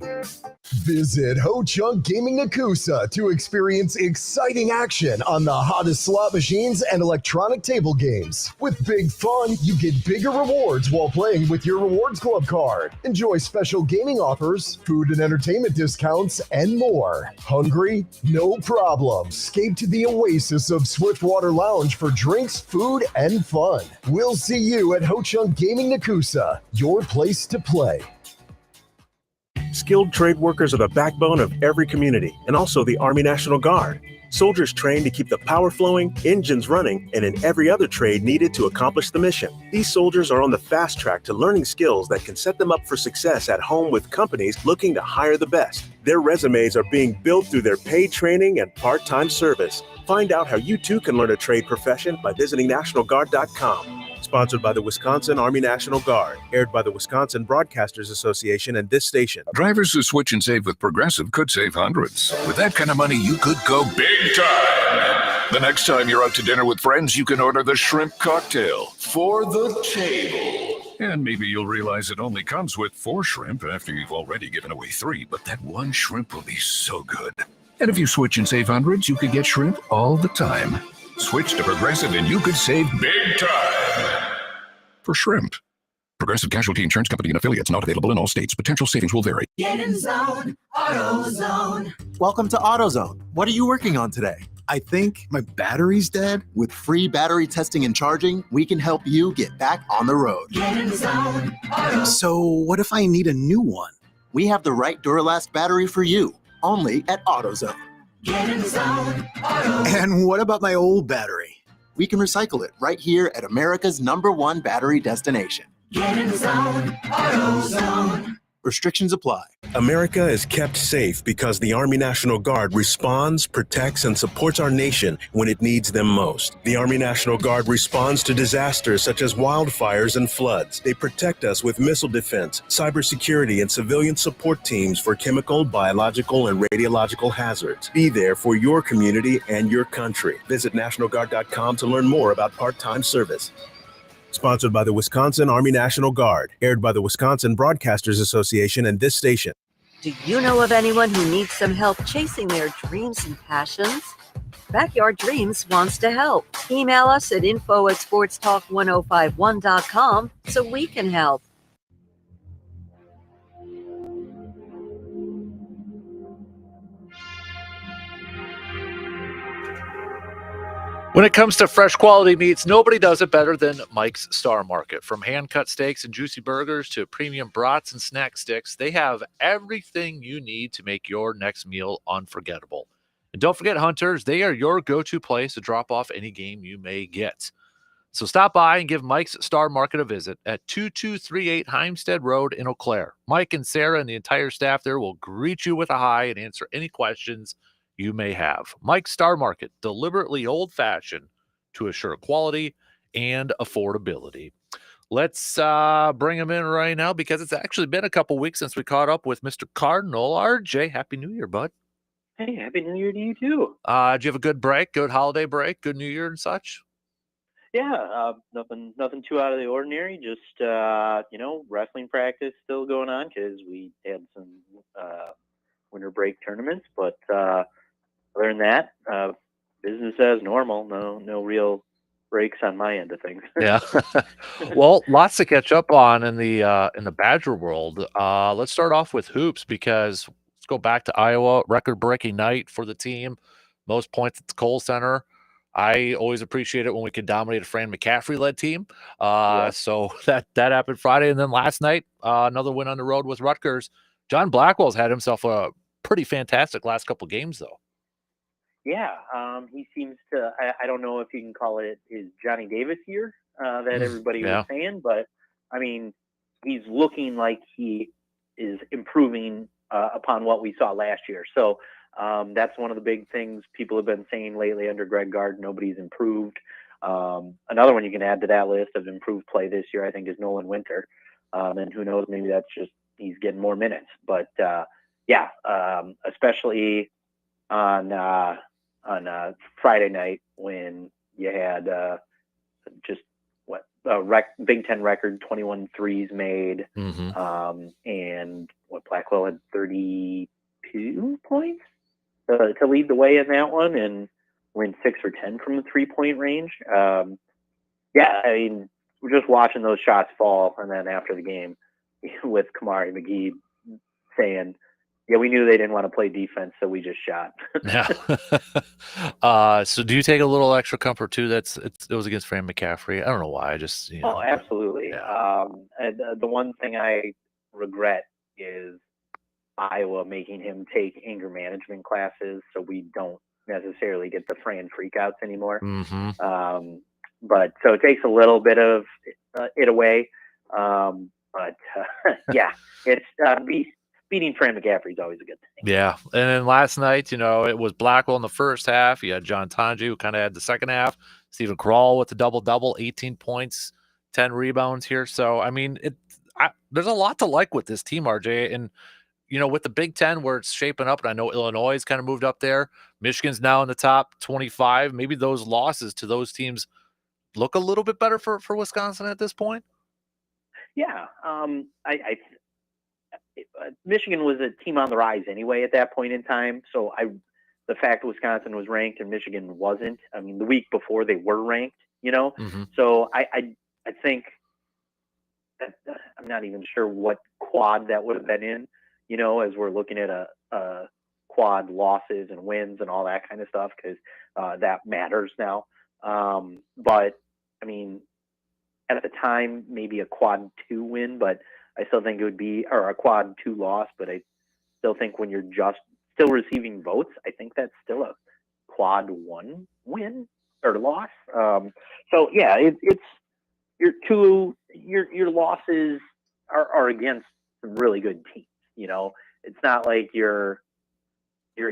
S10: Visit Ho Chunk Gaming Nakusa to experience exciting action on the hottest slot machines and electronic table games. With big fun, you get bigger rewards while playing with your Rewards Club card. Enjoy special gaming offers, food and entertainment discounts, and more. Hungry? No problem. Escape to the oasis of Swiftwater Lounge for drinks, food, and fun. We'll see you at Ho Chunk Gaming Nakusa, your place to play.
S11: Skilled trade workers are the backbone of every community and also the Army National Guard. Soldiers trained to keep the power flowing, engines running, and in every other trade needed to accomplish the mission. These soldiers are on the fast track to learning skills that can set them up for success at home with companies looking to hire the best. Their resumes are being built through their paid training and part-time service. Find out how you too can learn a trade profession by visiting NationalGuard.com. Sponsored by the Wisconsin Army National Guard. Aired by the Wisconsin Broadcasters Association and this station.
S12: Drivers who switch and save with Progressive could save hundreds. With that kind of money, you could go big time. The next time you're out to dinner with friends, you can order the shrimp cocktail for the table. And maybe you'll realize it only comes with 4 shrimp after you've already given away 3, but that one shrimp will be so good. And if you switch and save hundreds, you could get shrimp all the time. Switch to Progressive and you could save big time for shrimp. Progressive Casualty Insurance Company and affiliates, not available in all states. Potential savings will vary.
S13: Get in zone, AutoZone.
S14: Welcome to AutoZone. What are you working on today? I think my battery's dead. With free battery testing and charging, we can help you get back on the road.
S13: Get in zone, AutoZone.
S14: So what if I need a new one?
S15: We have the right Duralast battery for you, only at AutoZone.
S13: Get in zone, AutoZone.
S14: And what about my old battery?
S15: We can recycle it right here at America's #1 battery destination.
S13: Get in zone, AutoZone.
S15: Restrictions apply.
S11: America is kept safe because the Army National Guard responds, protects, and supports our nation when it needs them most. The Army National Guard responds to disasters such as wildfires and floods. They protect us with missile defense, cybersecurity, and civilian support teams for chemical, biological, and radiological hazards. Be there for your community and your country. Visit NationalGuard.com to learn more about part-time service. Sponsored by the Wisconsin Army National Guard. Aired by the Wisconsin Broadcasters Association and this station.
S3: Do you know of anyone who needs some help chasing their dreams and passions? Backyard Dreams wants to help. Email us at info@sportstalk1051.com so we can help.
S1: When it comes to fresh quality meats, nobody does it better than Mike's Star Market. From hand-cut steaks and juicy burgers to premium brats and snack sticks, they have everything you need to make your next meal unforgettable. And don't forget, hunters, they are your go-to place to drop off any game you may get. So stop by and give Mike's Star Market a visit at 2238 Heimstead Road in Eau Claire. Mike and Sarah and the entire staff there will greet you with a hi and answer any questions you may have. Mike's Star Market, deliberately old-fashioned to assure quality and affordability. Let's bring him in right now because it's actually been a couple weeks since we caught up with Mr. Cardinal. RJ, Happy New Year, bud.
S16: Hey, Happy New Year to you too.
S1: Did you have a good break, good holiday break, good New Year and such?
S16: Yeah, nothing too out of the ordinary. Just wrestling practice still going on because we had some winter break tournaments, but other than that, business as normal. No real breaks on my end of things.
S1: Yeah. Well, lots to catch up on in the Badger world. Let's start off with hoops because let's go back to Iowa. Record-breaking night for the team. Most points at the Kohl Center. I always appreciate it when we can dominate a Fran McCaffrey-led team. So that happened Friday, and then last night another win on the road with Rutgers. John Blackwell's had himself a pretty fantastic last couple games, though.
S16: Yeah, he seems to. I don't know if you can call it his Johnny Davis year that everybody was saying, but I mean, he's looking like he is improving upon what we saw last year. So that's one of the big things people have been saying lately under Greg Gard. Nobody's improved. Another one you can add to that list of improved play this year, I think, is Nolan Winter. And who knows, maybe that's just he's getting more minutes. But especially on Friday night when you had Big Ten record 21 threes made, and Blackwell had 32 2 points to lead the way in that one and win 6 or 10 from the 3-point range. Yeah, I mean, we're just watching those shots fall, and then after the game, with Kamari McGee saying, "Yeah, we knew they didn't want to play defense, so we just shot."
S1: Yeah. So do you take a little extra comfort too? It was against Fran McCaffrey. I don't know why. I just
S16: Oh, absolutely.
S1: Yeah.
S16: And the one thing I regret is Iowa making him take anger management classes, so we don't necessarily get the Fran freakouts anymore.
S1: Mm-hmm.
S16: But so it takes a little bit of it away. But yeah, it's beating Fran McCaffrey is always a good thing.
S1: Yeah. And then last night, it was Blackwell in the first half. You had John Tonji, who kind of had the second half. Stephen Kral with the double-double, 18 points, 10 rebounds here. So, I mean, there's a lot to like with this team, RJ. And, with the Big Ten where it's shaping up, and I know Illinois has kind of moved up there. Michigan's now in the top 25. Maybe those losses to those teams look a little bit better for Wisconsin at this point.
S16: Yeah. Michigan was a team on the rise anyway at that point in time. So the fact Wisconsin was ranked and Michigan wasn't, I mean, the week before they were ranked,
S1: Mm-hmm.
S16: So I think that, I'm not even sure what quad that would have been in, as we're looking at a quad losses and wins and all that kind of stuff, because that matters now. But I mean, at the time, maybe a quad 2 win, but I still think it would be, or a quad 2 loss, but I still think when you're just still receiving votes, I think that's still a quad 1 win or loss. So yeah, it's your losses are against some really good teams. It's not like you're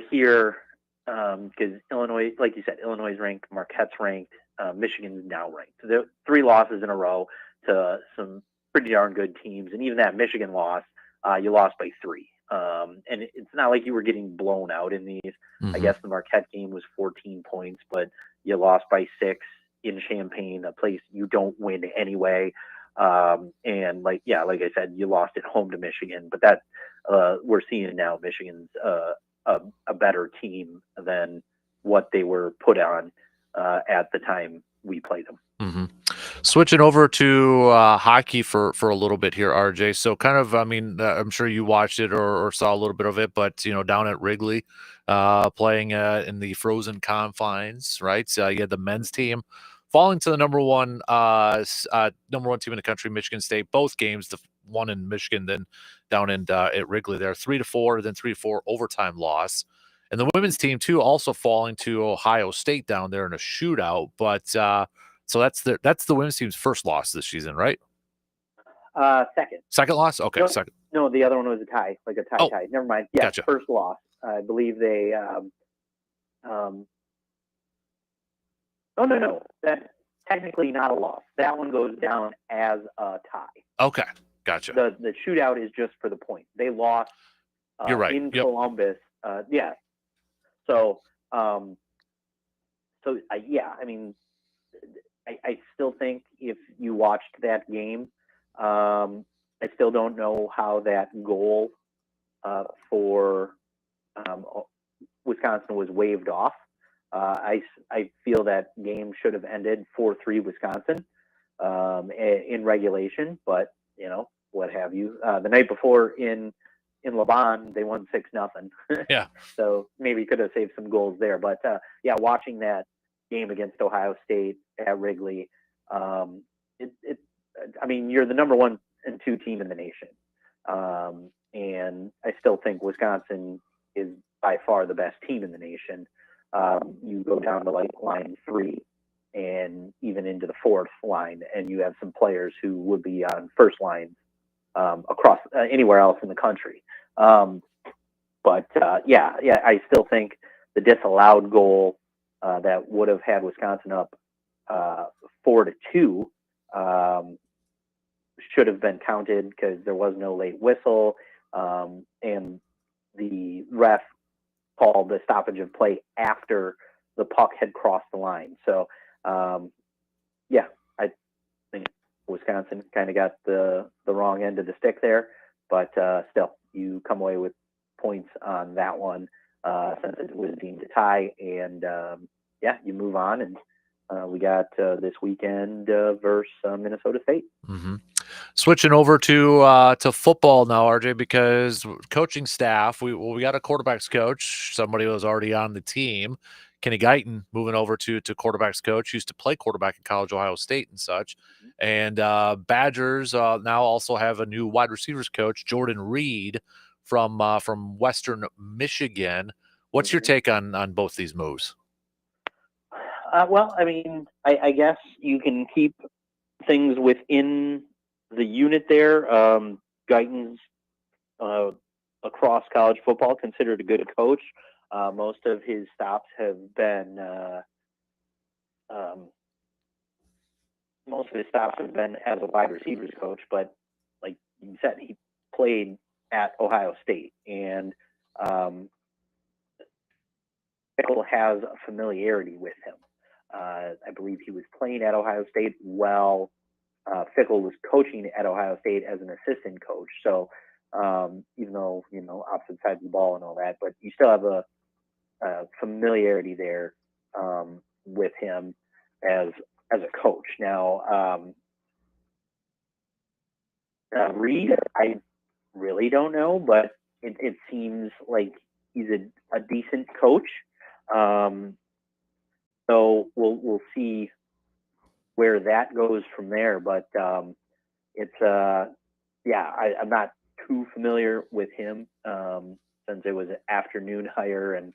S16: here because Illinois, like you said, Illinois is ranked, Marquette's ranked, Michigan's now ranked. So there are 3 losses in a row to some pretty darn good teams, and even that Michigan loss, you lost by 3. And it's not like you were getting blown out in these.
S1: Mm-hmm.
S16: I guess the Marquette game was 14 points, but you lost by 6 in Champaign, a place you don't win anyway. And like I said, you lost at home to Michigan, but that we're seeing now Michigan's a better team than what they were put on at the time we played them.
S1: Mm-hmm. Switching over to hockey for a little bit here, RJ. So kind of, I mean, I'm sure you watched it or saw a little bit of it, but down at Wrigley, playing in the frozen confines, right? So you had the men's team falling to the number one team in the country, Michigan State. Both games, the one in Michigan, then down in at Wrigley, there 3-4, then 3-4 overtime loss. And the women's team too, also falling to Ohio State down there in a shootout. But so that's the women's team's first loss this season, right?
S16: Second
S1: loss. Okay,
S16: no,
S1: second.
S16: No, the other one was a tie, like a tie. Never mind. Yeah,
S1: gotcha.
S16: First loss. I believe they. Oh no, that's technically not a loss. That one goes down as a tie.
S1: Okay, gotcha.
S16: The shootout is just for the point. They lost.
S1: You're right.
S16: In Columbus. Yeah. So, yeah. I mean, I still think if you watched that game, I still don't know how that goal for Wisconsin was waved off. I feel that game should have ended 4-3 Wisconsin in regulation, but what have you. The night before in Laban, they won 6-0.
S1: Yeah.
S16: So maybe could have saved some goals there. But yeah, watching that game against Ohio State at Wrigley, I mean, you're the number 1 and 2 team in the nation. And I still think Wisconsin is by far the best team in the nation. You go down to like line 3 and even into the 4th line, and you have some players who would be on first line across anywhere else in the country. But yeah, I still think the disallowed goal that would have had Wisconsin up 4-2 should have been counted because there was no late whistle, and the ref called the stoppage of play after the puck had crossed the line. So yeah, I think Wisconsin kind of got the wrong end of the stick there, but still, you come away with points on that one since it was deemed a tie. And you move on, and we got this weekend versus Minnesota State.
S1: Mm-hmm. Switching over to football now, RJ, because coaching staff, we got a quarterbacks coach, somebody who was already on the team. Kenny Guyton moving over to quarterbacks coach, used to play quarterback in college, Ohio State and such. And Badgers now also have a new wide receivers coach, Jordan Reed from Western Michigan. What's your take on both these moves?
S16: Well, I mean, I guess you can keep things within the unit there. Guyton's across college football considered a good coach. Most of his stops have been as a wide receivers coach, but like you said, he played at Ohio State, and Fickle has a familiarity with him. I believe he was playing at Ohio State while Fickle was coaching at Ohio State as an assistant coach. So even though, opposite sides of the ball and all that, but you still have a familiarity there with him as a coach. Now, Reed, I really don't know, but it seems like he's a decent coach. So we'll see where that goes from there. But it's I'm not too familiar with him since it was an afternoon hire, and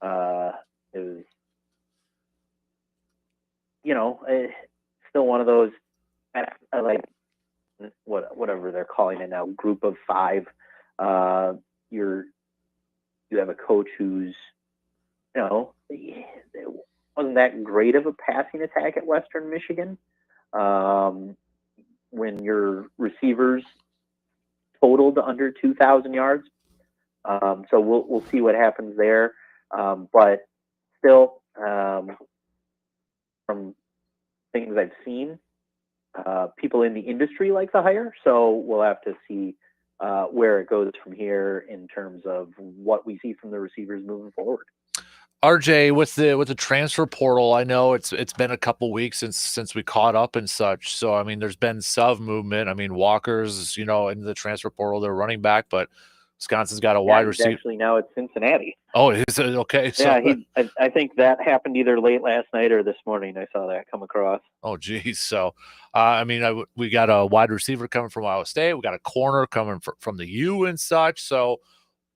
S16: it was still one of those like whatever they're calling it now, group of five. You have a coach who's it wasn't that great of a passing attack at Western Michigan. When your receivers totaled under 2,000 yards. So we'll see what happens there. But still, from things I've seen, people in the industry like the hire. So we'll have to see where it goes from here in terms of what we see from the receivers moving forward.
S1: RJ, with the transfer portal, I know it's been a couple weeks since we caught up and such. So I mean, there's been some movement. I mean, Walker's in the transfer portal, they're running back, but Wisconsin's got a wide receiver.
S16: Actually, now it's Cincinnati.
S1: Oh, is it okay? So,
S16: yeah, I think that happened either late last night or this morning. I saw that come across.
S1: Oh, geez. So, I mean, we got a wide receiver coming from Ohio State. We got a corner coming from the U and such. So.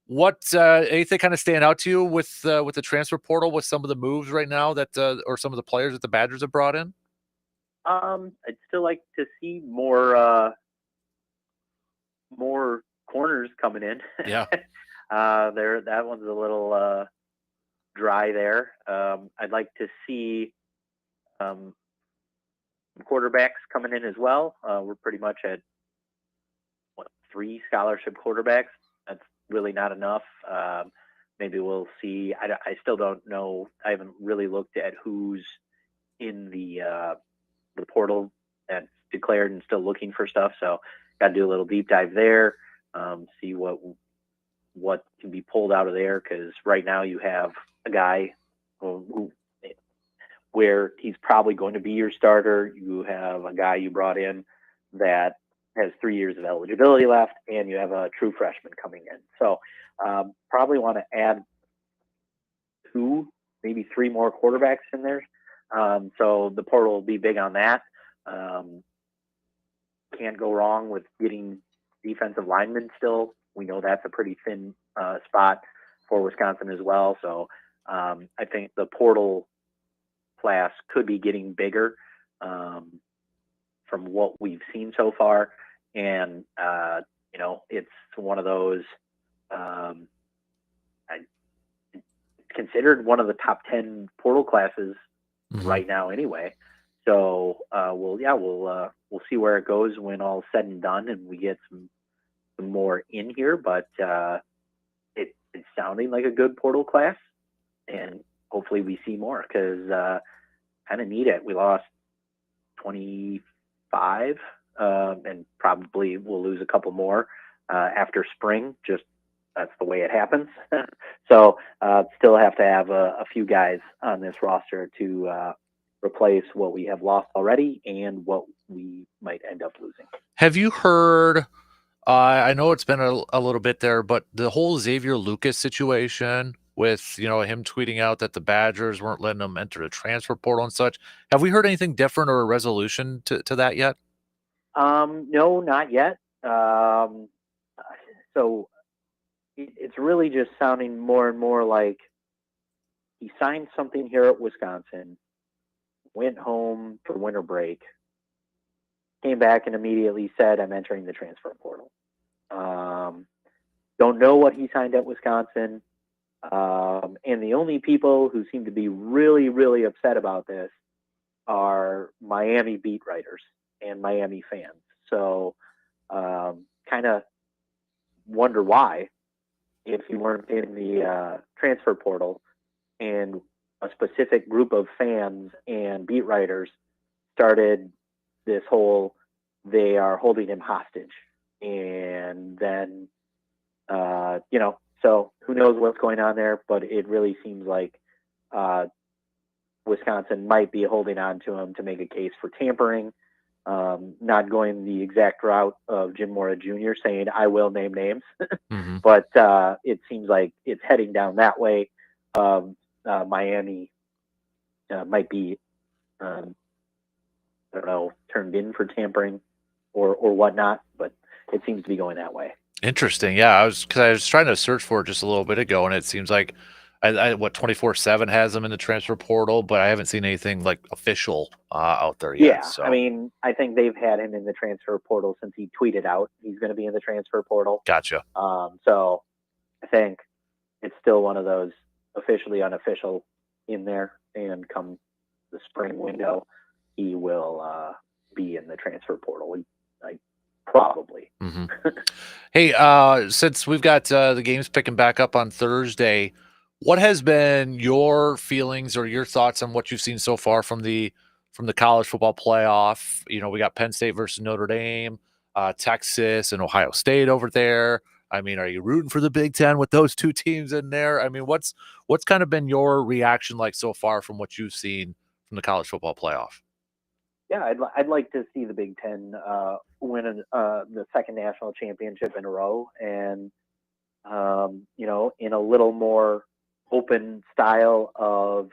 S1: What anything kind of stand out to you with the transfer portal, with some of the moves right now that or some of the players that the Badgers have brought in?
S16: I'd still like to see more corners coming in.
S1: Yeah.
S16: That one's a little dry there. I'd like to see quarterbacks coming in as well. We're pretty much at 3 scholarship quarterbacks. That's really not enough. Maybe we'll see. I still don't know. I haven't really looked at who's in the portal that's declared and still looking for stuff. So got to do a little deep dive there. See what can be pulled out of there, because right now you have a guy where he's probably going to be your starter. You have a guy you brought in that has 3 years of eligibility left, and you have a true freshman coming in. So probably want to add 2, maybe 3 more quarterbacks in there. So the portal will be big on that. Can't go wrong with getting defensive linemen still. We know that's a pretty thin spot for Wisconsin as well. So I think the portal class could be getting bigger from what we've seen so far. And, it's one of those, it's considered one of the top 10 portal classes right now anyway. So, we'll see where it goes when all's said and done and we get some more in here, but it's sounding like a good portal class, and hopefully we see more, because kind of need it. We lost 25 and probably we'll lose a couple more after spring, just that's the way it happens. So still have to have a few guys on this roster to replace what we have lost already and what we might end up losing.
S1: Have you heard? I know it's been a little bit there, but the whole Xavier Lucas situation with him tweeting out that the Badgers weren't letting him enter the transfer portal and such. Have we heard anything different or a resolution to that yet?
S16: No, not yet. So it's really just sounding more and more like he signed something here at Wisconsin, went home for winter break, came back and immediately said, I'm entering the transfer portal. Don't know what he signed at Wisconsin. And the only people who seem to be really, really upset about this are Miami beat writers and Miami fans. So kind of wonder why, if you weren't in the transfer portal and a specific group of fans and beat writers started this whole, they are holding him hostage. And then, so who knows what's going on there, but it really seems like Wisconsin might be holding on to him to make a case for tampering, not going the exact route of Jim Mora Jr. saying, I will name names, but it seems like it's heading down that way. Miami might be, I don't know, turned in for tampering or whatnot, but it seems to be going that way.
S1: Interesting. Yeah, because I was trying to search for it just a little bit ago, and it seems like what 24/7 has them in the transfer portal, but I haven't seen anything like official out there yet.
S16: Yeah,
S1: So
S16: I mean, I think they've had him in the transfer portal since he tweeted out he's going to be in the transfer portal.
S1: Gotcha.
S16: So I think it's still one of those officially unofficial in there, and come the spring window, he will be in the transfer portal. Probably.
S1: Hey, since we've got the games picking back up on Thursday, what has been your feelings or your thoughts on what you've seen so far from the college football playoff? We got Penn State versus Notre Dame, Texas and Ohio State over there. I mean, are you rooting for the Big Ten with those two teams in there? I mean, what's kind of been your reaction like so far from what you've seen from the college football playoff?
S16: Yeah, I'd like to see the Big Ten win the second national championship in a row, and in a little more open style of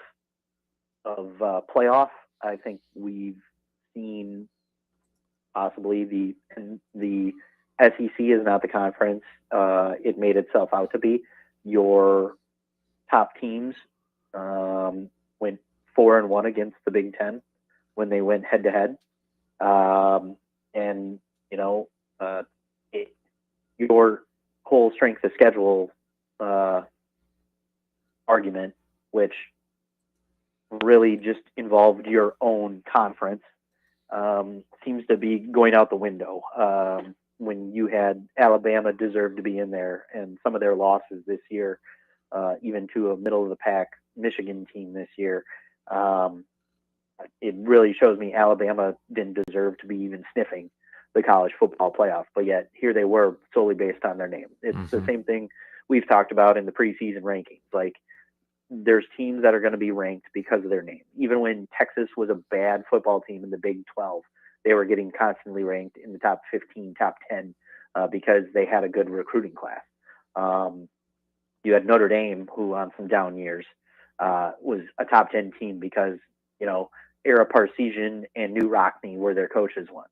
S16: playoff. I think we've seen possibly the SEC is not the conference it made itself out to be. Your top teams went 4-1 against the Big Ten when they went head to head. And, your whole strength of schedule argument, which really just involved your own conference, seems to be going out the window. When you had Alabama deserve to be in there, and some of their losses this year, even to a middle of the pack Michigan team this year, it really shows me Alabama didn't deserve to be even sniffing the college football playoff, but yet here they were solely based on their name. It's the same thing we've talked about in the preseason rankings. Like, there's teams that are going to be ranked because of their name. Even when Texas was a bad football team in the Big 12, they were getting constantly ranked in the top 15, top 10, because they had a good recruiting class. You had Notre Dame, who on some down years was a top 10 team because, Ara Parseghian and New Rockne were their coaches once.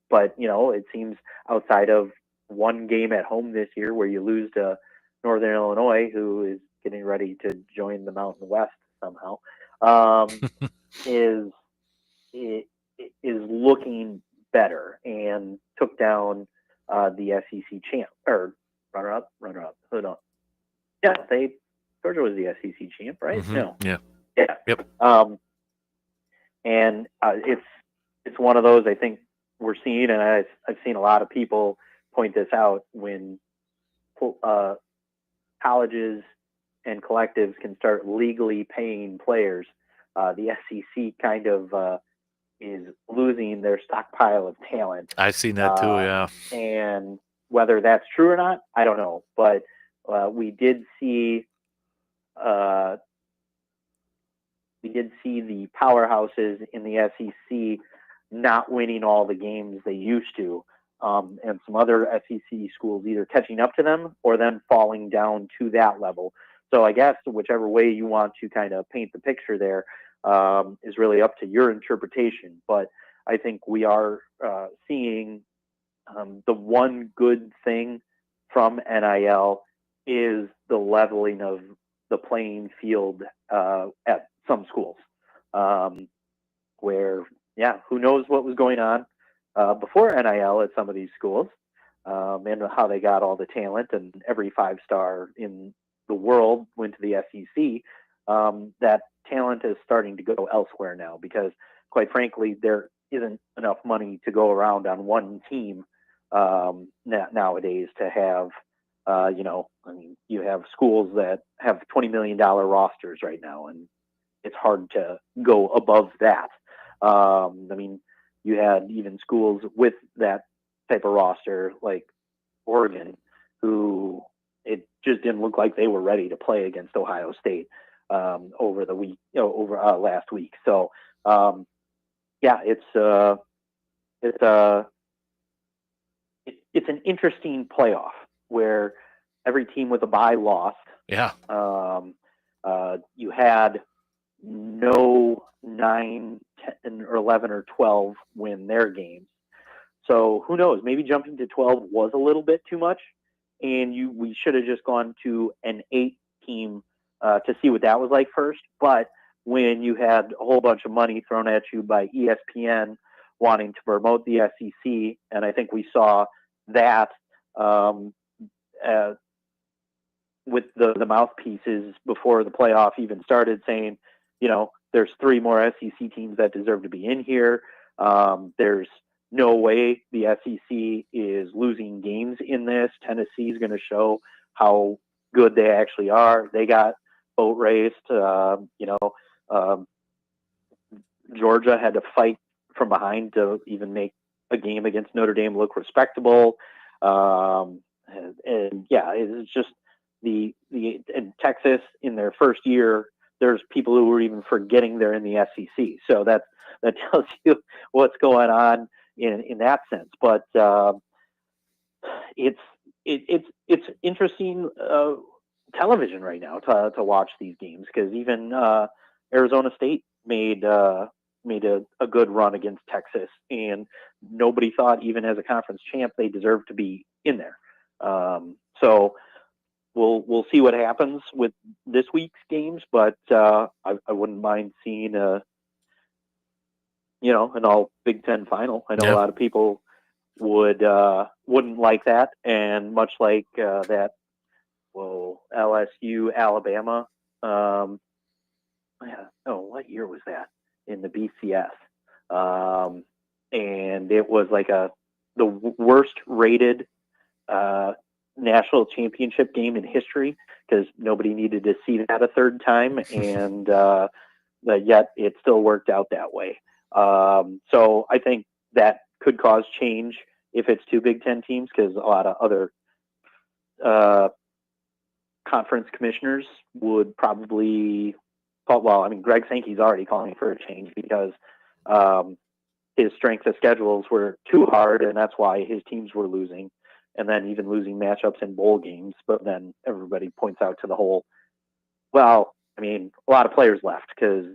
S16: But, it seems outside of one game at home this year where you lose to Northern Illinois, who is getting ready to join the Mountain West somehow, is looking better and took down the SEC champ or runner-up. Hold on. Yeah, Georgia was the SEC champ, right? No.
S1: Yeah.
S16: Yep. And it's one of those I think we're seeing, and I've seen a lot of people point this out, when colleges and collectives can start legally paying players. The SEC kind of is losing their stockpile of talent.
S1: I've seen that too, yeah.
S16: And whether that's true or not, I don't know. But we did see the powerhouses in the SEC not winning all the games they used to, and some other SEC schools either catching up to them or then falling down to that level. So I guess whichever way you want to kind of paint the picture there is really up to your interpretation. But I think we are seeing the one good thing from NIL is the leveling of the playing field at some schools, where, who knows what was going on before NIL at some of these schools, and how they got all the talent, and every 5-star in the world went to the SEC. That talent is starting to go elsewhere now because, quite frankly, there isn't enough money to go around on one team nowadays to have, you have schools that have $20 million rosters right now, and it's hard to go above that. You had even schools with that type of roster, like Oregon, who it just didn't look like they were ready to play against Ohio State over last week. So, it's an interesting playoff where every team with a bye lost.
S1: Yeah.
S16: You had no 9, 10, or 11 or 12 win their games. So who knows? Maybe jumping to 12 was a little bit too much, and we should have just gone to an 8 team to see what that was like first. But when you had a whole bunch of money thrown at you by ESPN wanting to promote the SEC, and I think we saw that with the mouthpieces before the playoff even started, saying, there's 3 more SEC teams that deserve to be in here. There's no way the SEC is losing games in this. Tennessee is going to show how good they actually are. They got boat raced. Georgia had to fight from behind to even make a game against Notre Dame look respectable. It's just in Texas in their first year, there's people who were even forgetting they're in the SEC. So that tells you what's going on in that sense. But it's interesting television right now to watch these games, because even Arizona State made a good run against Texas, and nobody thought, even as a conference champ, they deserved to be in there. So we'll see what happens with this week's games, but I wouldn't mind seeing an all Big Ten final. I know a lot of people wouldn't like that, and much like that, LSU Alabama. What year was that in the BCS? And it was like the worst rated national championship game in history, because nobody needed to see that a third time, and yet it still worked out that way. So I think that could cause change if it's 2 Big Ten teams, because a lot of other conference commissioners would probably Greg Sankey's already calling for a change, because his strength of schedules were too hard, and that's why his teams were losing, and then even losing matchups in bowl games. But then everybody points out to the whole, a lot of players left because,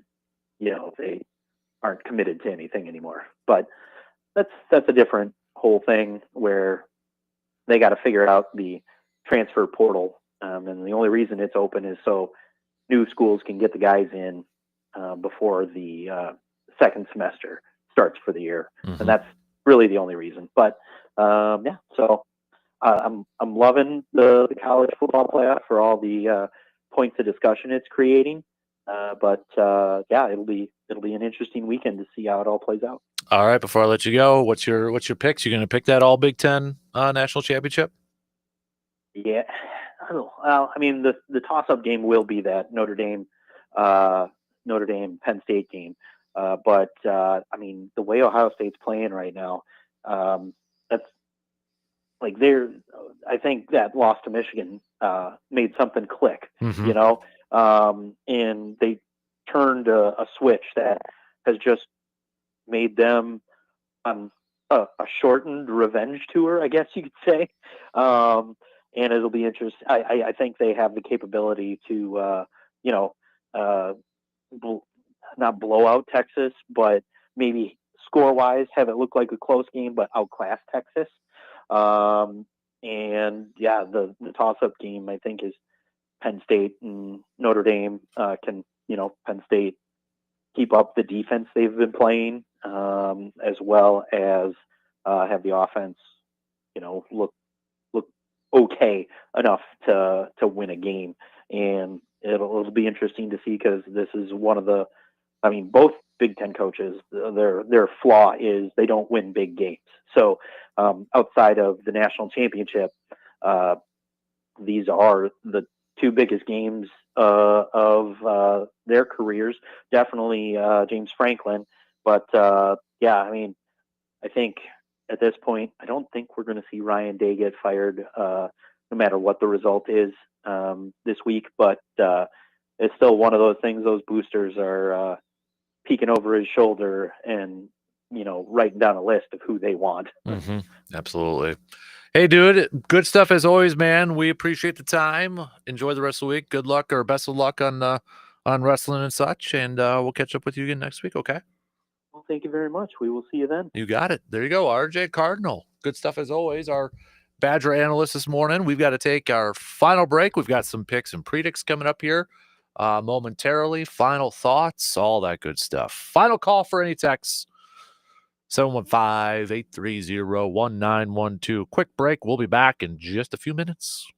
S16: they aren't committed to anything anymore. But that's a different whole thing, where they got to figure out the transfer portal. And the only reason it's open is so new schools can get the guys in before the second semester starts for the year. Mm-hmm. And that's really the only reason. But so I'm loving the college football playoff for all the points of discussion it's creating. But it'll be an interesting weekend to see how it all plays out.
S1: All right, before I let you go, what's your picks? You're going to pick that all Big Ten national championship?
S16: Yeah. Well, the toss-up game will be that Notre Dame Penn State game. But the way Ohio State's playing right now, that's like I think that loss to Michigan made something click,
S1: Mhm.
S16: you know, and they turned a switch that has just made them on a shortened revenge tour, I guess you could say. And it'll be interesting. I think they have the capability to, you know, uh, not blow out Texas, but maybe score wise have it look like a close game, but outclass Texas. And yeah, the toss up game I think is Penn State and Notre Dame. Can Penn State keep up the defense they've been playing, as well as have the offense, look okay enough to win a game. And it'll be interesting to see, because this is one of the, I mean, both Big Ten coaches, their flaw is they don't win big games. So outside of the national championship, these are the two biggest games of their careers. Definitely James Franklin, but yeah, I mean, I think at this point, I don't think we're going to see Ryan Day get fired, no matter what the result is this week. But it's still one of those things. Those boosters are peeking over his shoulder and writing down a list of who they want.
S1: Mm-hmm. Absolutely. Hey, dude, good stuff as always, man. We appreciate the time. Enjoy the rest of the week. Good luck, or best of luck on wrestling and such. And we'll catch up with you again next week. Okay.
S16: Well, thank you very much. We will see you then.
S1: You got it. There you go, RJ Cardinal. Good stuff as always. Our Badger analyst this morning. We've got to take our final break. We've got some picks and predicts coming up here momentarily. Final thoughts, all that good stuff. Final call for any texts. 715-830-1912. Quick break. We'll be back in just a few minutes.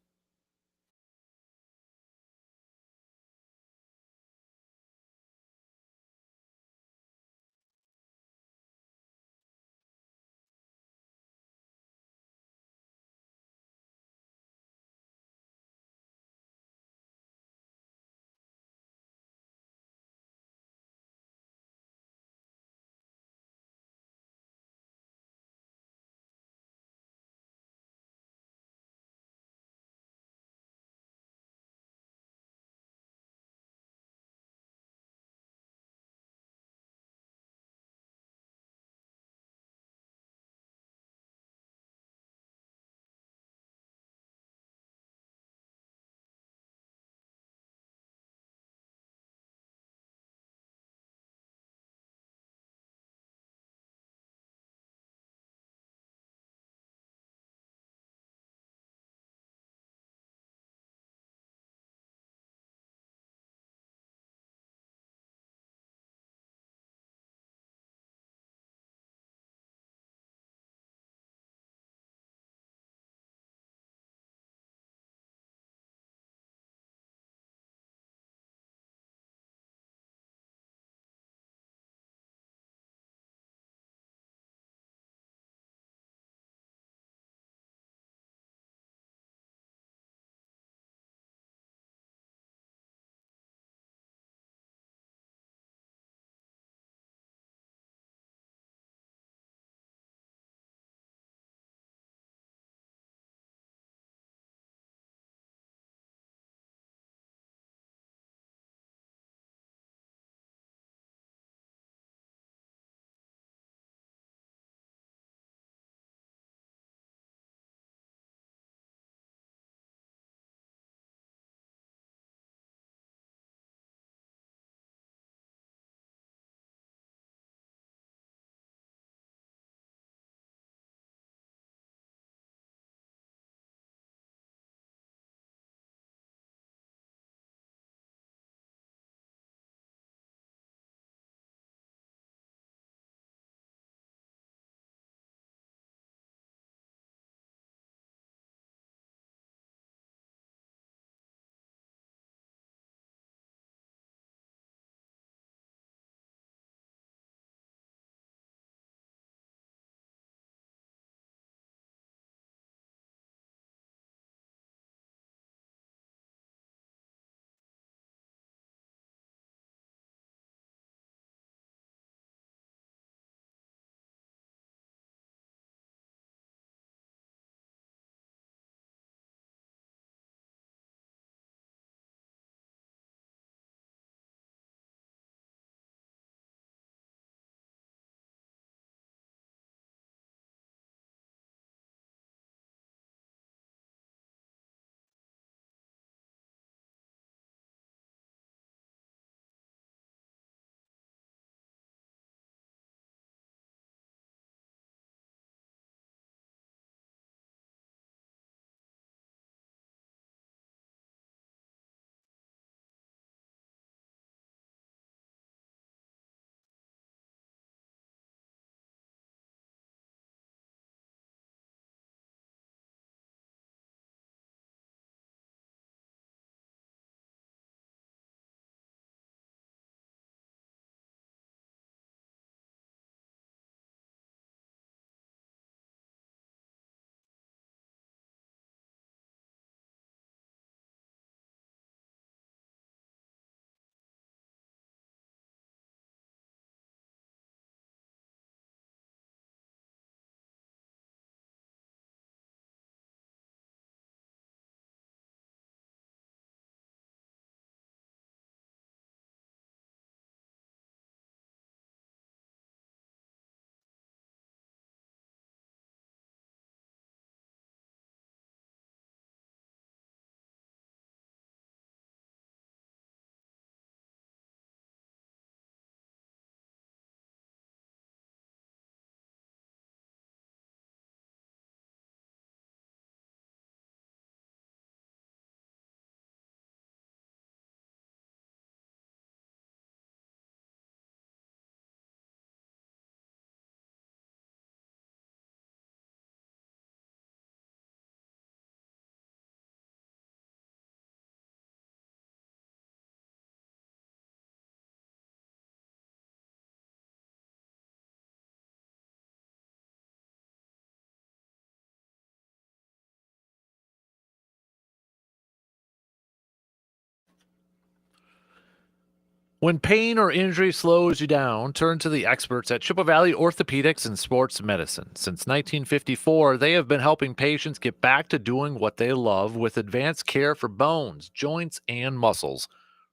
S1: When pain or injury slows you down, turn to the experts at Chippewa Valley Orthopedics and Sports Medicine. Since 1954, they have been helping patients get back to doing what they love with advanced care for bones, joints, and muscles.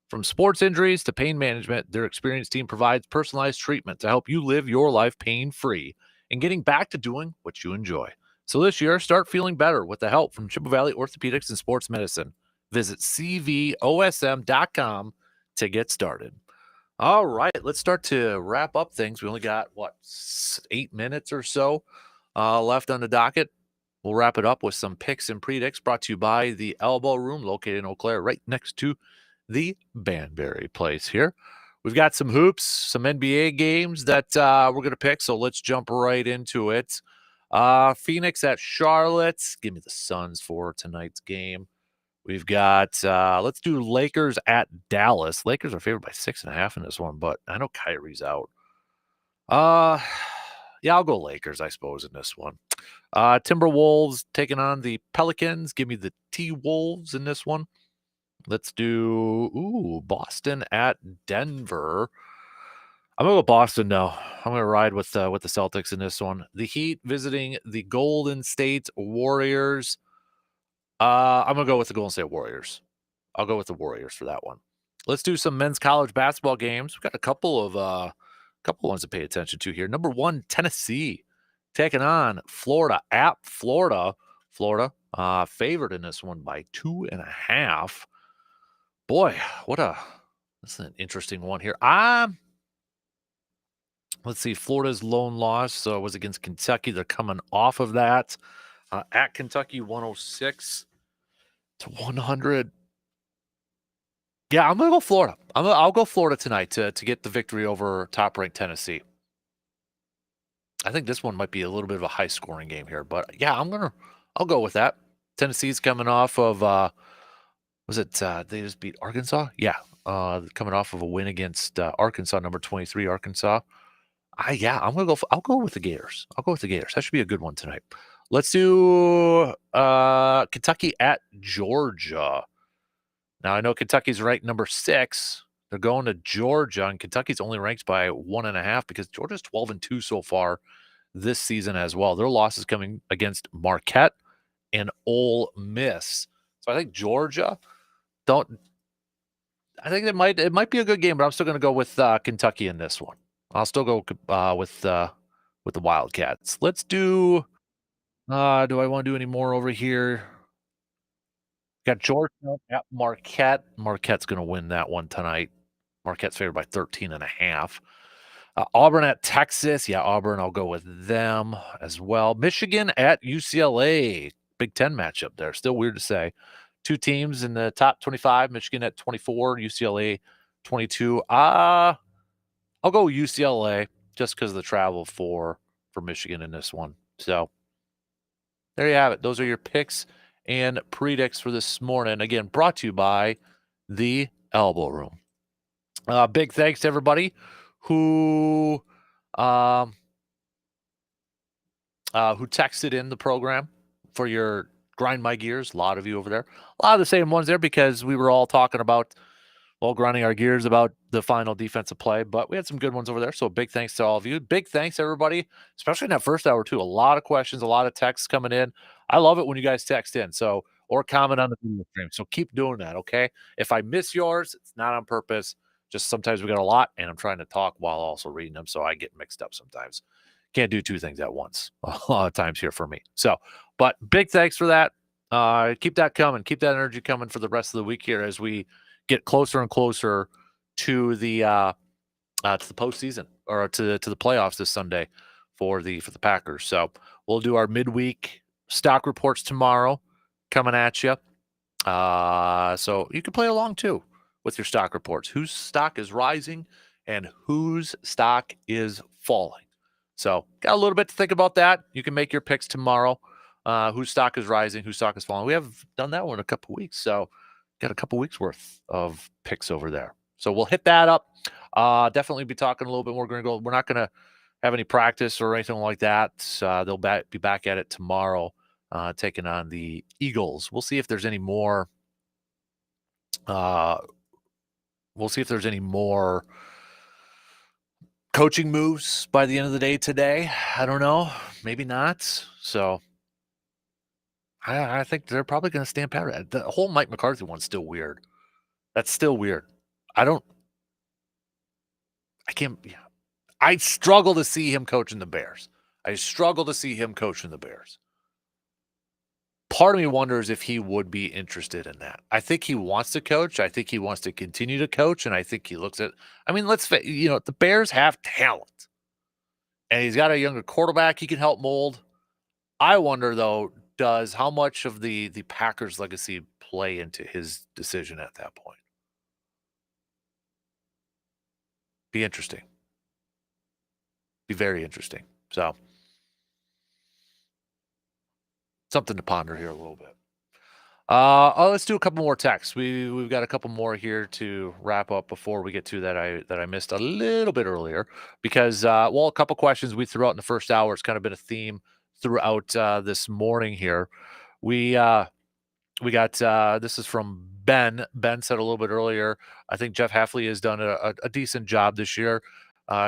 S1: From sports injuries to pain management, their experienced team provides personalized treatment to help you live your life pain-free and getting back to doing what you enjoy. So this year, start feeling better with the help from Chippewa Valley Orthopedics and Sports Medicine. Visit cvosm.com to get started. All right, let's start to wrap up things. We only got, 8 minutes or so left on the docket. We'll wrap it up with some picks and predicts brought to you by the Elbow Room located in Eau Claire, right next to the Banbury place here. We've got some hoops, some NBA games that we're going to pick, so let's jump right into it. Phoenix at Charlotte. Give me the Suns for tonight's game. We've got, let's do Lakers at Dallas. Lakers are favored by 6.5 in this one, but I know Kyrie's out. Yeah, I'll go Lakers, I suppose, in this one. Timberwolves taking on the Pelicans. Give me the T-Wolves in this one. Let's do, Boston at Denver. I'm going to go Boston, though. I'm going to ride with the Celtics in this one. The Heat visiting the Golden State Warriors. I'm going to go with the Golden State Warriors. I'll go with the Warriors for that one. Let's do some men's college basketball games. We've got a couple ones to pay attention to here. Number 1, Tennessee taking on Florida at Florida. Florida favored in this one by 2.5. Boy, this is an interesting one here. Let's see. Florida's lone loss was against Kentucky. They're coming off of that. At Kentucky, 106 to 100. Yeah, I'm gonna go Florida. I'll go Florida tonight to get the victory over top-ranked Tennessee. I think this one might be a little bit of a high-scoring game here, but yeah, I'll go with that. Tennessee's coming off of they just beat Arkansas? Yeah, coming off of a win against Arkansas, number 23 Arkansas. I'll go with the Gators. That should be a good one tonight. Let's do Kentucky at Georgia. Now, I know Kentucky's ranked number 6. They're going to Georgia, and Kentucky's only ranked by 1.5 because Georgia's 12-2 so far this season as well. Their loss is coming against Marquette and Ole Miss. So I think Georgia I think it might be a good game, but I'm still going to go with Kentucky in this one. I'll still go with the Wildcats. Let's do do I want to do any more over here? Got Georgia at Marquette. Marquette's going to win that one tonight. Marquette's favored by 13.5. Auburn at Texas. Yeah, Auburn, I'll go with them as well. Michigan at UCLA. Big Ten matchup there. Still weird to say. 2 teams in the top 25. Michigan at 24. UCLA 22. I'll go UCLA just because of the travel for Michigan in this one. So there you have it. Those are your picks and predicts for this morning. Again, brought to you by the Elbow Room. Big thanks to everybody who texted in the program for your Grind My Gears. A lot of you over there. A lot of the same ones there because we were all talking about, grinding our gears about the final defensive play, but we had some good ones over there. So big thanks to all of you. Big thanks, everybody, especially in that first hour, too. A lot of questions, a lot of texts coming in. I love it when you guys text in or comment on the video stream. So keep doing that, okay? If I miss yours, it's not on purpose. Just sometimes we got a lot, and I'm trying to talk while also reading them, so I get mixed up sometimes. Can't do 2 things at once a lot of times here for me. So, but big thanks for that. Keep that coming. Keep that energy coming for the rest of the week here as we get closer and closer to the postseason or to the playoffs this Sunday for the Packers. So we'll do our midweek stock reports tomorrow coming at you. So you can play along too with your stock reports. Whose stock is rising and whose stock is falling. So got a little bit to think about that. You can make your picks tomorrow. Whose stock is rising, whose stock is falling. We have done that one in a couple weeks. So got a couple weeks worth of picks over there. So we'll hit that up. Definitely be talking a little bit more. We're not going to have any practice or anything like that. They'll be back at it tomorrow, taking on the Eagles. We'll see if there's any more We'll see if there's any more coaching moves by the end of the day today. I don't know. Maybe not. So I think they're probably going to stand pat. The whole Mike McCarthy one's still weird. That's still weird. I struggle to see him coaching the Bears. Part of me wonders if he would be interested in that. I think he wants to coach. I think he wants to continue to coach. And I think he looks at, the Bears have talent. And he's got a younger quarterback he can help mold. I wonder, though, how much of the Packers legacy play into his decision at that point? Be interesting. Be very interesting. So, something to ponder here a little bit. Let's do a couple more texts. We've got a couple more here to wrap up before we get to that I missed a little bit earlier because a couple questions we threw out in the first hour. It's kind of been a theme throughout this morning here. We got this is from Ben. Ben said a little bit earlier, I think Jeff Hafley has done a decent job this year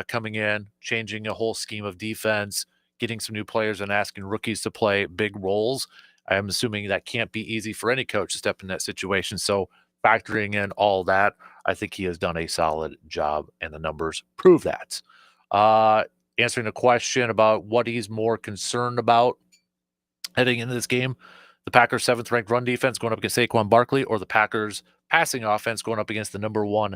S1: coming in, changing a whole scheme of defense, getting some new players and asking rookies to play big roles. I'm assuming that can't be easy for any coach to step in that situation. So factoring in all that, I think he has done a solid job, and the numbers prove that. Answering a question about what he's more concerned about heading into this game, the Packers' 7th-ranked run defense going up against Saquon Barkley, or the Packers' passing offense going up against the number 1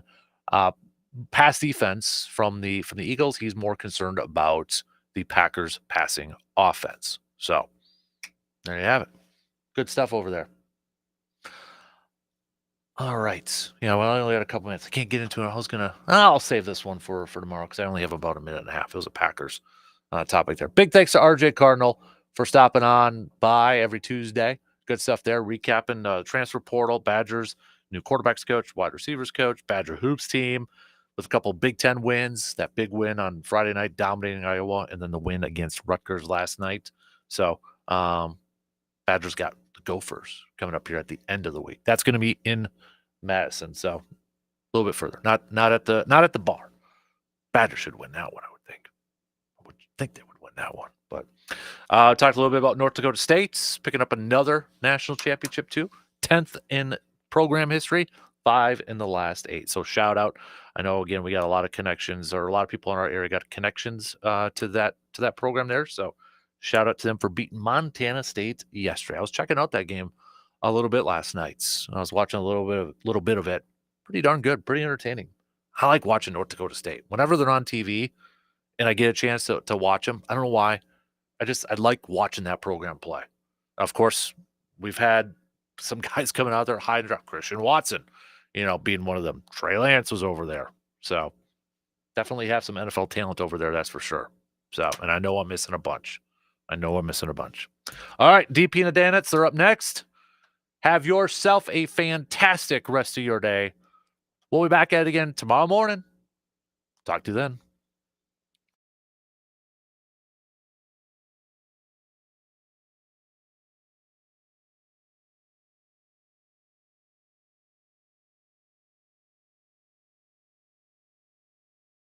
S1: pass defense from the Eagles. He's more concerned about the Packers' passing offense. So there you have it. Good stuff over there. All right. Yeah, well, I only got a couple minutes. I can't get into it. I'll save this one for tomorrow because I only have about a minute and a half. It was a Packers topic there. Big thanks to RJ Cardinal for stopping on by every Tuesday. Good stuff there. Recapping the transfer portal, Badgers, new quarterbacks coach, wide receivers coach, Badger Hoops team with a couple Big Ten wins. That big win on Friday night, dominating Iowa, and then the win against Rutgers last night. So Badgers got the Gophers coming up here at the end of the week. That's going to be in Madison, so a little bit further. Not at the bar. Badgers should win that one, I would think. I would think they would win that one. But talked a little bit about North Dakota State picking up another national championship too. 10th in program history, 5 in the last 8. So shout out. I know again we got a lot of connections, or a lot of people in our area got connections to that program there. So shout out to them for beating Montana State yesterday. I was checking out that game a little bit last night. I was watching a little bit of it. Pretty darn good, pretty entertaining. I like watching North Dakota State. Whenever they're on TV and I get a chance to watch them, I don't know why. I like watching that program play. Of course, we've had some guys coming out there hiding up. Christian Watson, being one of them. Trey Lance was over there. So definitely have some NFL talent over there, that's for sure. So, and I know I'm missing a bunch. All right, DP and the Danettes, they're up next. Have yourself a fantastic rest of your day. We'll be back at it again tomorrow morning. Talk to you then.